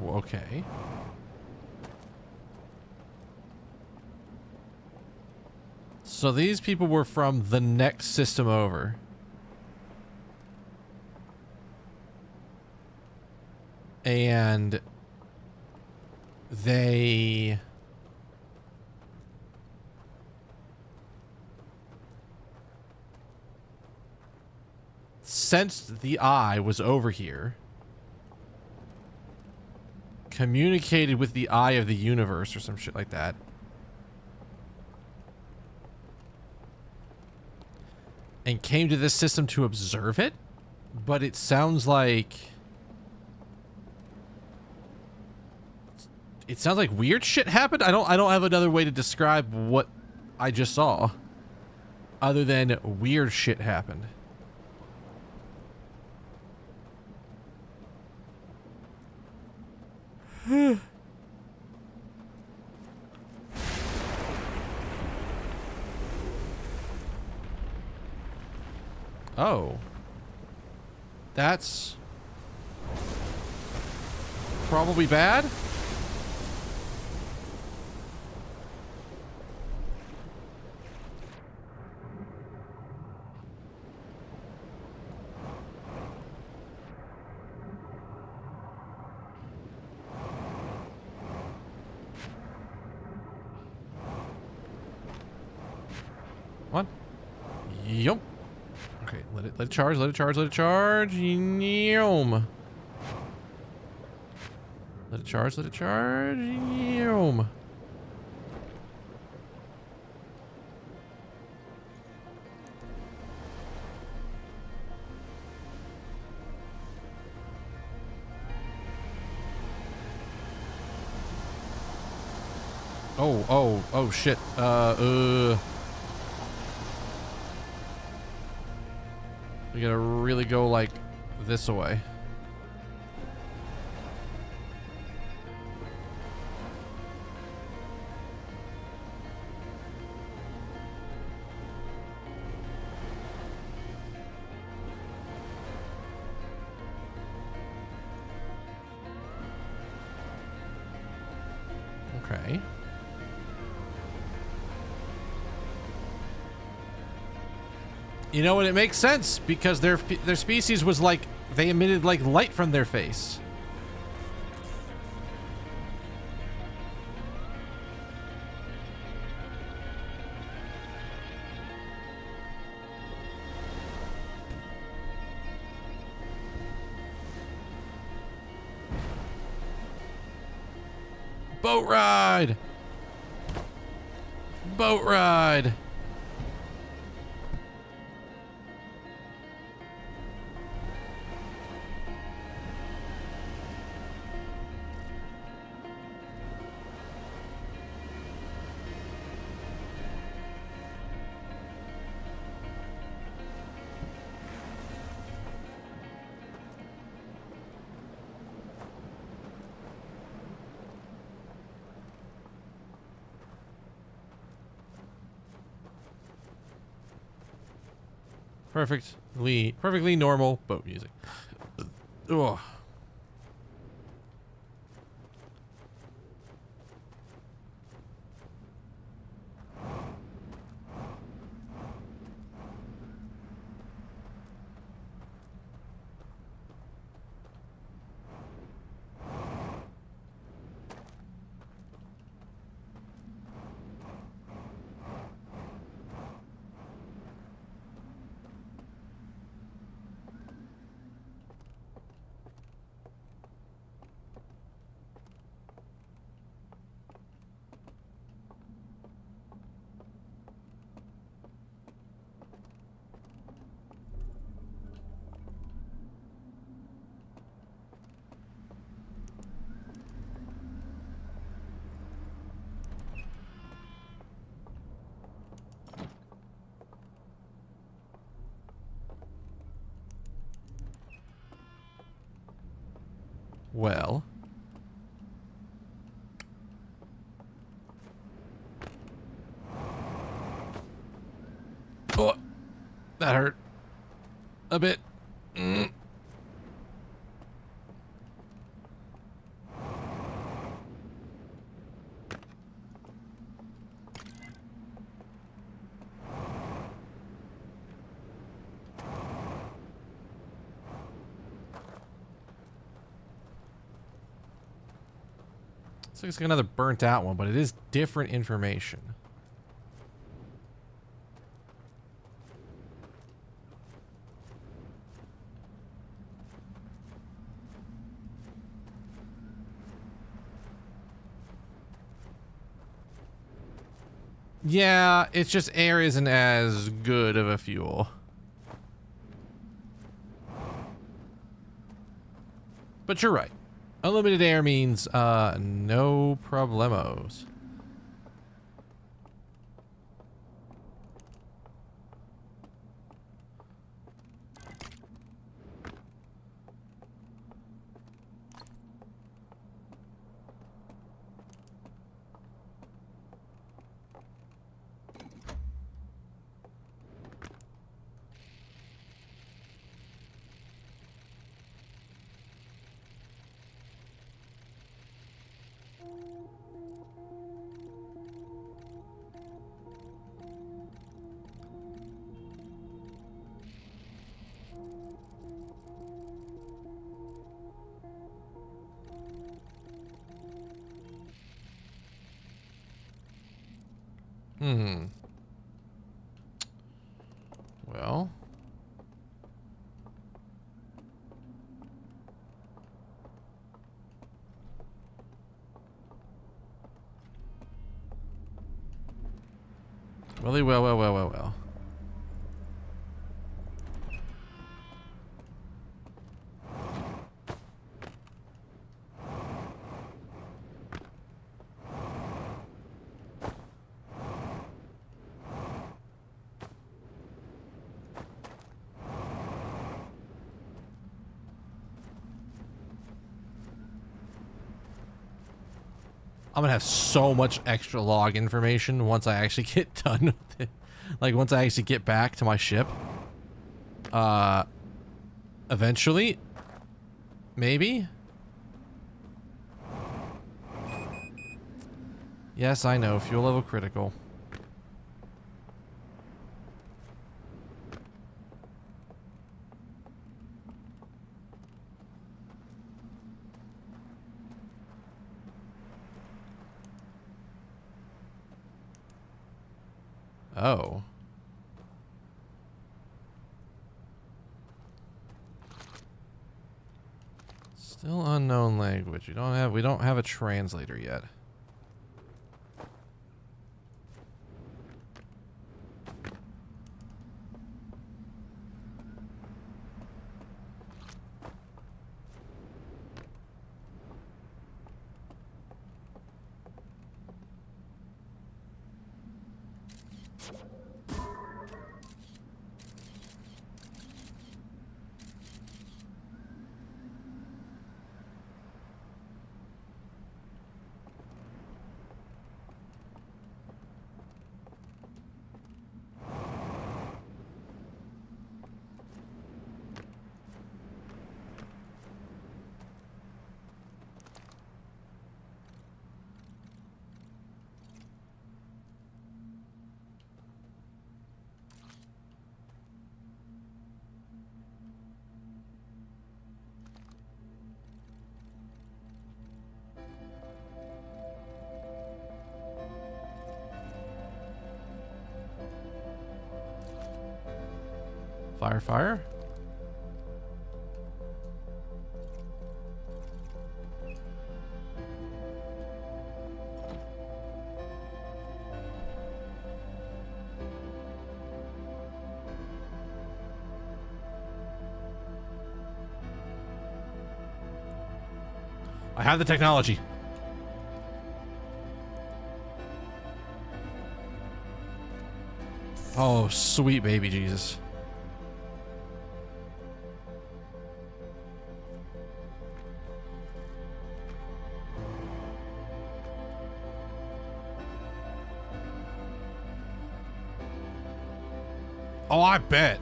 Okay. So these people were from the next system over. And they sensed the eye was over here, communicated with the eye of the universe or some shit like that, and came to this system to observe it. But it sounds like weird shit happened. I don't have another way to describe what I just saw other than weird shit happened. Oh. That's probably bad. Come on. Yup. Okay, let it charge, let it charge, let it charge. Yum. Let it charge, let it charge. Yum. Oh, shit. We gotta really go, like, this way. Okay. You know what? It makes sense because their species was like they emitted like light from their face. Boat ride. Boat ride. Perfectly normal boat music. Ugh. Well. Oh, that hurt a bit. Mm. Looks like it's like another burnt out one, but it is different information. Yeah, it's just air isn't as good of a fuel. But you're right. Unlimited air means no problemos. Well. Well. I'm gonna have so much extra log information once I actually get done with it. Like, once I actually get back to my ship. Eventually. Maybe? Yes, I know. Fuel level critical. Oh. Still unknown language. We don't have a translator yet. Fire, fire. I have the technology. Oh, sweet baby Jesus. Oh, I bet.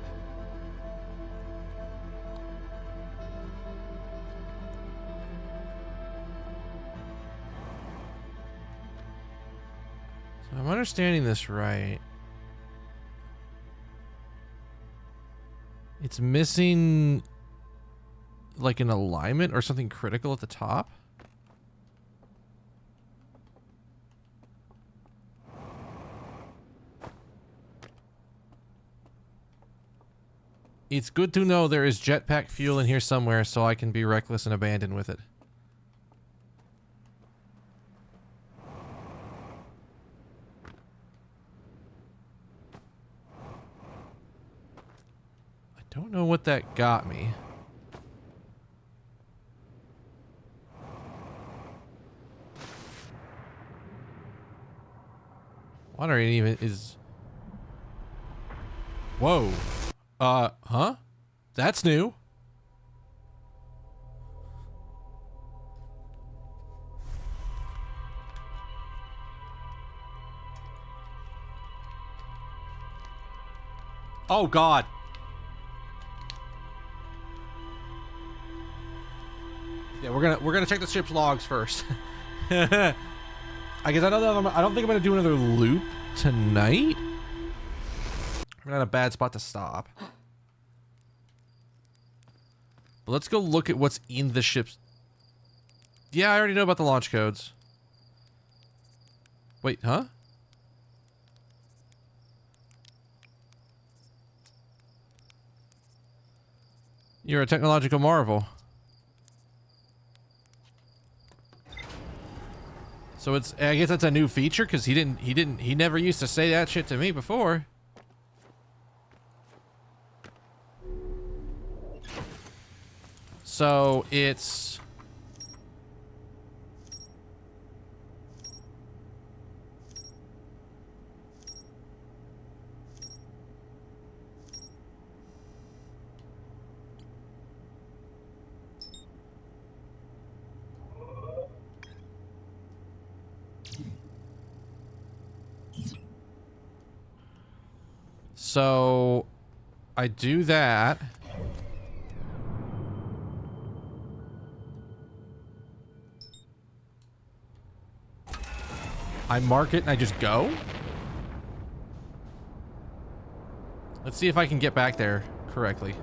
So I'm understanding this right. It's missing like an alignment or something critical at the top. It's good to know there is jetpack fuel in here somewhere so I can be reckless and abandon with it. I don't know what that got me. Water ain't even is... Whoa. Huh? That's new. Oh God. Yeah, we're gonna check the ship's logs first. I guess I don't think I'm gonna do another loop tonight. We're not a bad spot to stop. But let's go look at what's in the ships. Yeah, I already know about the launch codes. Wait, huh? You're a technological marvel. So it's, I guess that's a new feature because he never used to say that shit to me before. So it's... So I do that. I mark it and I just go. Let's see if I can get back there correctly.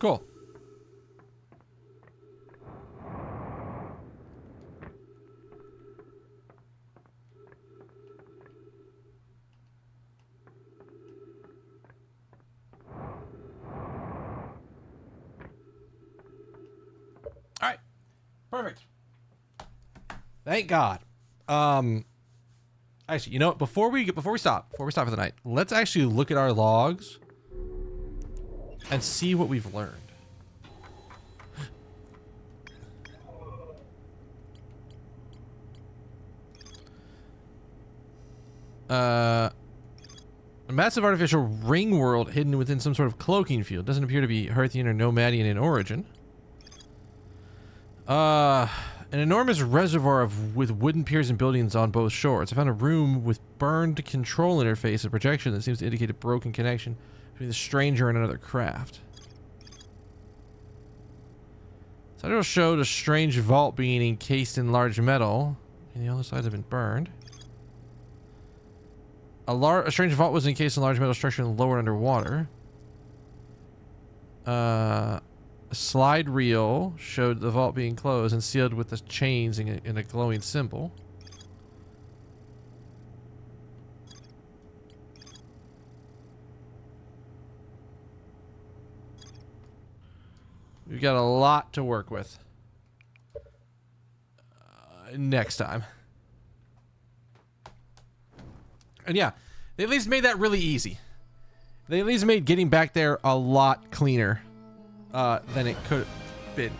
Cool. All right. Perfect. Thank God. Actually, you know what? Before we stop for the night, let's actually look at our logs and see what we've learned. A massive artificial ring world hidden within some sort of cloaking field. Doesn't appear to be Hearthian or Nomadian in origin. An enormous reservoir with wooden piers and buildings on both shores. I found a room with burned control interface and projection that seems to indicate a broken connection between the stranger and another craft. Title showed a strange vault being encased in large metal, and the other sides have been burned. A strange vault was encased in a large metal structure and lowered underwater. A slide reel showed the vault being closed and sealed with the chains in a glowing symbol. We've got a lot to work with next time. And yeah, they at least made that really easy. They at least made getting back there a lot cleaner than it could have been.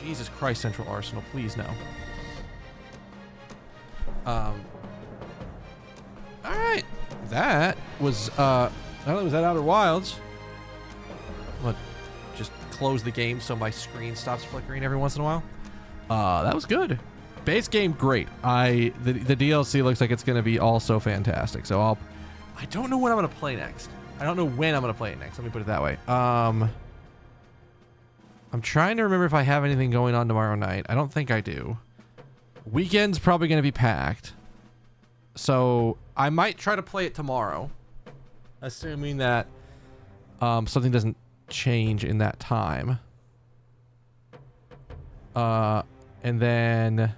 Jesus Christ, Central Arsenal, please no. Alright. That was, not only was that Outer Wilds, I'm gonna just close the game so my screen stops flickering every once in a while. That was good. Base game, great. The DLC looks like it's gonna be also fantastic. So I don't know when I'm gonna play next. I don't know when I'm gonna play it next. Let me put it that way. I'm trying to remember if I have anything going on tomorrow night. I don't think I do. Weekend's probably gonna be packed. So I might try to play it tomorrow, assuming that something doesn't change in that time. And then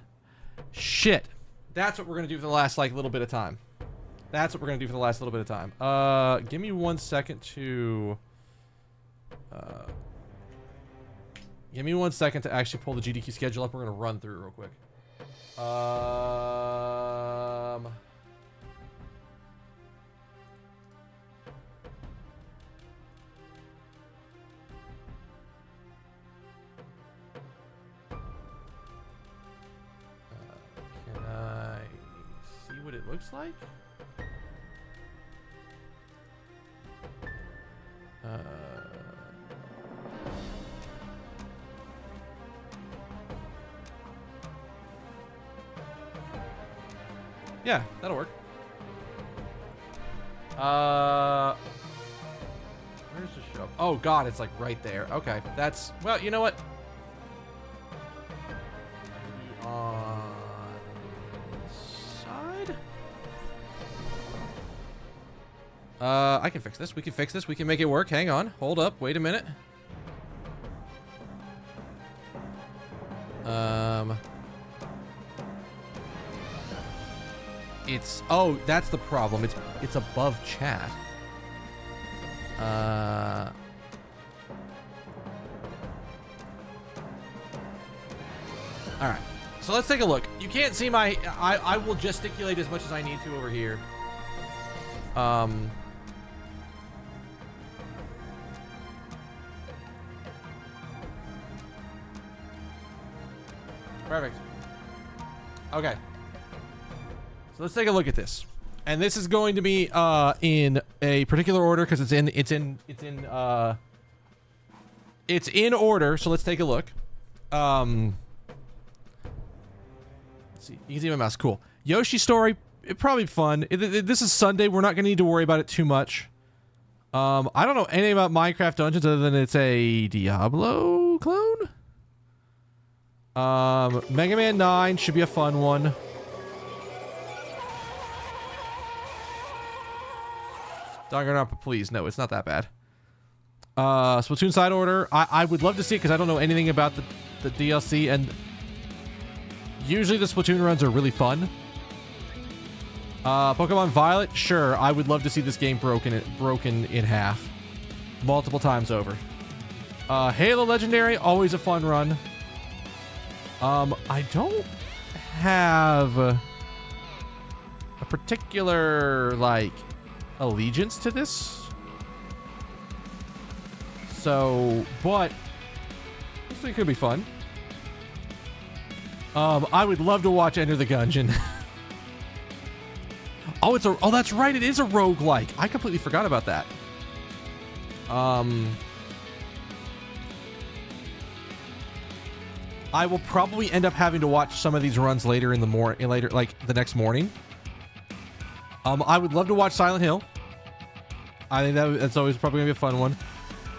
shit. That's what we're gonna do for the last little bit of time. Give me 1 second to actually pull the GDQ schedule up. We're gonna run through it real quick. Can I see what it looks like? Yeah, that'll work. Where's the show? Oh god, it's like right there. Okay, that's, well, you know what? On side? I can fix this. We can fix this. We can make it work. Hang on. Hold up. Wait a minute. It's oh, that's the problem. It's above chat. All right. So let's take a look. You can't see my I will gesticulate as much as I need to over here. Perfect. Okay. So let's take a look at this. And this is going to be in a particular order because it's in order, so let's take a look. Let's see. You can see my mouse. Cool. Yoshi Story, probably fun. This is Sunday. We're not going to need to worry about it too much. I don't know anything about Minecraft Dungeons other than it's a Diablo clone. Mega Man 9 should be a fun one. Danganronpa, please. No, it's not that bad. Splatoon Side Order. I would love to see it because I don't know anything about the DLC, and usually the Splatoon runs are really fun. Pokemon Violet, sure. I would love to see this game broken in half. Multiple times over. Halo Legendary, always a fun run. I don't have a particular, like, allegiance to this. So, but this thing could be fun. I would love to watch Enter the Gungeon. Oh, that's right. It is a roguelike. I completely forgot about that. I will probably end up having to watch some of these runs later in the like the next morning. I would love to watch Silent Hill. I think that's always probably gonna be a fun one.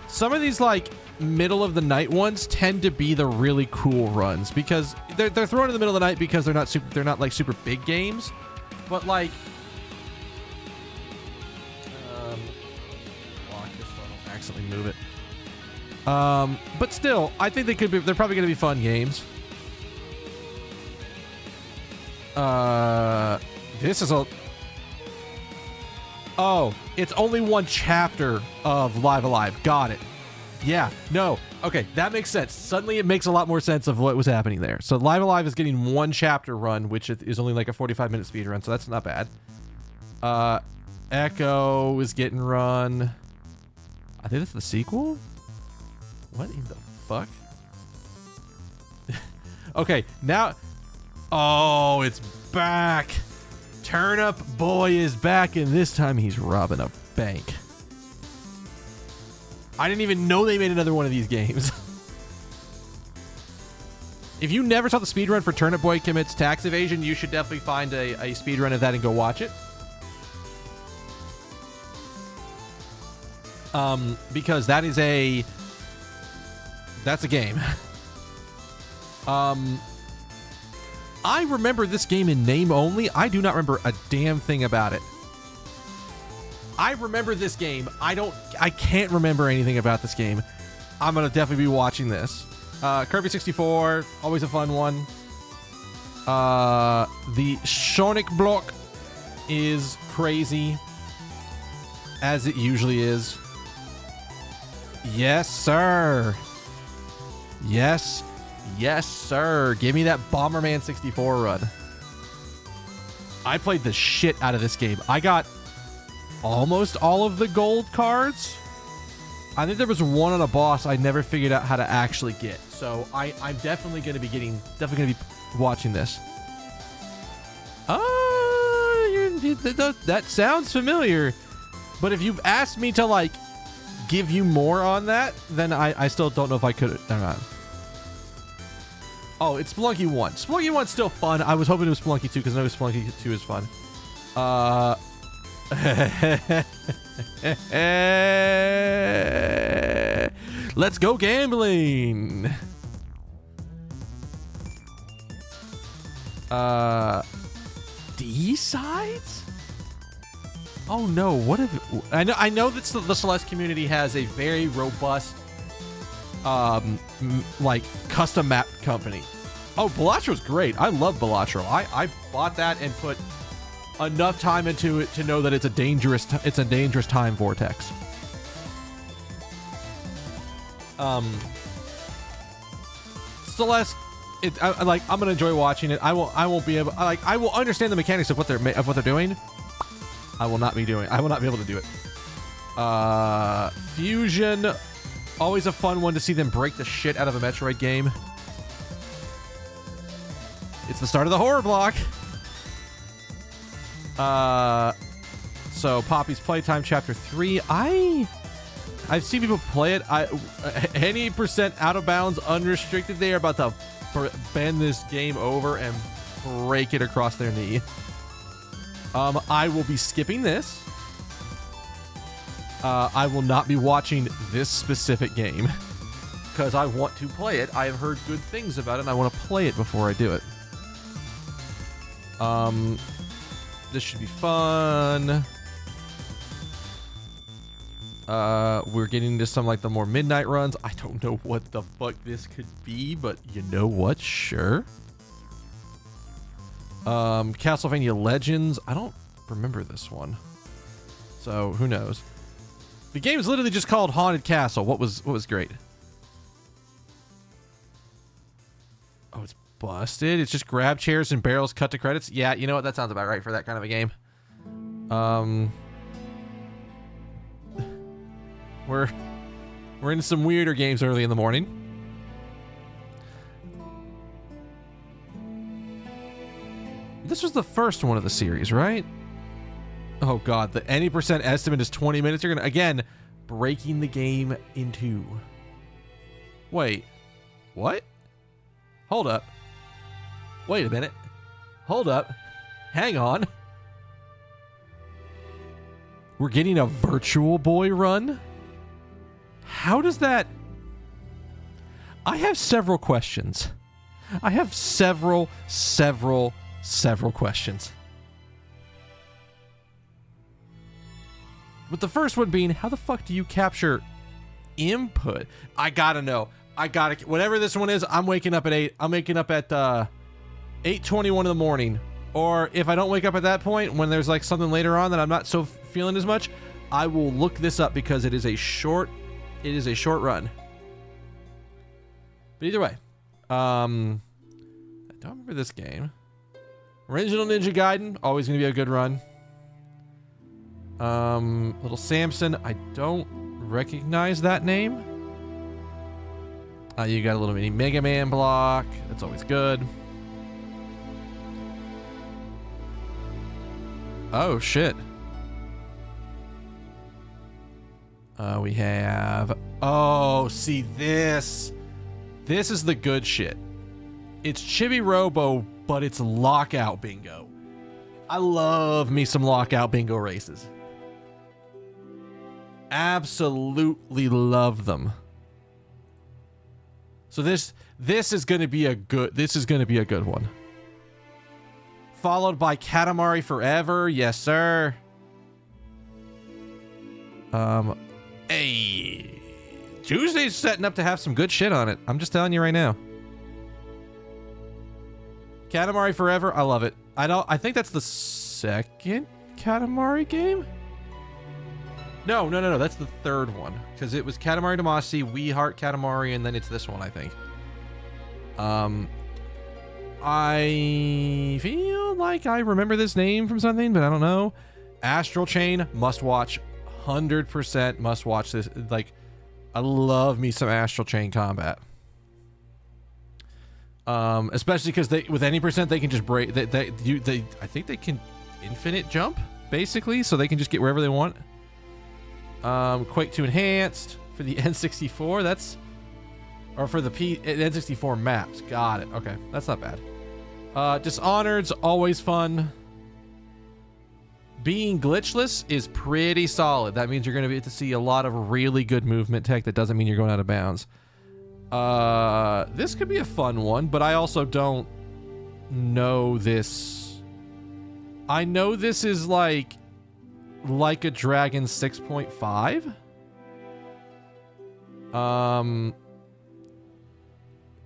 Some of these like middle of the night ones tend to be the really cool runs because they're thrown in the middle of the night because they're not like super big games, but like block this so I don't accidentally move it. But still, I think they're probably gonna be fun games. This is oh, it's only one chapter of Live Alive. Got it. Yeah, no. Okay, that makes sense. Suddenly it makes a lot more sense of what was happening there. So Live Alive is getting one chapter run, which is only like a 45-minute speed run, so that's not bad. Echo is getting run. I think that's the sequel? What in the fuck? Okay, now... Oh, it's back! Turnip Boy is back, and this time he's robbing a bank. I didn't even know they made another one of these games. If you never saw the speedrun for Turnip Boy Commits Tax Evasion, you should definitely find a speedrun of that and go watch it. Because that's a game. I remember this game in name only. I do not remember a damn thing about it. I remember this game. I can't remember anything about this game. I'm gonna definitely be watching this. Kirby 64, always a fun one. The Sonic block is crazy, as it usually is. Yes, sir. Yes, sir. Give me that Bomberman 64 run. I played the shit out of this game. I got almost all of the gold cards. I think there was one on a boss I never figured out how to actually get. So I'm definitely going to be watching this. That sounds familiar. But if you've asked me to like give you more on that, then I still don't know if I could or not. Oh, it's Spelunky 1. Spelunky 1's still fun. I was hoping it was Spelunky 2 because I know Spelunky 2 is fun. Let's go gambling. D-sides? Oh no, what if I know that the Celeste community has a very robust like custom map company. Oh, Balattro's great. I love Balatro. I bought that and put enough time into it to know that it's a dangerous time vortex. Celeste, I'm gonna enjoy watching it. I won't be able, I will understand the mechanics of what they're doing. I will not be able to do it. Fusion, always a fun one to see them break the shit out of a Metroid game. It's the start of the horror block. So Poppy's Playtime Chapter 3. I've seen people play it. Any percent out of bounds, unrestricted, they are about to bend this game over and break it across their knee. I will be skipping this. I will not be watching this specific game because I want to play it. I have heard good things about it and I want to play it before I do it. This should be fun. We're getting into some like the more midnight runs. I don't know what the fuck this could be, but you know what? Sure. Castlevania Legends. I don't remember this one, so who knows? The game is literally just called Haunted Castle. What was great? Oh, it's busted. It's just grab chairs and barrels, cut to credits. Yeah, you know what? That sounds about right for that kind of a game. We're into some weirder games early in the morning. This was the first one of the series, right? Oh god, the any percent estimate is 20 minutes. You're gonna, again, breaking the game in two. Wait, what? Hold up. Wait a minute. Hold up. Hang on. We're getting a Virtual Boy run? How does that... I have several questions. I have several questions. But the first one being, how the fuck do you capture input? I gotta know. Whatever this one is, I'm waking up at 8. I'm waking up at 8:21 in the morning. Or if I don't wake up at that point, when there's like something later on that I'm not so feeling as much, I will look this up because it is a short run. But either way, I don't remember this game. Original Ninja Gaiden, always gonna be a good run. Little Samson, I don't recognize that name. You got a little mini Mega Man block. That's always good. Oh shit. We have... Oh, see this. This is the good shit. It's Chibi Robo, but it's Lockout Bingo. I love me some Lockout Bingo races. Absolutely love them. So this is going to be a good one. Followed by Katamari Forever. Yes, sir. Hey, Tuesday's setting up to have some good shit on it. I'm just telling you right now. Katamari Forever, I love it. I think that's the second Katamari game. No, that's the third one, because it was Katamari Damacy, We Heart Katamari, and then it's this one, I think. I feel like I remember this name from something, but I don't know. Astral Chain, must watch. 100% must watch this. Like, I love me some Astral Chain combat. Especially because with any percent they can just break. I think they can infinite jump basically, so they can just get wherever they want. Quake 2 Enhanced for the N64. That's, or for the N64 maps. Got it. Okay, that's not bad. Dishonored's always fun. Being glitchless is pretty solid. That means you're going to be able to see a lot of really good movement tech. That doesn't mean you're going out of bounds. This could be a fun one, but I also don't know this. I know this is like a Dragon 6.5.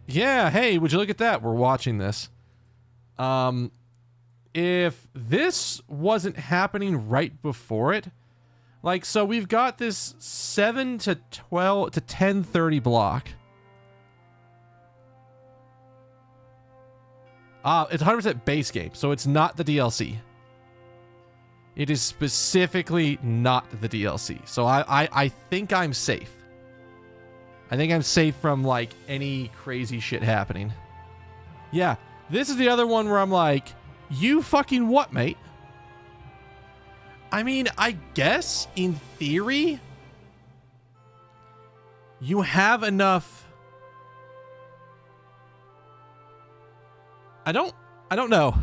Yeah, hey, would you look at that? We're watching this. if this wasn't happening right before it, like, so we've got this 7 to 12 to 10:30 block. It's 100% base game, so it's not the DLC. It is specifically not the DLC. So I think I'm safe. I think I'm safe from, like, any crazy shit happening. Yeah, this is the other one where I'm like, you fucking what, mate? I mean, I guess, in theory, you have enough... I don't know.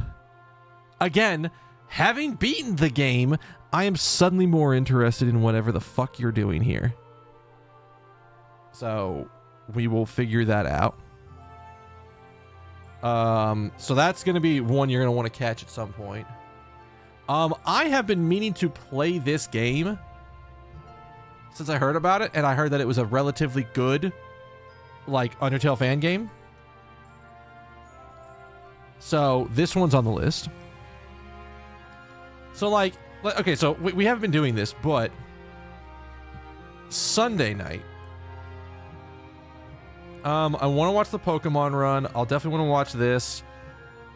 Again, having beaten the game, I am suddenly more interested in whatever the fuck you're doing here. So, we will figure that out. So that's going to be one you're going to want to catch at some point. I have been meaning to play this game since I heard about it, and I heard that it was a relatively good, like, Undertale fan game. So this one's on the list. So, like, okay, so we haven't been doing this, but Sunday night, I want to watch the Pokemon run. I'll definitely want to watch this.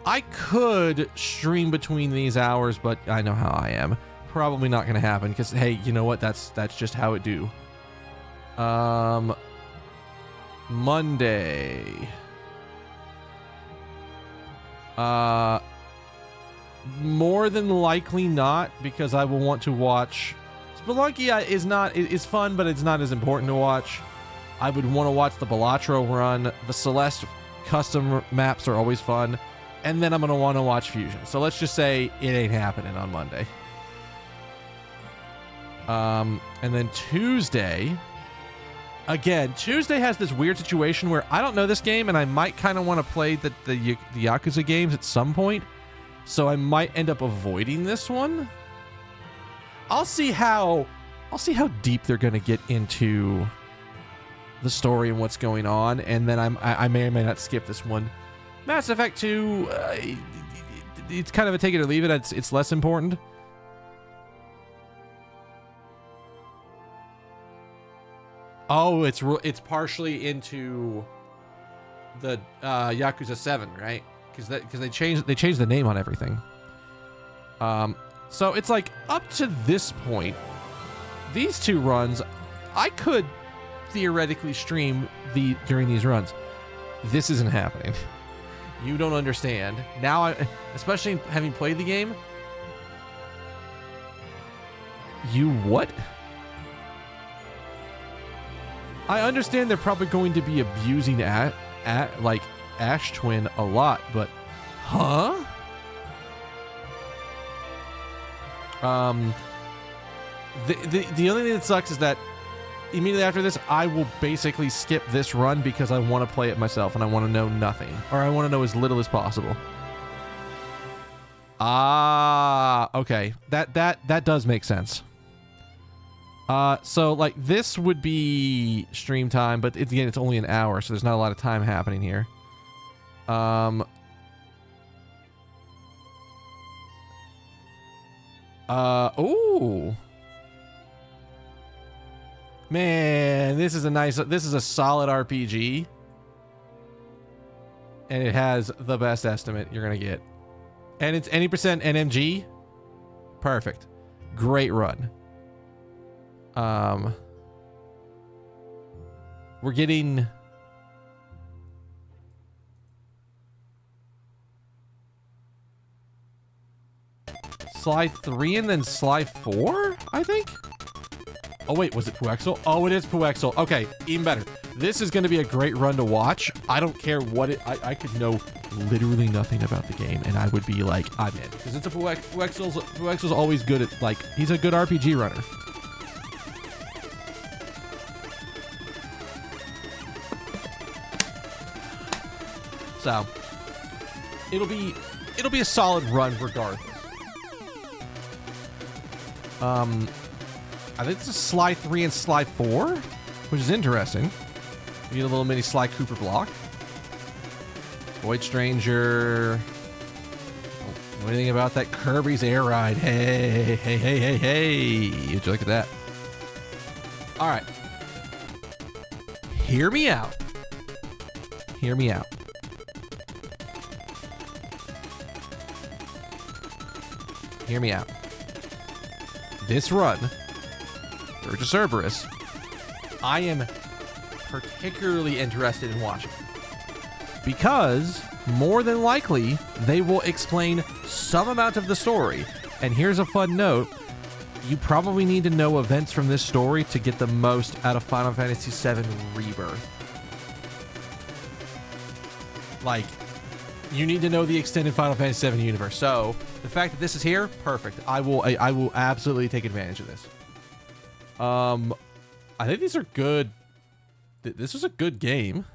I could stream between these hours, but I know how I am. Probably not going to happen because, hey, you know what? That's just how it do. Monday. More than likely not, because I will want to watch. Spelunky is fun, but it's not as important to watch. I would want to watch the Balatro run. The Celeste custom maps are always fun. And then I'm going to want to watch Fusion. So let's just say it ain't happening on Monday. And then Tuesday. Again, Tuesday has this weird situation where I don't know this game, and I might kind of want to play the Yakuza games at some point. So I might end up avoiding this one. I'll see how deep they're going to get into the story and what's going on, and then I may or may not skip this one. Mass Effect 2, it's kind of a take it or leave it. It's less important. Oh, it's partially into the Yakuza 7, right? Because they changed the name on everything. So it's like up to this point, these two runs, I could theoretically stream during these runs. This isn't happening. You don't understand. Now, especially having played the game. You what? I understand they're probably going to be abusing like Ash Twin a lot, but huh? The only thing that sucks is that immediately after this, I will basically skip this run because I want to play it myself and I want to know nothing, or I want to know as little as possible. Okay, that does make sense. So like this would be stream time, but again, it's only an hour, so there's not a lot of time happening here. Ooh. Man, this is a solid RPG. And it has the best estimate you're going to get. And it's any percent NMG. Perfect. Great run. We're getting Sly 3 and then Sly 4, I think? Oh, wait, was it Puexel? Oh, it is Puexel. Okay, even better. This is going to be a great run to watch. I don't care what I could know literally nothing about the game, and I would be like, I'm in. Because it's a Puexel's always good at, like, he's a good RPG runner. So, it'll be a solid run regardless. I think it's a Sly 3 and Sly 4, which is interesting. You get a little mini Sly Cooper block. Void Stranger. What do you think about that Kirby's Air Ride? Hey, hey, hey, hey, hey. Would you look at that? All right. Hear me out. Hear me out. Hear me out. This run, Dirge of Cerberus, I am particularly interested in watching. Because, more than likely, they will explain some amount of the story. And here's a fun note. You probably need to know events from this story to get the most out of Final Fantasy VII Rebirth. Like, you need to know the extended Final Fantasy VII universe. So, the fact that this is here, perfect. I will absolutely take advantage of this. I think these are good. This was a good game.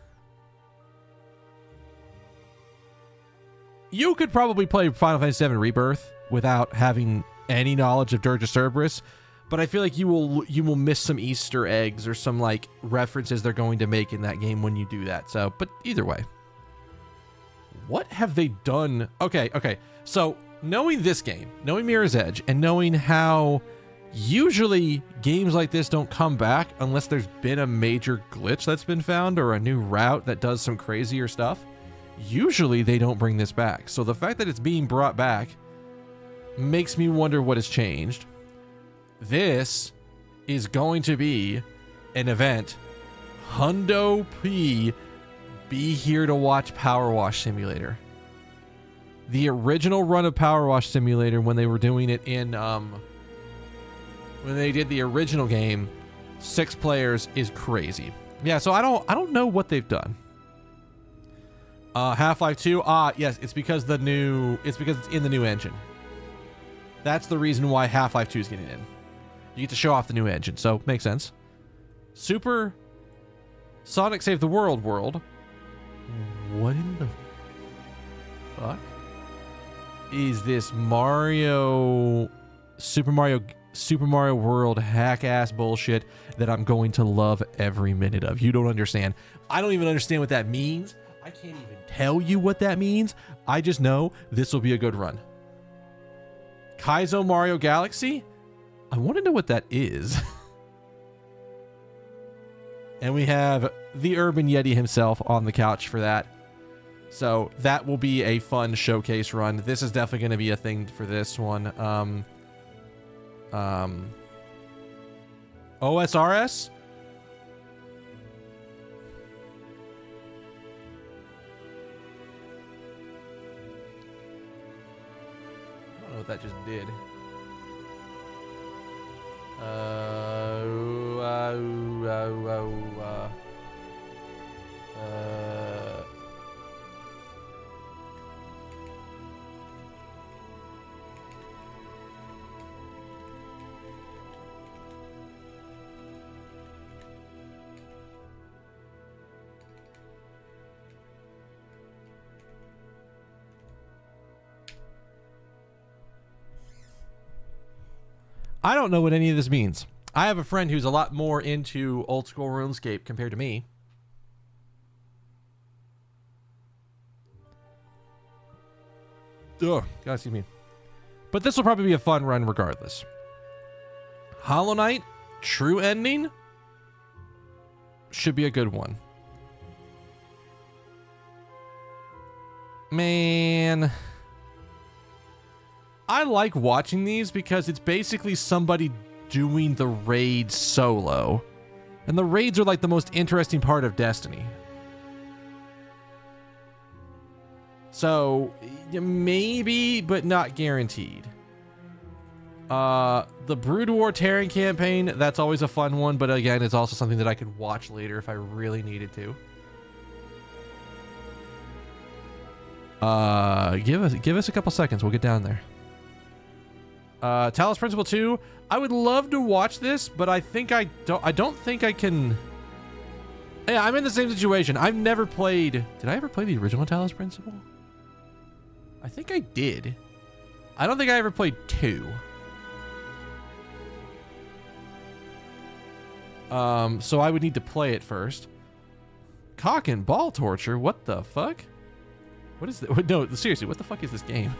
You could probably play Final Fantasy VII Rebirth without having any knowledge of Dirge of Cerberus, but I feel like you will miss some Easter eggs or some like references they're going to make in that game when you do that. So, but either way, what have they done? Okay. So knowing this game, knowing Mirror's Edge, and knowing how usually games like this don't come back unless there's been a major glitch that's been found or a new route that does some crazier stuff. Usually they don't bring this back. So the fact that it's being brought back makes me wonder what has changed. This is going to be an event. Hundo P. Be here to watch Power Wash Simulator. The original run of Power Wash Simulator, when they were doing it in when they did the original game, 6 players is crazy. Yeah, so I don't know what they've done. Half-Life 2, yes, it's because it's in the new engine. That's the reason why Half-Life 2 is getting in. You get to show off the new engine, so makes sense. Super Sonic Save the World. What in the fuck is this Super Mario World hack-ass bullshit that I'm going to love every minute of? You don't understand. I don't even understand what that means. I can't even tell you what that means. I just know this will be a good run. Kaizo Mario Galaxy? I want to know what that is. And we have the Urban Yeti himself on the couch for that. So that will be a fun showcase run. This is definitely going to be a thing for this one. OSRS? I don't know what that just did. I don't know what any of this means. I have a friend who's a lot more into old school RuneScape compared to me. Ugh, God, excuse me. But this will probably be a fun run regardless. Hollow Knight, true ending, should be a good one. Man, I like watching these because it's basically somebody doing the raids solo. And the raids are like the most interesting part of Destiny. So, maybe, but not guaranteed. The Brood War Terran campaign, that's always a fun one, but again, it's also something that I could watch later if I really needed to. Give us a couple seconds, we'll get down there. Talos Principle 2, I would love to watch this, but I don't think I can. Yeah, I'm in the same situation. I've never played. Did I ever play the original Talos Principle? I think I did. I don't think I ever played 2. So I would need to play it first. Cock and ball torture? What the fuck? What is that? No, seriously, what the fuck is this game?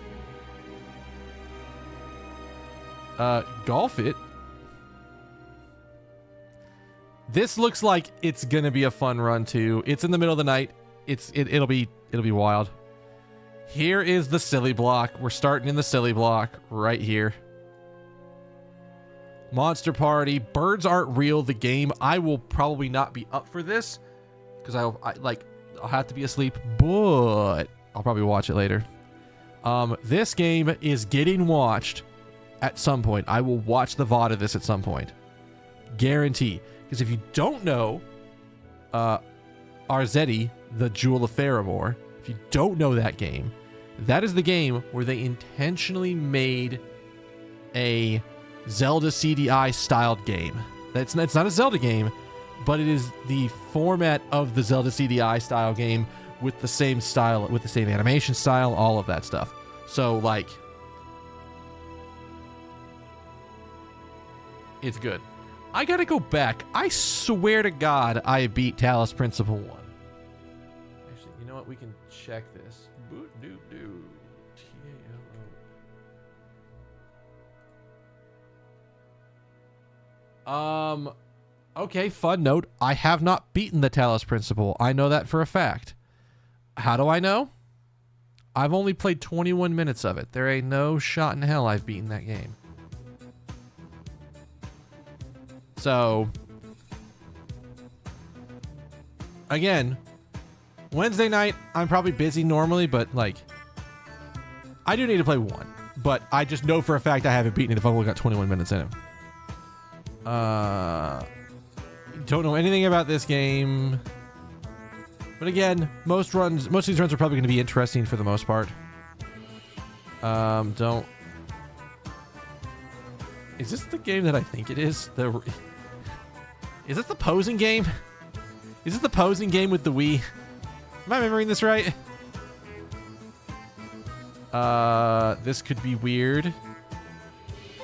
Golf It. This looks like it's gonna be a fun run too. It's in the middle of the night. It'll be wild. Here is the silly block. We're starting in the silly block right here. Monster Party. Birds Aren't Real, the game. I will probably not be up for this because I'll have to be asleep, but I'll probably watch it later. This game is getting watched at some point. I will watch the VOD of this at some point. Guarantee. Because if you don't know Arzetti, the Jewel of Faramore, if you don't know that game, that is the game where they intentionally made a Zelda CDI styled game. It's not a Zelda game, but it is the format of the Zelda CDI style game with the same style, with the same animation style, all of that stuff. So, like, it's good. I gotta go back. I swear to God, I beat Talos Principle 1. Actually, you know what? We can check this. Okay, fun note. I have not beaten the Talos Principle. I know that for a fact. How do I know? I've only played 21 minutes of it. There ain't no shot in hell I've beaten that game. So, again, Wednesday night, I'm probably busy normally, but, like, I do need to play one. But I just know for a fact I haven't beaten it if I've only got 21 minutes in it. Don't know anything about this game. But again, most of these runs are probably going to be interesting for the most part. Is this the game that I think it is? Is this the posing game? Is this the posing game with the Wii? Am I remembering this right? This could be weird.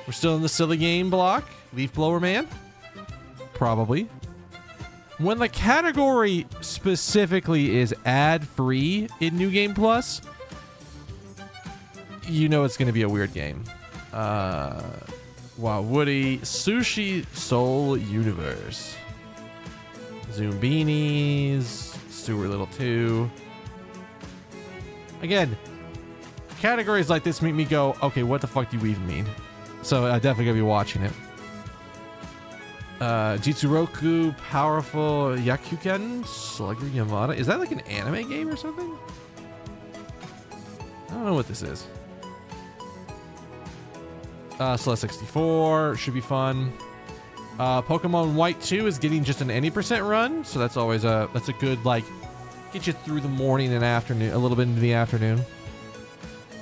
We're still in the silly game block. Leaf Blower Man? Probably. When the category specifically is ad-free in New Game Plus, you know it's going to be a weird game. Wow, Woody, Sushi Soul Universe, Zoombinis, Stuart Little 2. Again, categories like this make me go, okay, what the fuck do you even mean? So I definitely gotta be watching it. Jitsuroku, Powerful Yakuken, Slugger Yamada. Is that like an anime game or something? I don't know what this is. Celeste 64 should be fun. Pokemon White 2 is getting just an any % run, so that's always that's a good, like, get you through the morning and afternoon, a little bit into the afternoon.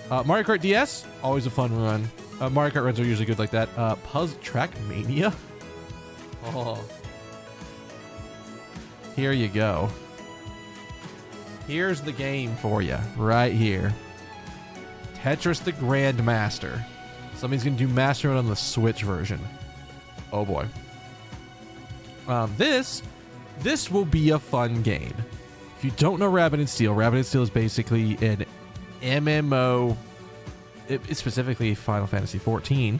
Mario Kart DS, always a fun run. Mario Kart runs are usually good like that. Puzzle Track Mania. Oh, here you go. Here's the game for you right here. Tetris the Grandmaster. Somebody's gonna do Master Mode on the Switch version. Oh boy. This will be a fun game. If you don't know Rabbit and Steel is basically an MMO. It's specifically Final Fantasy XIV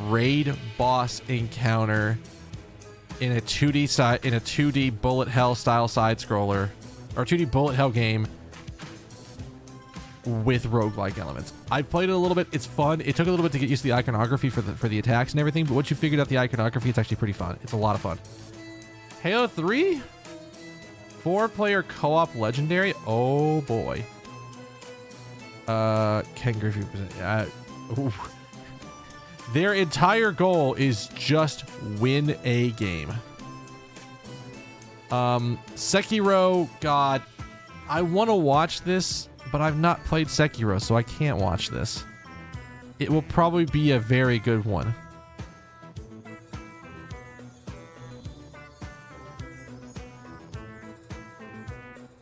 raid boss encounter in a 2D bullet hell style side scroller, or 2D bullet hell game with roguelike elements. I played it a little bit. It's fun. It took a little bit to get used to the iconography for the attacks and everything, but once you figured out the iconography, it's actually pretty fun. It's a lot of fun. Halo 3? 4-player co-op legendary? Oh boy. Ken Griffey. Their entire goal is just win a game. Sekiro, God, I want to watch this, but I've not played Sekiro, so I can't watch this. It will probably be a very good one.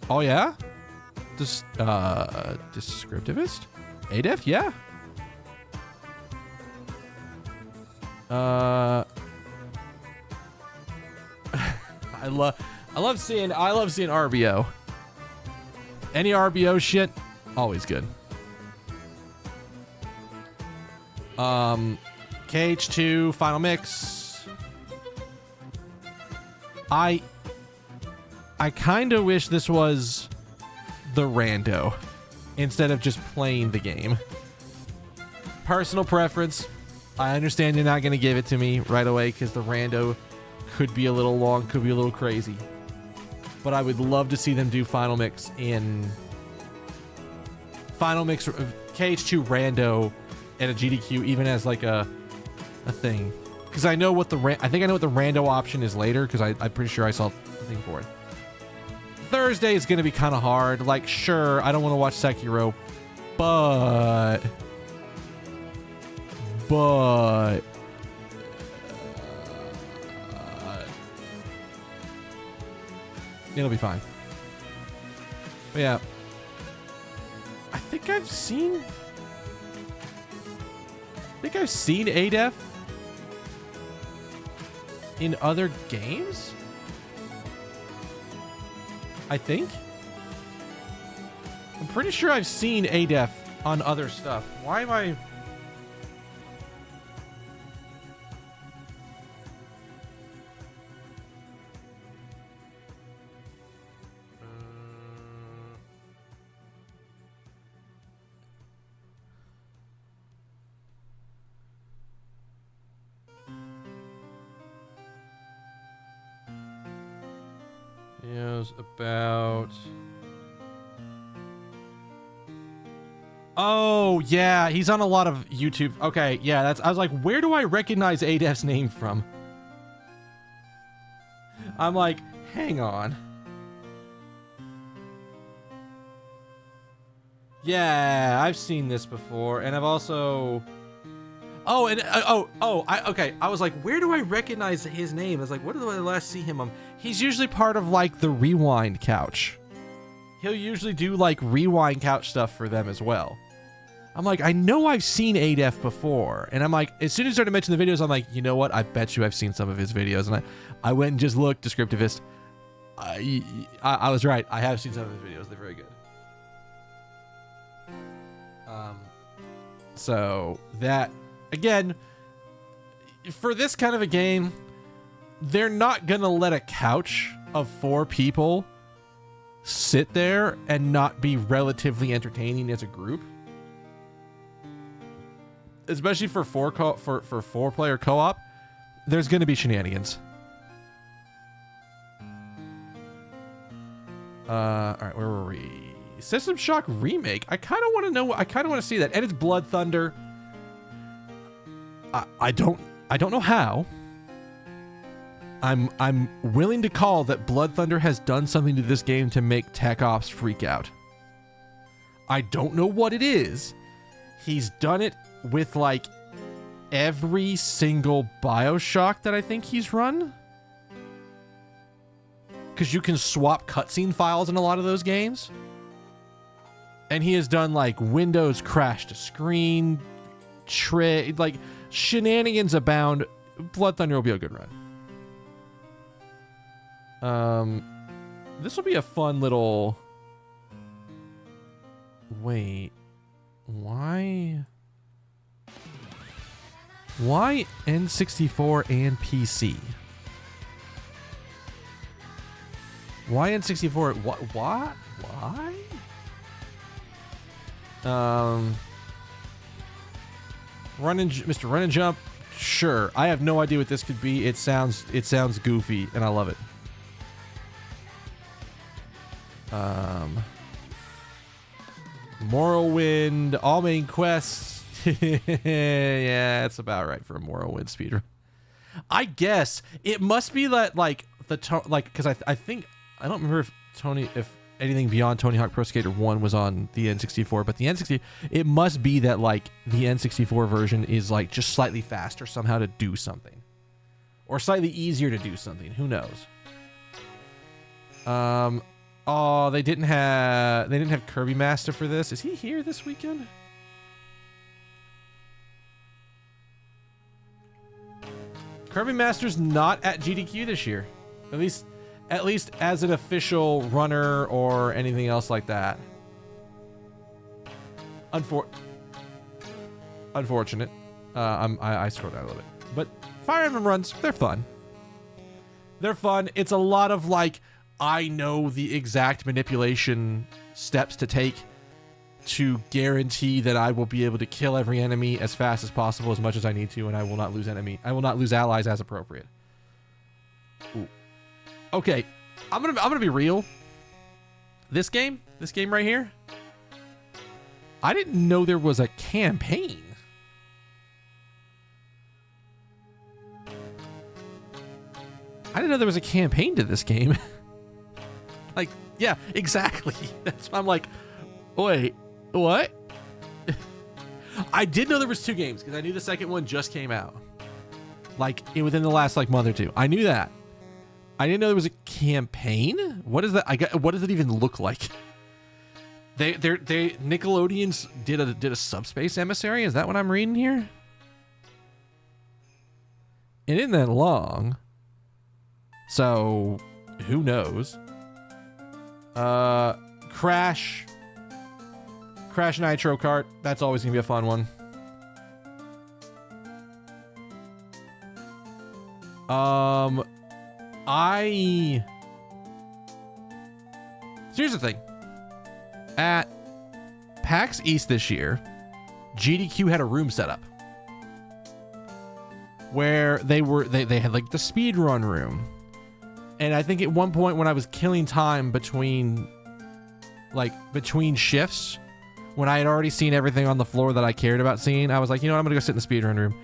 Oh yeah? Descriptivist? ADEF? Yeah. I love seeing RBO. Any RBO shit, always good. KH2 Final Mix. I kind of wish this was the rando instead of just playing the game. Personal preference. I understand you're not going to give it to me right away because the rando could be a little long, could be a little crazy. But I would love to see them do Final Mix in Final Mix KH2 rando and a GDQ even as like a thing. Because I know what I think I know what the rando option is later because I'm pretty sure I saw the thing for it. Thursday is going to be kind of hard. Like, sure, I don't want to watch Sekiro, but it'll be fine. But yeah, I think I've seen ADEF in other games. I think. I'm pretty sure I've seen ADEF on other stuff. Why am I... About... Oh, yeah, he's on a lot of YouTube. Okay, yeah, I was like, where do I recognize ADEF's name from? I'm like, hang on. Yeah, I've seen this before, and I've also... Oh, and okay. I was like, where do I recognize his name? I was like, what did I last see him on? He's usually part of like the Rewind couch. He'll usually do like Rewind couch stuff for them as well. I'm like, I know I've seen ADEF before, and I'm like, as soon as I started mentioning the videos, I'm like, you know what? I bet you I've seen some of his videos, and I went and just looked. Descriptivist. I was right. I have seen some of his videos. They're very good. So that. Again, for this kind of a game, they're not going to let a couch of 4 people sit there and not be relatively entertaining as a group. Especially for 4-player co-op, there's going to be shenanigans. All right, where were we? System Shock Remake. I kind of want to know. I kind of want to see that. And it's Blood Thunder. I don't know how. I'm willing to call that Blood Thunder has done something to this game to make Tech Ops freak out. I don't know what it is. He's done it with like every single BioShock that I think he's run. Because you can swap cutscene files in a lot of those games. And he has done like Windows crash to screen, like shenanigans abound. Blood Thunder will be a good run. This will be a fun little... Wait. Why N64 and PC? Why N64? What? Why? Mr. Run and Jump. Sure. I have no idea what this could be. It sounds goofy, and I love it. Morrowind, all main quests. Yeah, it's about right for a Morrowind speedrun. I guess it must be that like because I think I don't remember if anything beyond Tony Hawk Pro Skater 1 was on the N64, but the N64, it must be that like the N64 version is like just slightly faster somehow to do something, or slightly easier to do something. Who knows? Oh, they didn't have Kirby Master for this. Is he here this weekend? Kirby Master's not at GDQ this year. At least as an official runner or anything else like that. Unfortunate. I scrolled down a little bit. But Fire Emblem runs, they're fun. They're fun. It's a lot of like, I know the exact manipulation steps to take to guarantee that I will be able to kill every enemy as fast as possible, as much as I need to, and I will not lose allies as appropriate. Ooh. Okay, I'm gonna be real. This game right here, I didn't know there was a campaign. I didn't know there was a campaign to this game. Like, yeah, exactly. That's why I'm like, wait, what? I did know there was 2 games because I knew the second one just came out, like within the last like month or two. I knew that. I didn't know there was a campaign. What is that? What does it even look like? They Nickelodeon's did a Subspace Emissary. Is that what I'm reading here? It isn't that long, so who knows? Crash Nitro Kart. That's always gonna be a fun one. So here's the thing. At PAX East this year, GDQ had a room set up where they had like the speedrun room. And I think at one point when I was killing time between shifts, when I had already seen everything on the floor that I cared about seeing, I was like, you know what, I'm gonna go sit in the speedrun room.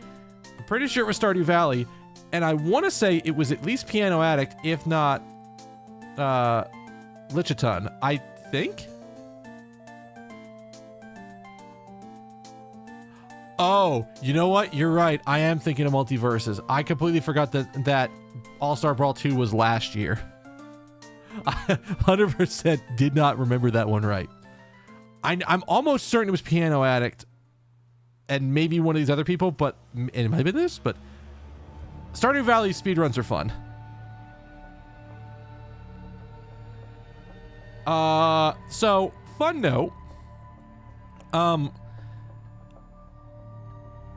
I'm pretty sure it was Stardew Valley, and I want to say it was at least Piano Addict, if not Lichiton, I think. Oh, you know what? You're right. I am thinking of Multiverses. I completely forgot that All-Star Brawl 2 was last year. I 100% did not remember that one right. I'm almost certain it was Piano Addict and maybe one of these other people, but it might have been this, but Stardew Valley speedruns are fun. So fun note.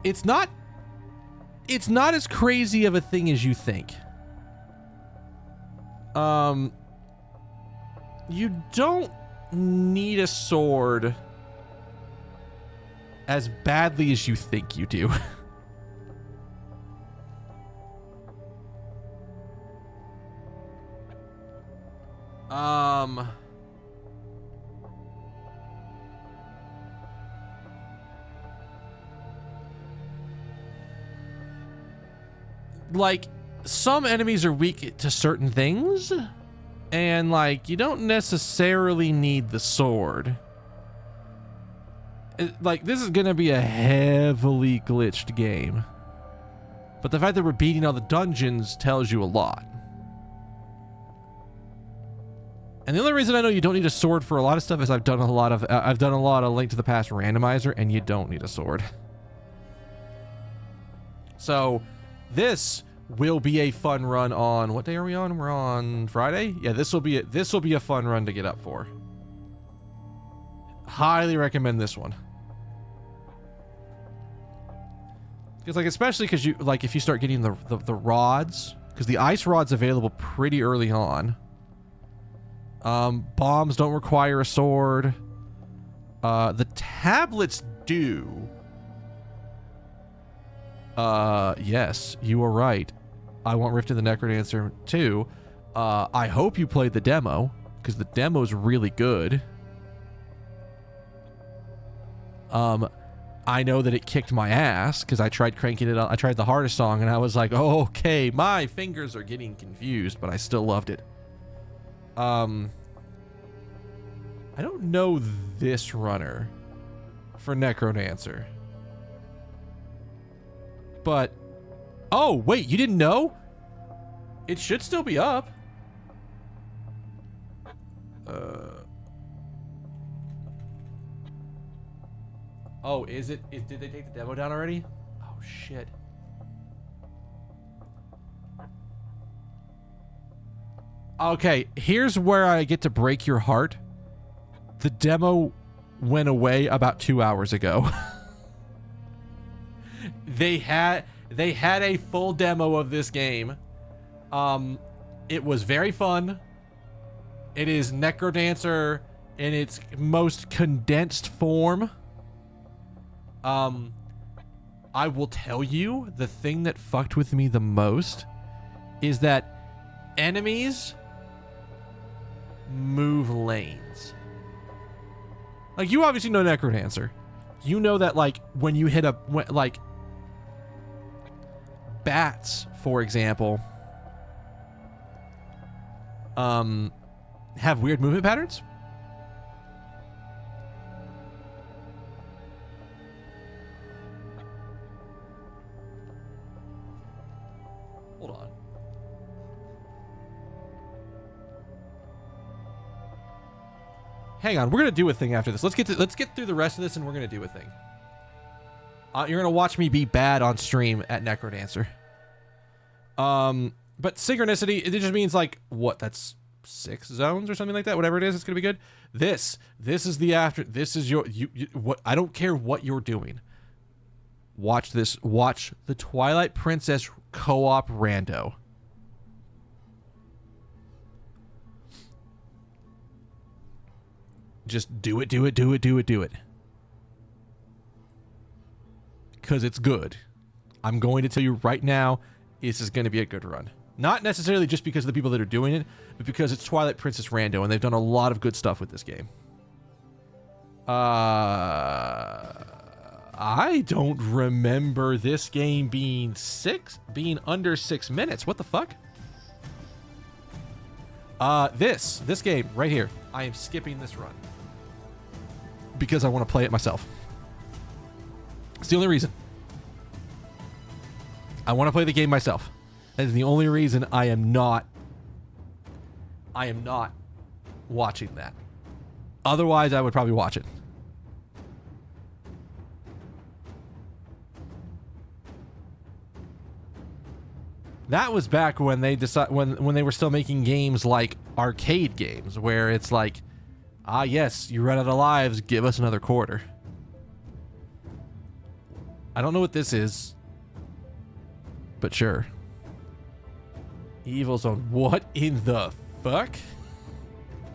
It's not as crazy of a thing as you think. You don't need a sword as badly as you think you do. Like, some enemies are weak to certain things, and like, you don't necessarily need the sword. Like, this is gonna be a heavily glitched game, but the fact that we're beating all the dungeons tells you a lot. And the only reason I know you don't need a sword for a lot of stuff is I've done a lot of Link to the Past randomizer, and you don't need a sword. So this will be a fun run on, what day are we on? We're on Friday? Yeah, this will be a fun run to get up for. Highly recommend this one. Because like, especially because you like, if you start getting the rods, because the ice rod's available pretty early on. Bombs don't require a sword. The tablets do. Yes, you are right. I want Rift of the Necrodancer too. I hope you played the demo, because the demo's really good. I know that it kicked my ass, because I tried cranking it up. I tried the hardest song, and I was like, oh, okay, my fingers are getting confused, but I still loved it. I don't know this runner for Necrodancer. But, oh, wait, you didn't know? It should still be up. Oh, is it? Did they take the demo down already? Oh, shit. Okay, here's where I get to break your heart. The demo went away about 2 hours ago. They had a full demo of this game. It was very fun. It is Necrodancer in its most condensed form. I will tell you, the thing that fucked with me the most is that enemies move lanes. Like, you obviously know Necrodancer. You know that, like, when you hit like, bats, for example, have weird movement patterns. Hold on. Hang on, we're gonna do a thing after this. Let's get through the rest of this, and we're gonna do a thing. You're gonna watch me be bad on stream at Necrodancer. But synchronicity, it just means, like, what? That's 6 zones or something like that. Whatever it is, it's gonna be good. This is the after. This is your what? I don't care what you're doing. Watch this. Watch the Twilight Princess co-op rando. Just do it. Because it's good. I'm going to tell you right now, this is going to be a good run. Not necessarily just because of the people that are doing it, but because it's Twilight Princess Rando, and they've done a lot of good stuff with this game. I don't remember this game being under 6 minutes. What the fuck? This game right here. I am skipping this run because I want to play it myself. It's the only reason. I want to play the game myself. That is the only reason I am not watching that. Otherwise, I would probably watch it. That was back when they when they were still making games like arcade games, where it's like, ah, yes, you run out of lives, give us another quarter. I don't know what this is, but sure. Evil Zone. What in the fuck?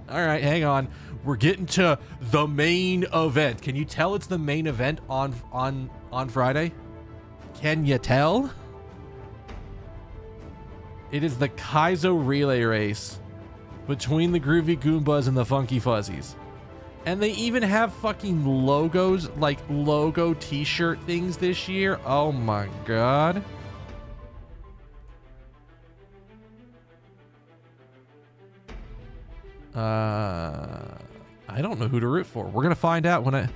All right, hang on. We're getting to the main event. Can you tell it's the main event on Friday? Can you tell? It is the Kaizo Relay Race between the Groovy Goombas and the Funky Fuzzies. And they even have fucking logos, like logo t-shirt things this year. Oh my god. I don't know who to root for. We're gonna find out when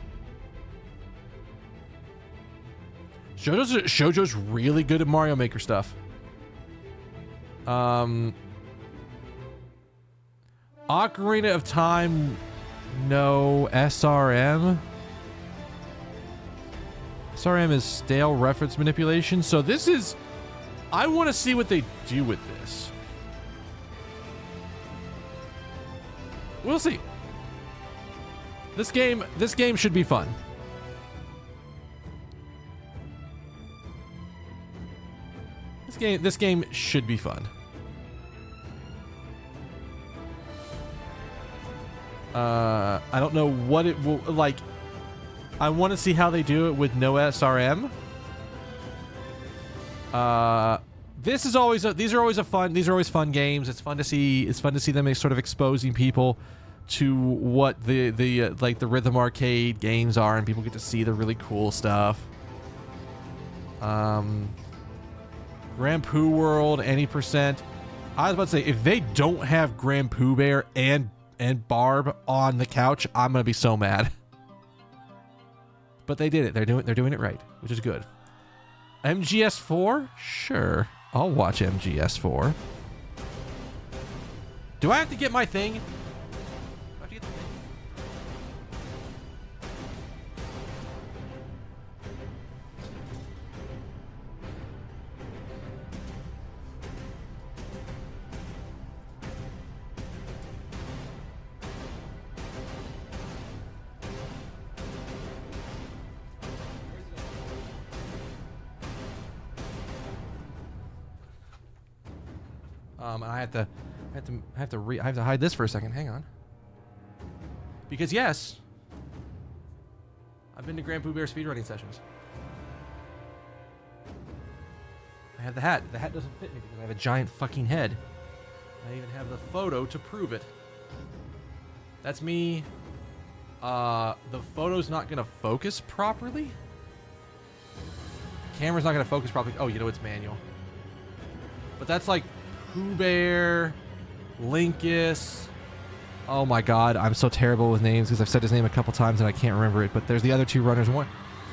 Shoujo's really good at Mario Maker stuff. Ocarina of Time, no. SRM is stale reference manipulation. So this is, I want to see what they do with this. We'll see. This game should be fun. This game should be fun. I don't know what it will like. I want to see how they do it with no SRM. These are always fun games. It's fun to see them sort of exposing people to what the Rhythm Arcade games are, and people get to see the really cool stuff. Grand Pooh World, any percent. I was about to say, if they don't have Grand Pooh Bear and Barb on the couch, I'm gonna be so mad. But they did it. They're doing it right, which is good. MGS4? Sure. I'll watch MGS4. Do I have to get my thing? And I have to hide this for a second. Hang on. Because yes, I've been to Grand Pooh Bear speedrunning sessions. I have the hat. The hat doesn't fit me because I have a giant fucking head. I even have the photo to prove it. That's me. The photo's not gonna focus properly. The camera's not gonna focus properly. Oh, you know it's manual. But that's like Pooh Bear, Linkus. Oh my god, I'm so terrible with names because I've said his name a couple times and I can't remember it. But there's the other two runners. One,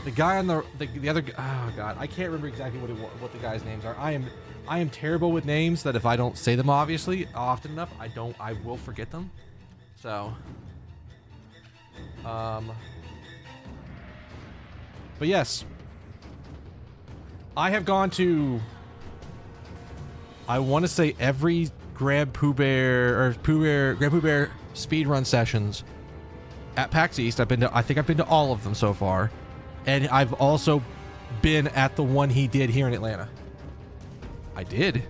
the guy on the other. Oh god, I can't remember exactly what the guys' names are. I am terrible with names. That if I don't say them obviously often enough, I will forget them. So, but yes, I have gone to, I want to say every Grand Pooh Bear speedrun sessions at PAX East. I think I've been to all of them so far, and I've also been at the one he did here in Atlanta. I did.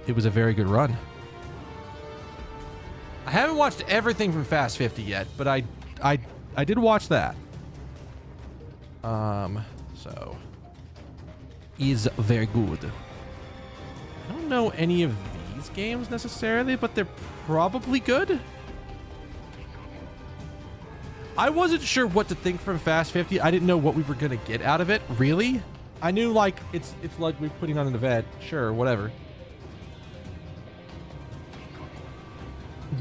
It was a very good run. I haven't watched everything from Fast 50 yet, but I did watch that. So is very good. I don't know any of these games necessarily, but they're probably good. I wasn't sure what to think from Fast 50. I didn't know what we were gonna get out of it, really. I knew like it's like we're putting on an event, sure, whatever.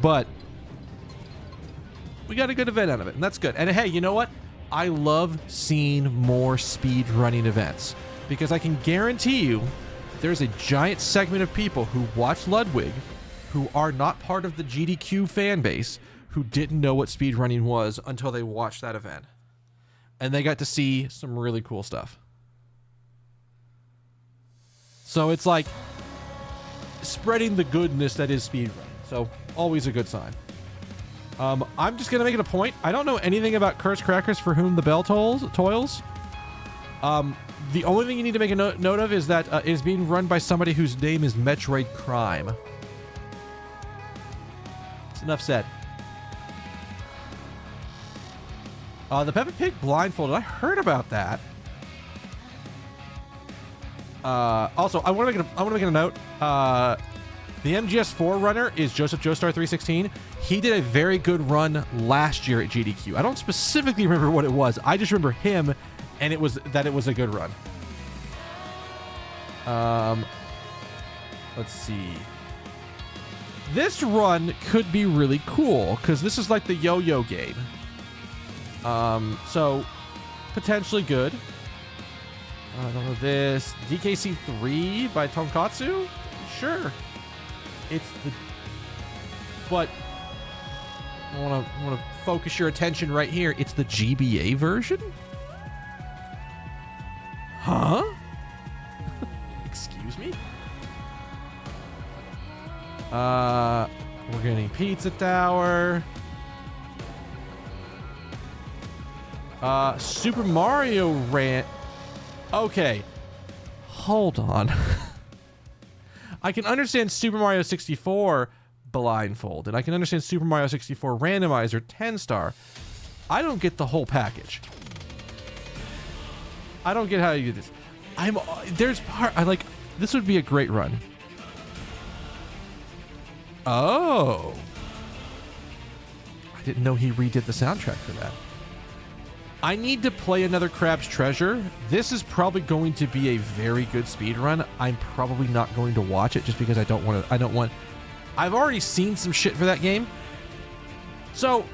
But we got a good event out of it, and that's good. And hey, you know what? I love seeing more speed running events because I can guarantee you there's a giant segment of people who watch Ludwig who are not part of the GDQ fan base who didn't know what speed running was until they watched that event. And they got to see some really cool stuff. So it's like spreading the goodness that is speedrunning. So always a good sign. I'm just gonna make it a point. I don't know anything about Curse Crackers for whom the bell toils. The only thing you need to make a note of is that it is being run by somebody whose name is Metroid Crime. That's enough said. The Peppa Pig blindfolded. I heard about that. Also, I want to make a note. The MGS4 runner is Joseph Joestar 316. He did a very good run last year at GDQ. I don't specifically remember what it was. I just remember him, and it was a good run. Let's see. This run could be really cool because this is like the yo-yo game. So potentially good. I don't know this. DKC 3 by Tonkatsu? Sure. But I want to focus your attention right here. It's the GBA version? Huh? Excuse me? We're getting Pizza Tower. Super Mario Rant. Okay. Hold on. I can understand Super Mario 64 blindfolded. I can understand Super Mario 64 randomizer 10-star. I don't get the whole package. I don't get how you do this. This would be a great run. Oh. I didn't know he redid the soundtrack for that. I need to play another Crab's Treasure. This is probably going to be a very good speed run. I'm probably not going to watch it just because I don't want. I've already seen some shit for that game. So,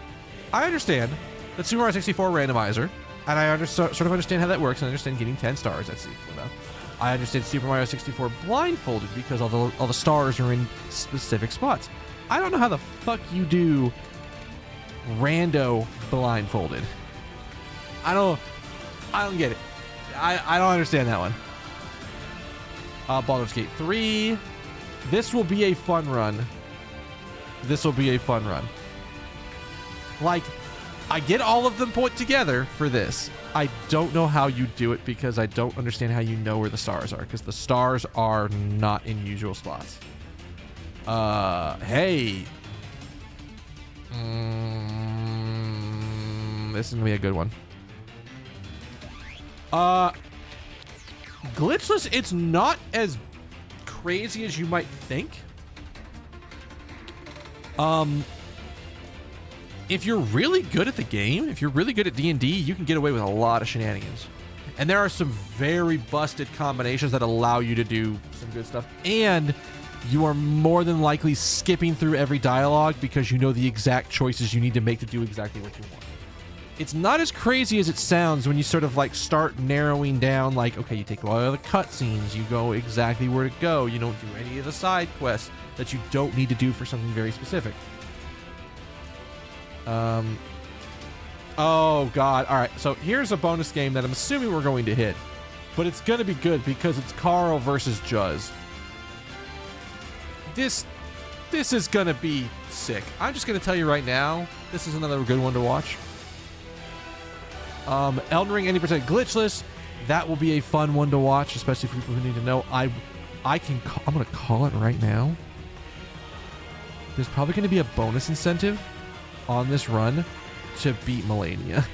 I understand that Super Mario 64 randomizer, and I sort of understand how that works, and I understand getting 10 stars. That's enough. I understand Super Mario 64 blindfolded because all the stars are in specific spots. I don't know how the fuck you do rando blindfolded. I don't get it. I don't understand that one. Baldur's Gate 3. This will be a fun run. Like, I get all of them put together for this. I don't know how you do it because I don't understand how you know where the stars are because the stars are not in usual spots. Hey. This is gonna be a good one. Glitchless, it's not as crazy as you might think. If you're really good at the game, if you're really good at D&D, you can get away with a lot of shenanigans. And there are some very busted combinations that allow you to do some good stuff. And you are more than likely skipping through every dialogue because you know the exact choices you need to make to do exactly what you want. It's not as crazy as it sounds when you sort of like start narrowing down, like, okay, you take a lot of the cutscenes, you go exactly where to go, you don't do any of the side quests that you don't need to do for something very specific. Oh god. All right. So here's a bonus game that I'm assuming we're going to hit, but it's going to be good because it's Carl versus Juz. This is going to be sick. I'm just going to tell you right now, this is another good one to watch. Elden Ring 80% glitchless. That will be a fun one to watch, especially for people who need to know. I'm going to call it right now. There's probably going to be a bonus incentive on this run to beat Malenia.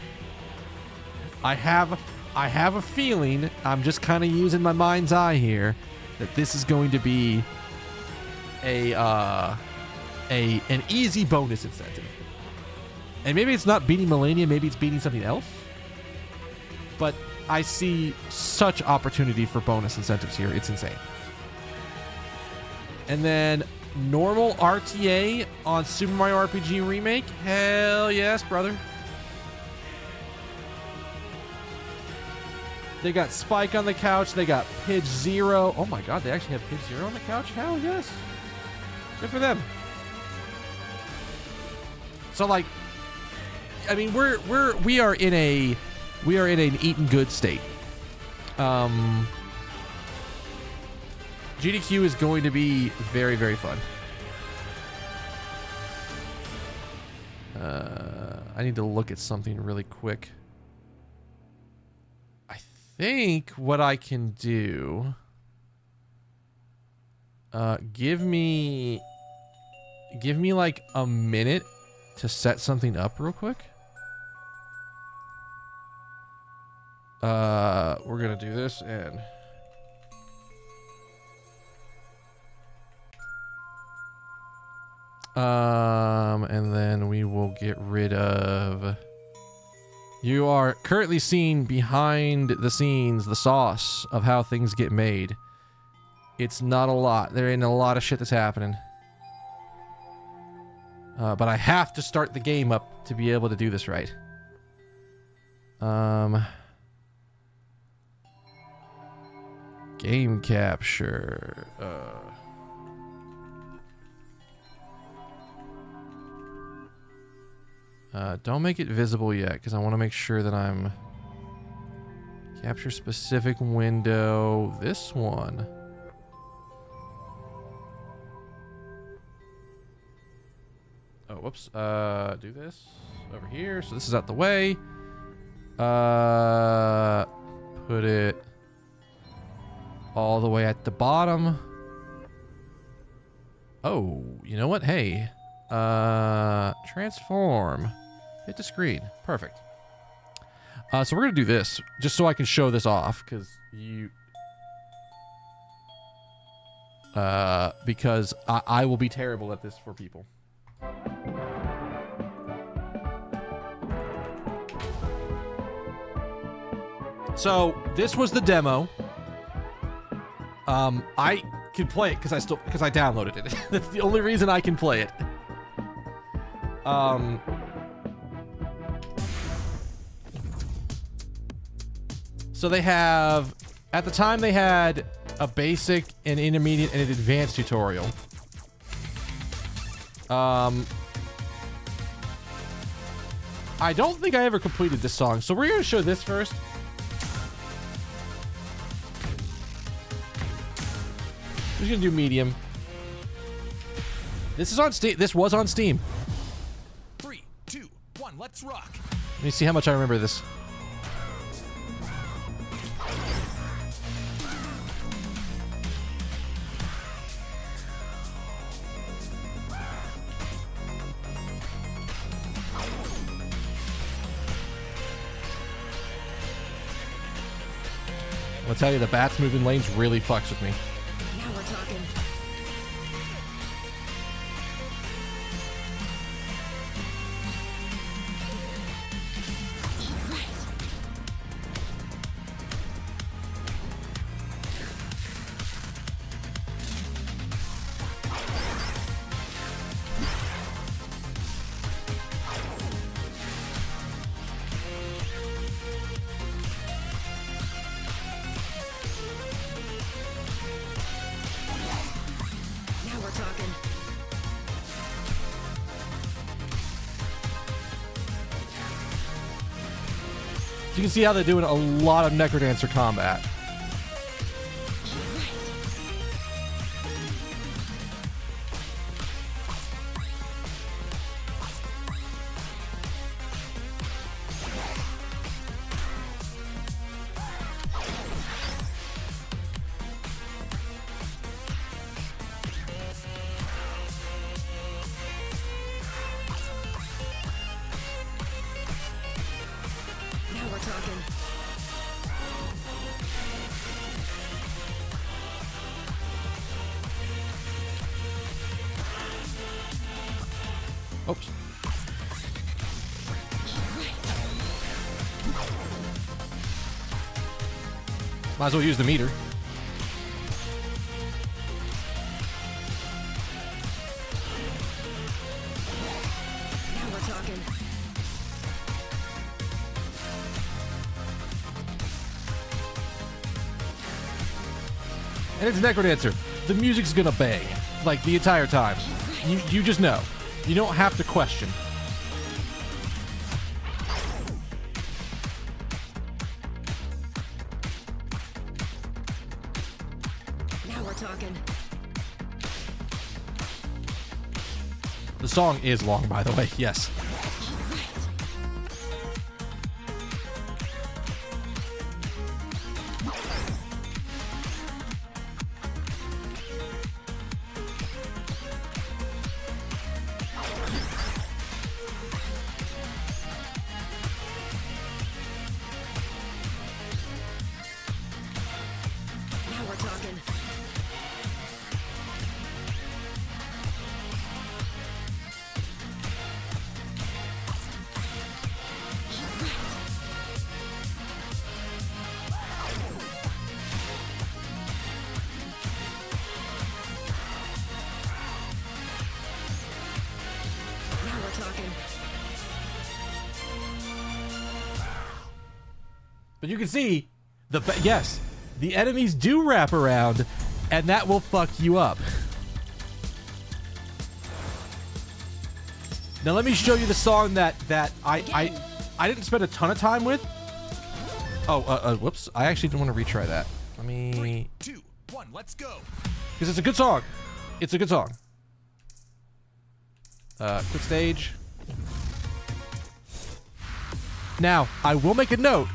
I have a feeling, I'm just kind of using my mind's eye here, that this is going to be an easy bonus incentive. And maybe it's not beating Malenia, maybe it's beating something else. But I see such opportunity for bonus incentives here. It's insane. And then normal RTA on Super Mario RPG Remake? Hell yes, brother. They got Spike on the couch. They got Pidge Zero. Oh my god, they actually have Pidge Zero on the couch? Hell yes. Good for them. So like, I mean, we are in an eaten good state. GDQ is going to be very, very fun. I need to look at something really quick. I think what I can do... give me like a minute to set something up real quick. We're gonna do this and... and then we will get rid of... You are currently seeing behind the scenes the sauce of how things get made. It's not a lot. There ain't a lot of shit that's happening. But I have to start the game up to be able to do this right. Game capture. Don't make it visible yet, because I want to make sure that I'm... Capture specific window. This one. Oh, whoops. Do this over here. So this is out the way. Put it all the way at the bottom. Oh, you know what? Hey. Transform. Hit the screen. Perfect. So we're gonna do this just so I can show this off, because I will be terrible at this for people. So this was the demo. I can play it because I downloaded it. That's the only reason I can play it. So they have, at the time they had a basic, an intermediate, and an advanced tutorial. I don't think I ever completed this song, so we're gonna show this first. We're gonna do medium. This is on Steam. This was on Steam. 3, 2, 1, let's rock. Let me see how much I remember this. I'll tell you, the bats moving lanes really fucks with me. Now we're talking. You can see how they're doing a lot of Necrodancer combat. Oops. Might as well use the meter. Now we're talking. And it's Necrodancer. The music's gonna bang, like, the entire time. You just know. You don't have to question. Now we're talking. The song is long, by the way. Yes. Now we're talking. Now we're talking. But you can see yes, the enemies do wrap around, and that will fuck you up. Now let me show you the song that I didn't spend a ton of time with. Oh, whoops! I actually didn't want to retry that. Let me. 3, 2, 1, let's go. Because it's a good song. It's a good song. Quit stage. Now I will make a note.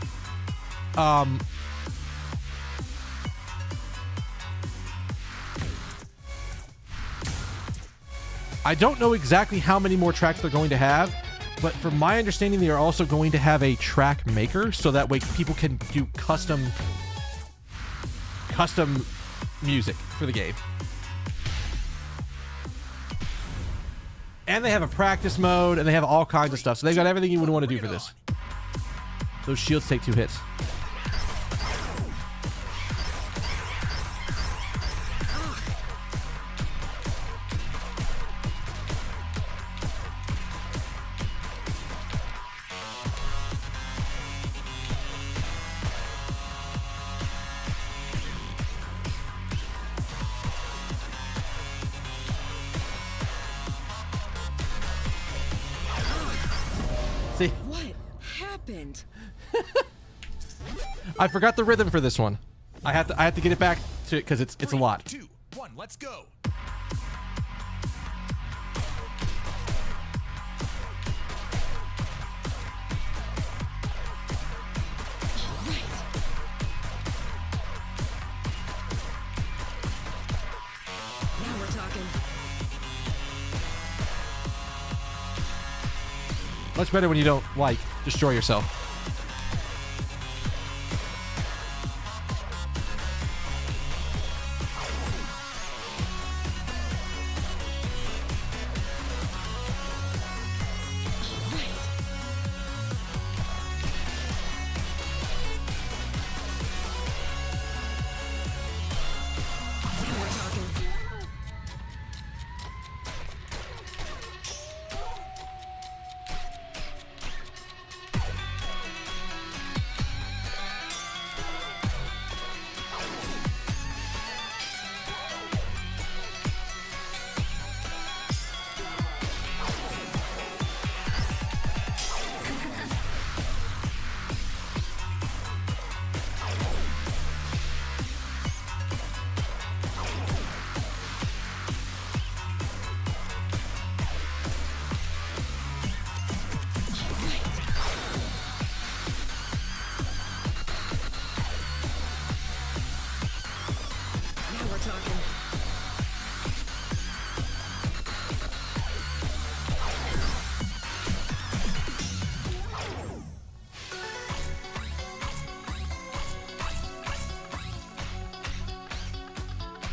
I don't know exactly how many more tracks they're going to have, but from my understanding, they are also going to have a track maker, so that way people can do custom music for the game. And they have a practice mode, and they have all kinds of stuff. So they've got everything you would want to do for this. Those shields take 2 hits. See? What happened? I forgot the rhythm for this one. I have to get it back to it because it's a lot. 3, 2, 1, let's go. Now we're talking. Much better when you don't, like, destroy yourself.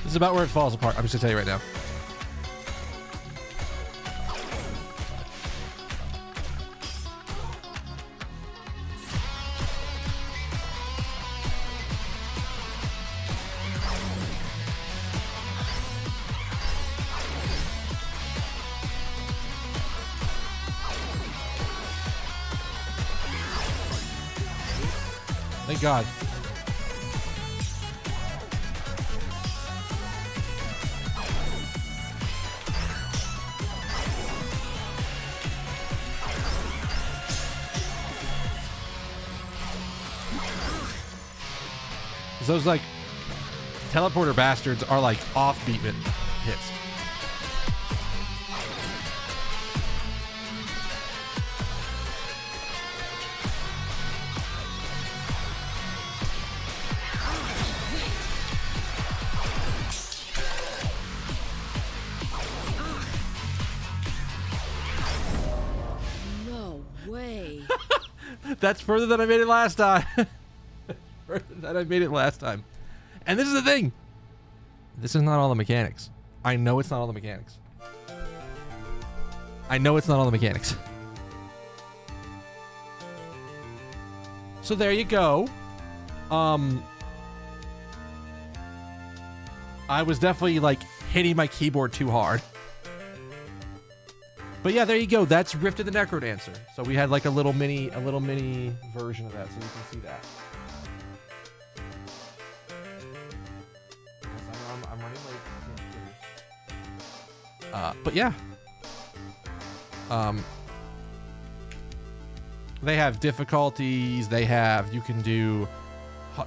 This is about where it falls apart. I'm just gonna tell you right now. Thank God. Those like teleporter bastards are like offbeat hits. No way. That's further than I made it last time. Further than I made it last time. And this is the thing. This is not all the mechanics. I know it's not all the mechanics. I know it's not all the mechanics. So there you go. I was definitely like hitting my keyboard too hard. But yeah, there you go. That's Rift of the Necrodancer. So we had like a little mini version of that, so you can see that. I'm running late. But yeah. They have difficulties. They have, you can do,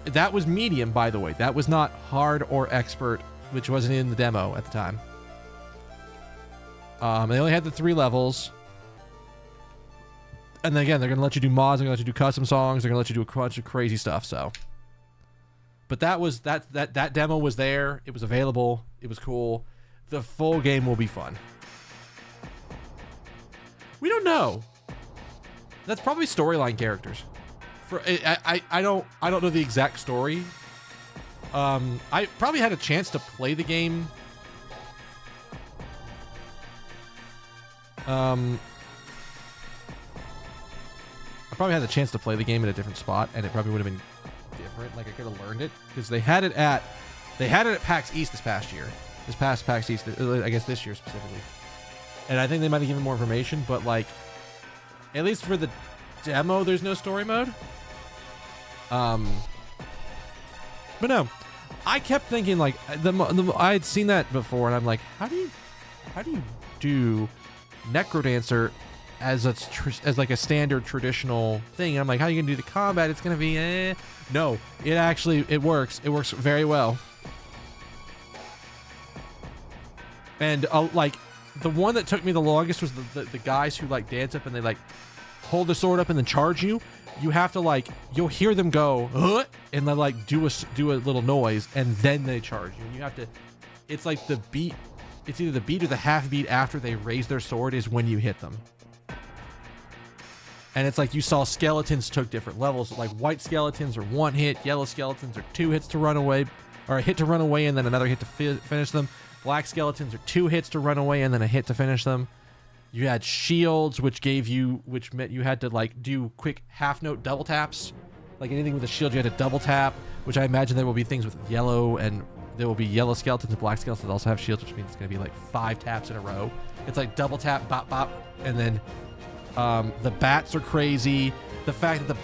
that was medium, by the way. That was not hard or expert, which wasn't in the demo at the time. They only had the 3 levels. And then again, they're going to let you do mods. They're going to let you do custom songs. They're going to let you do a bunch of crazy stuff, so. But that was, that demo was there. It was available. It was cool. The full game will be fun. We don't know. That's probably storyline characters. I don't know the exact story. I probably had a chance to play the game. I probably had the chance to play the game at a different spot, and it probably would have been different. Like I could have learned it because they had it at PAX East this past year. This past PAX East, I guess this year specifically. And I think they might have given more information, but like, at least for the demo, there's no story mode. But no, I kept thinking like I had seen that before, and I'm like, how do you do Necrodancer as like a standard traditional thing? And I'm like, how are you gonna do the combat? It's gonna be no, it works. It works very well. And like the one that took me the longest was the guys who like dance up and they like hold the sword up and then charge you. You have to like, you'll hear them go and they like do a little noise and then they charge you. And you have to, it's like the beat. It's either the beat or the half beat after they raise their sword is when you hit them. And it's like you saw skeletons took different levels. Like white skeletons are 1 hit, yellow skeletons are 2 hits to run away, or a hit to run away and then another hit to finish them. Black skeletons are 2 hits to run away and then a hit to finish them. You had shields, which meant you had to like do quick half note double taps. Like anything with a shield, you had to double tap, which I imagine there will be things with yellow, and there will be yellow skeletons and black skeletons that also have shields, which means it's going to be like 5 taps in a row. It's like double tap, bop, bop, and then the bats are crazy. The fact that the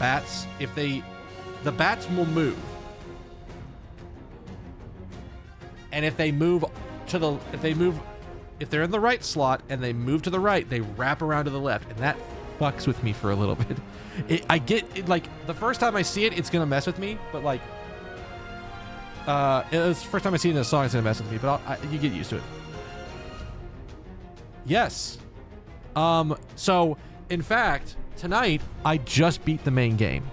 bats will move. And if they're in the right slot and they move to the right, they wrap around to the left, and that fucks with me for a little bit. I get it, like the first time I see it, it's gonna mess with me, but like, it's the first time I see it in a song, it's gonna mess with me, but you get used to it. Yes. So in fact, tonight I just beat the main game,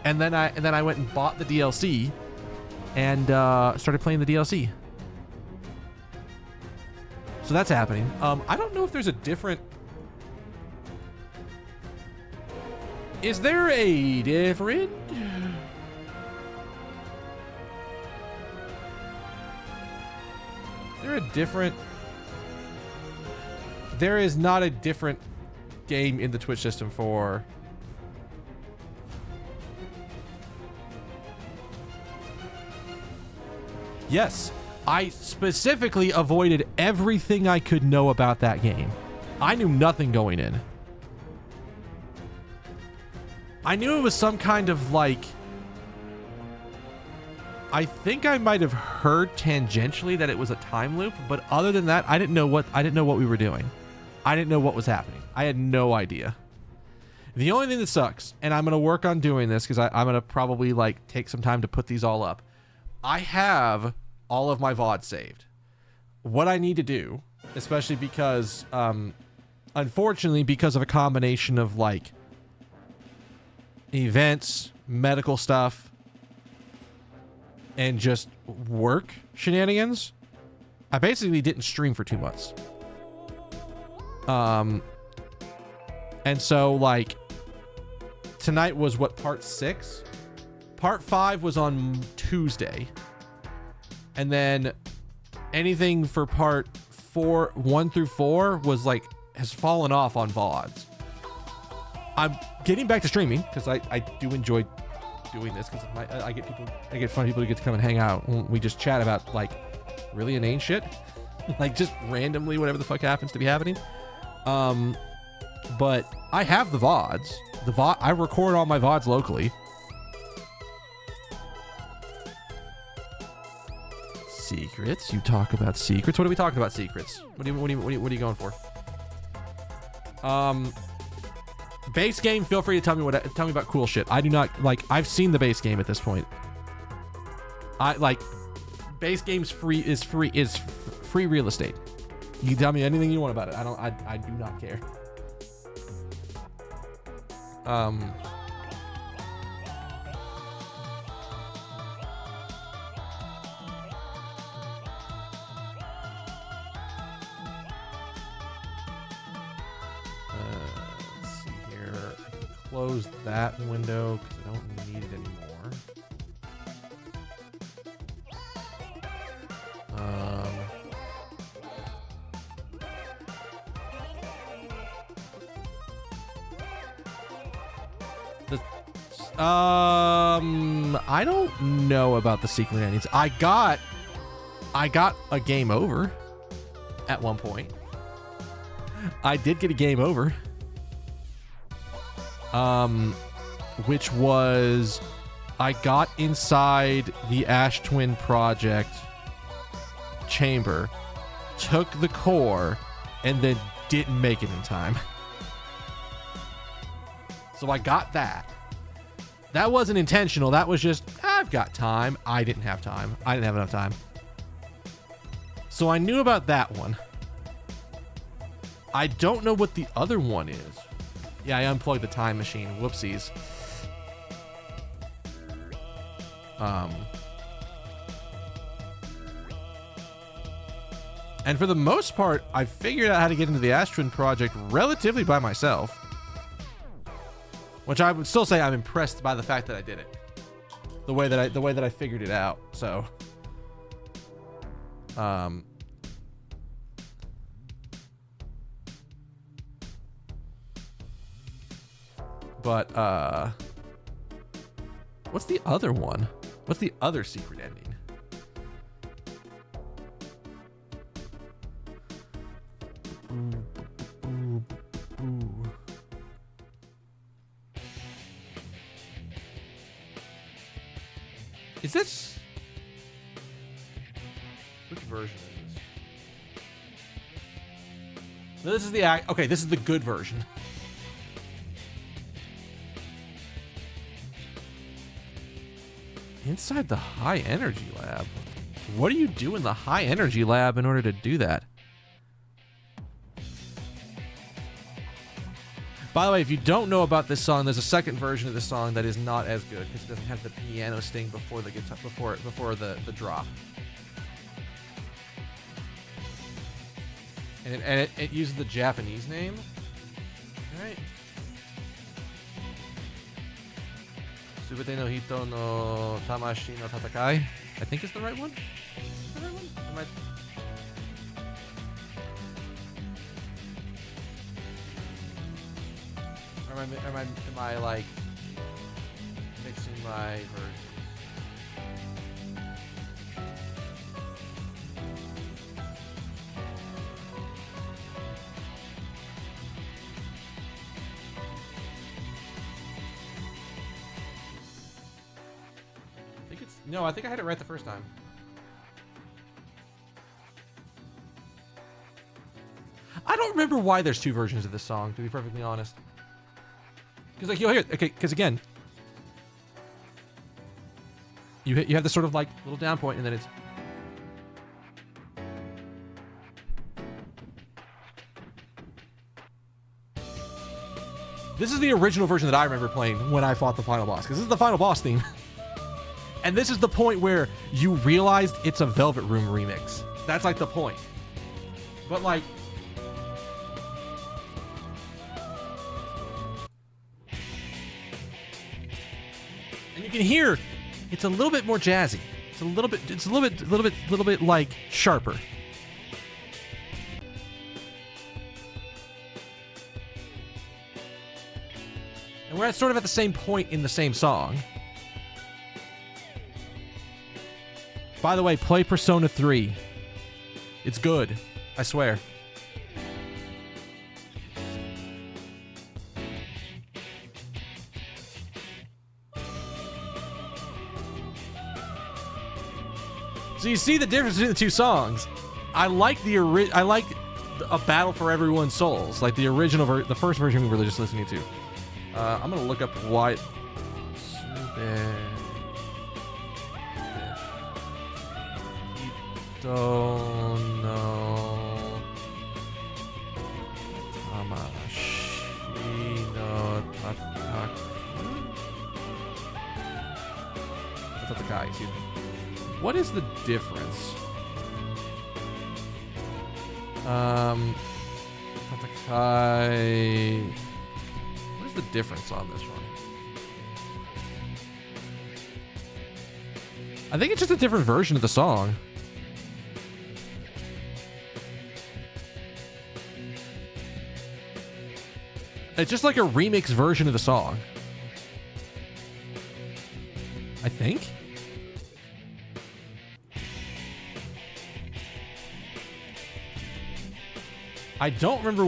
and then I went and bought the DLC, and started playing the DLC. So that's happening. I don't know if there's a different... Is there a different... there a different... There is not a different game in the Twitch system for... Yes, I specifically avoided everything I could know about that game. I knew nothing going in. I knew it was some kind of like... I think I might have heard tangentially that it was a time loop, but other than that, I didn't know what we were doing. I didn't know what was happening. I had no idea. The only thing that sucks, and I'm gonna work on doing this because I'm gonna probably like take some time to put these all up. I have all of my VOD saved. What I need to do, especially because, unfortunately, because of a combination of like events, medical stuff, and just work shenanigans, I basically didn't stream for 2 months. And so like tonight was what, part 6? Part 5 was on Tuesday. And then anything for part 1 through 4 was like, has fallen off on VODs. I'm getting back to streaming because I do enjoy doing this because I get fun people to get to come and hang out. We just chat about like really inane shit. Like just randomly whatever the fuck happens to be happening. But I have the VODs. I record all my VODs locally. Secrets. You talk about secrets. What are we talking about? Secrets. What are you going for? Base game. Feel free to tell me about cool shit. I do not like. I've seen the base game at this point. I like base games is free real estate. You can tell me anything you want about it. I do not care. Let's see here. I can close that window because I don't need it anymore. I don't know about the secret endings. I got a game over at one point. I did get a game over. Which was I got inside the Ash Twin Project chamber, took the core, and then didn't make it in time. So I got that. That wasn't intentional. That was just, I've got time. I didn't have time. I didn't have enough time. So I knew about that one. I don't know what the other one is. Yeah, I unplugged the time machine. Whoopsies. And for the most part, I figured out how to get into the Ash Twin Project relatively by myself. Which I would still say I'm impressed by the fact that I did it. The way that I figured it out. So but what's the other one? What's the other secret ending? Is this... Which version is this? No, this is the... Okay, this is the good version. Inside the high energy lab. What do you do in the high energy lab in order to do that? By the way, if you don't know about this song, there's a second version of this song that is not as good because it doesn't have the piano sting before the guitar, before the drop. And it uses the Japanese name. All right. Subete no Hito no Tamashi no Tatakai. I think it's the right one. Is the right one? Or am I like mixing my versions? No, I think I had it right the first time. I don't remember why there's two versions of this song, to be perfectly honest. Because like you'll hear, okay, because again, you have this sort of like little down point, and then it's. This is the original version that I remember playing when I fought the final boss, because this is the final boss theme. And this is the point where you realized it's a Velvet Room remix. That's like the point. But like... And you can hear it's a little bit more jazzy. It's a little bit like sharper. And we're sort of at the same point in the same song. By the way, play Persona 3. It's good. I swear. So you see the difference between the two songs. I like A Battle for Everyone's Souls, like the original the first version we were just listening to. I'm gonna look up why. Don't know. Tamashino Takaku. That's not the guy, excuse me. What is the difference? Tatakai. What is the difference on this one? I think it's just a different version of the song. It's just like a remix version of the song. I think. I don't remember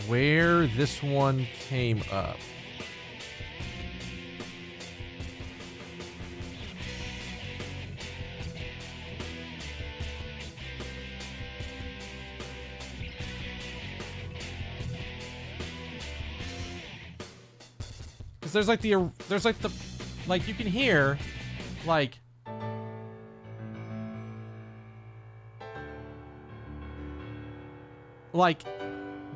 where this one came up. There's like you can hear like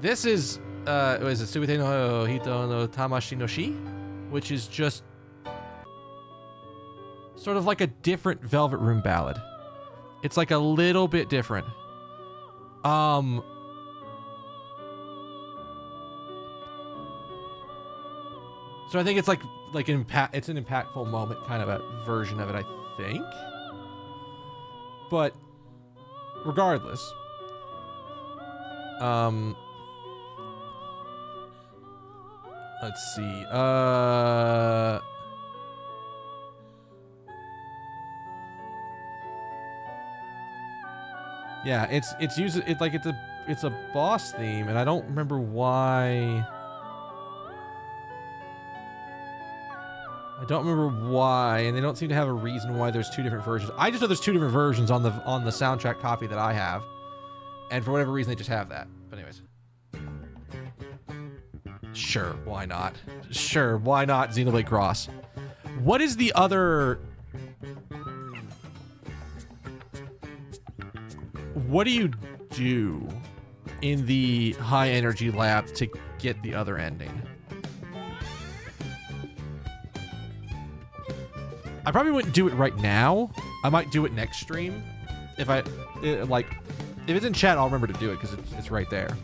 this is what is it, Subite no Hito no Tamashi no Shi, which is just sort of like a different Velvet Room ballad. It's like a little bit different. So I think it's like it's an impactful moment kind of a version of it, I think. But regardless, let's see. Yeah, it's usually it's a boss theme, and I don't remember why. I don't remember why, and they don't seem to have a reason why there's two different versions. I just know there's two different versions on the soundtrack copy that I have, and for whatever reason they just have that. But anyways, sure, why not? Sure, why not? Xenoblade Cross. What is the other? What do you do in the high energy lab to get the other ending? I probably wouldn't do it right now. I might do it next stream. If it's in chat, I'll remember to do it because it's right there.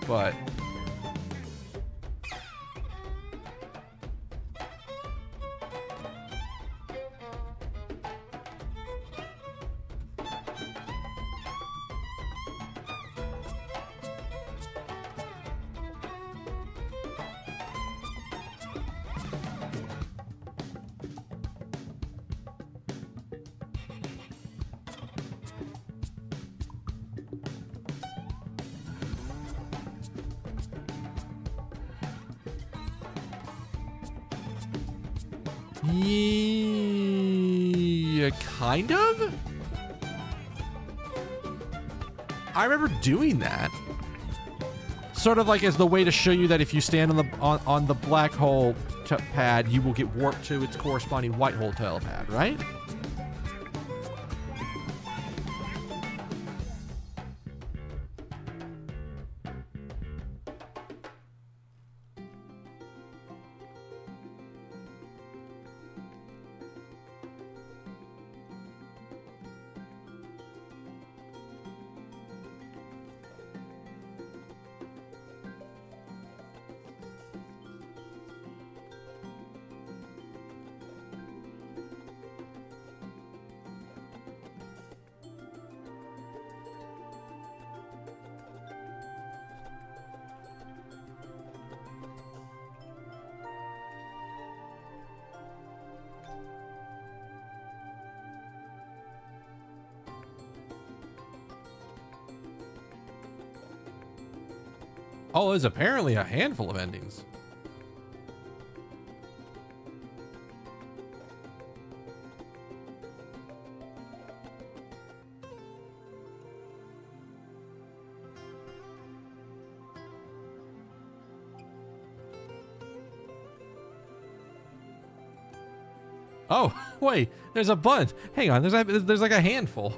But Yeah, kind of. I remember doing that. Sort of like as the way to show you that if you stand on the black hole pad, you will get warped to its corresponding white hole telepad, right? Oh, there's apparently a handful of endings. Oh, wait, there's a bunch. Hang on, there's like a handful.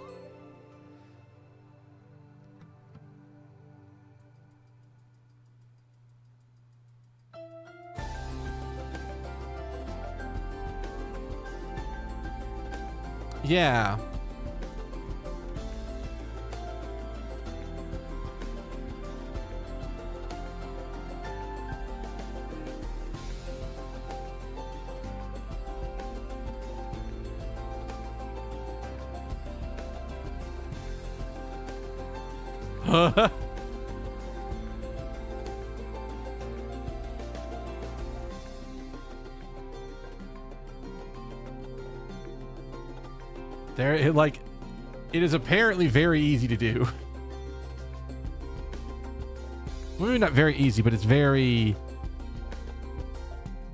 Yeah. It is apparently very easy to do. Maybe not very easy, but it's very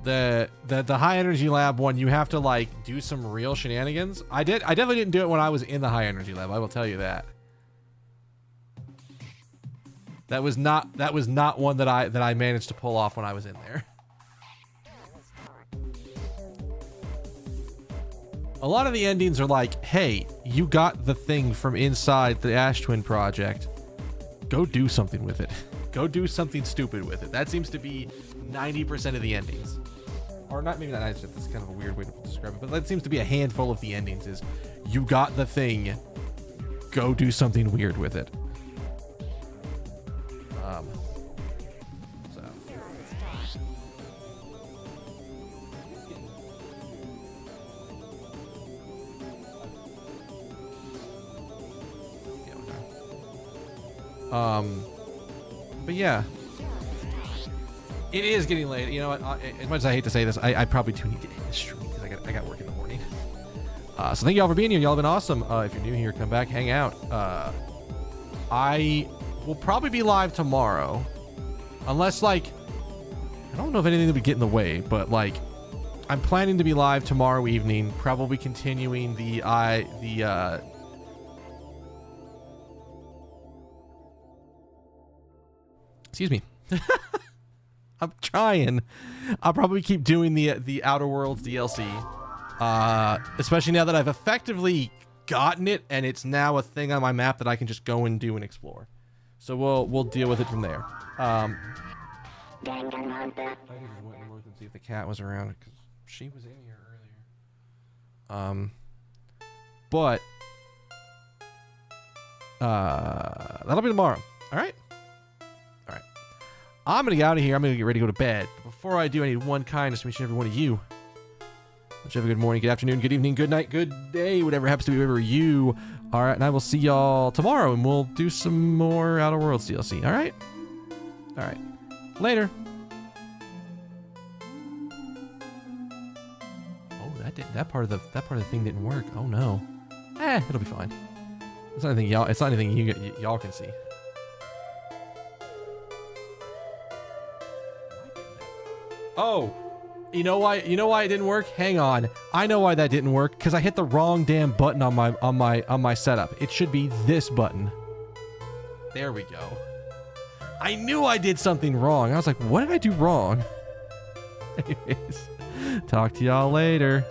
the high energy lab one. You have to like do some real shenanigans. I definitely didn't do it when I was in the high energy lab. I will tell you that. That was not one that I managed to pull off when I was in there. A lot of the endings are like, hey, you got the thing from inside the Ash Twin project. Go do something with it. Go do something stupid with it. That seems to be 90% of the endings. Or not, maybe not 90%, that's kind of a weird way to describe it, but that seems to be a handful of the endings is, you got the thing, go do something weird with it. But yeah, it is getting late. You know what? As much as I hate to say this, I probably do need to end this stream because I got work in the morning. So thank y'all for being here. Y'all have been awesome. If you're new here, come back, hang out. I will probably be live tomorrow, unless like, I don't know if anything will get in the way, but like, I'm planning to be live tomorrow evening, probably continuing excuse me. I'm trying. I'll probably keep doing the Outer Worlds DLC, especially now that I've effectively gotten it and it's now a thing on my map that I can just go and do and explore. So we'll deal with it from there. I just went and looked and see if the cat was around because she was in here earlier. But that'll be tomorrow. All right. I'm going to get out of here. I'm going to get ready to go to bed. But before I do, I need one kindness from each and every one of you. Wish you have a good morning, good afternoon, good evening, good night, good day, whatever happens to be wherever you are at. And I will see y'all tomorrow, and we'll do some more Outer Worlds DLC. All right? All right. Later. Oh, that part of the thing didn't work. Oh no. It'll be fine. It's not anything y'all can see. Oh, You know why it didn't work? Hang on. I know why that didn't work, because I hit the wrong damn button on my setup. It should be this button. There we go. I knew I did something wrong. I was like, what did I do wrong? Anyways, talk to y'all later.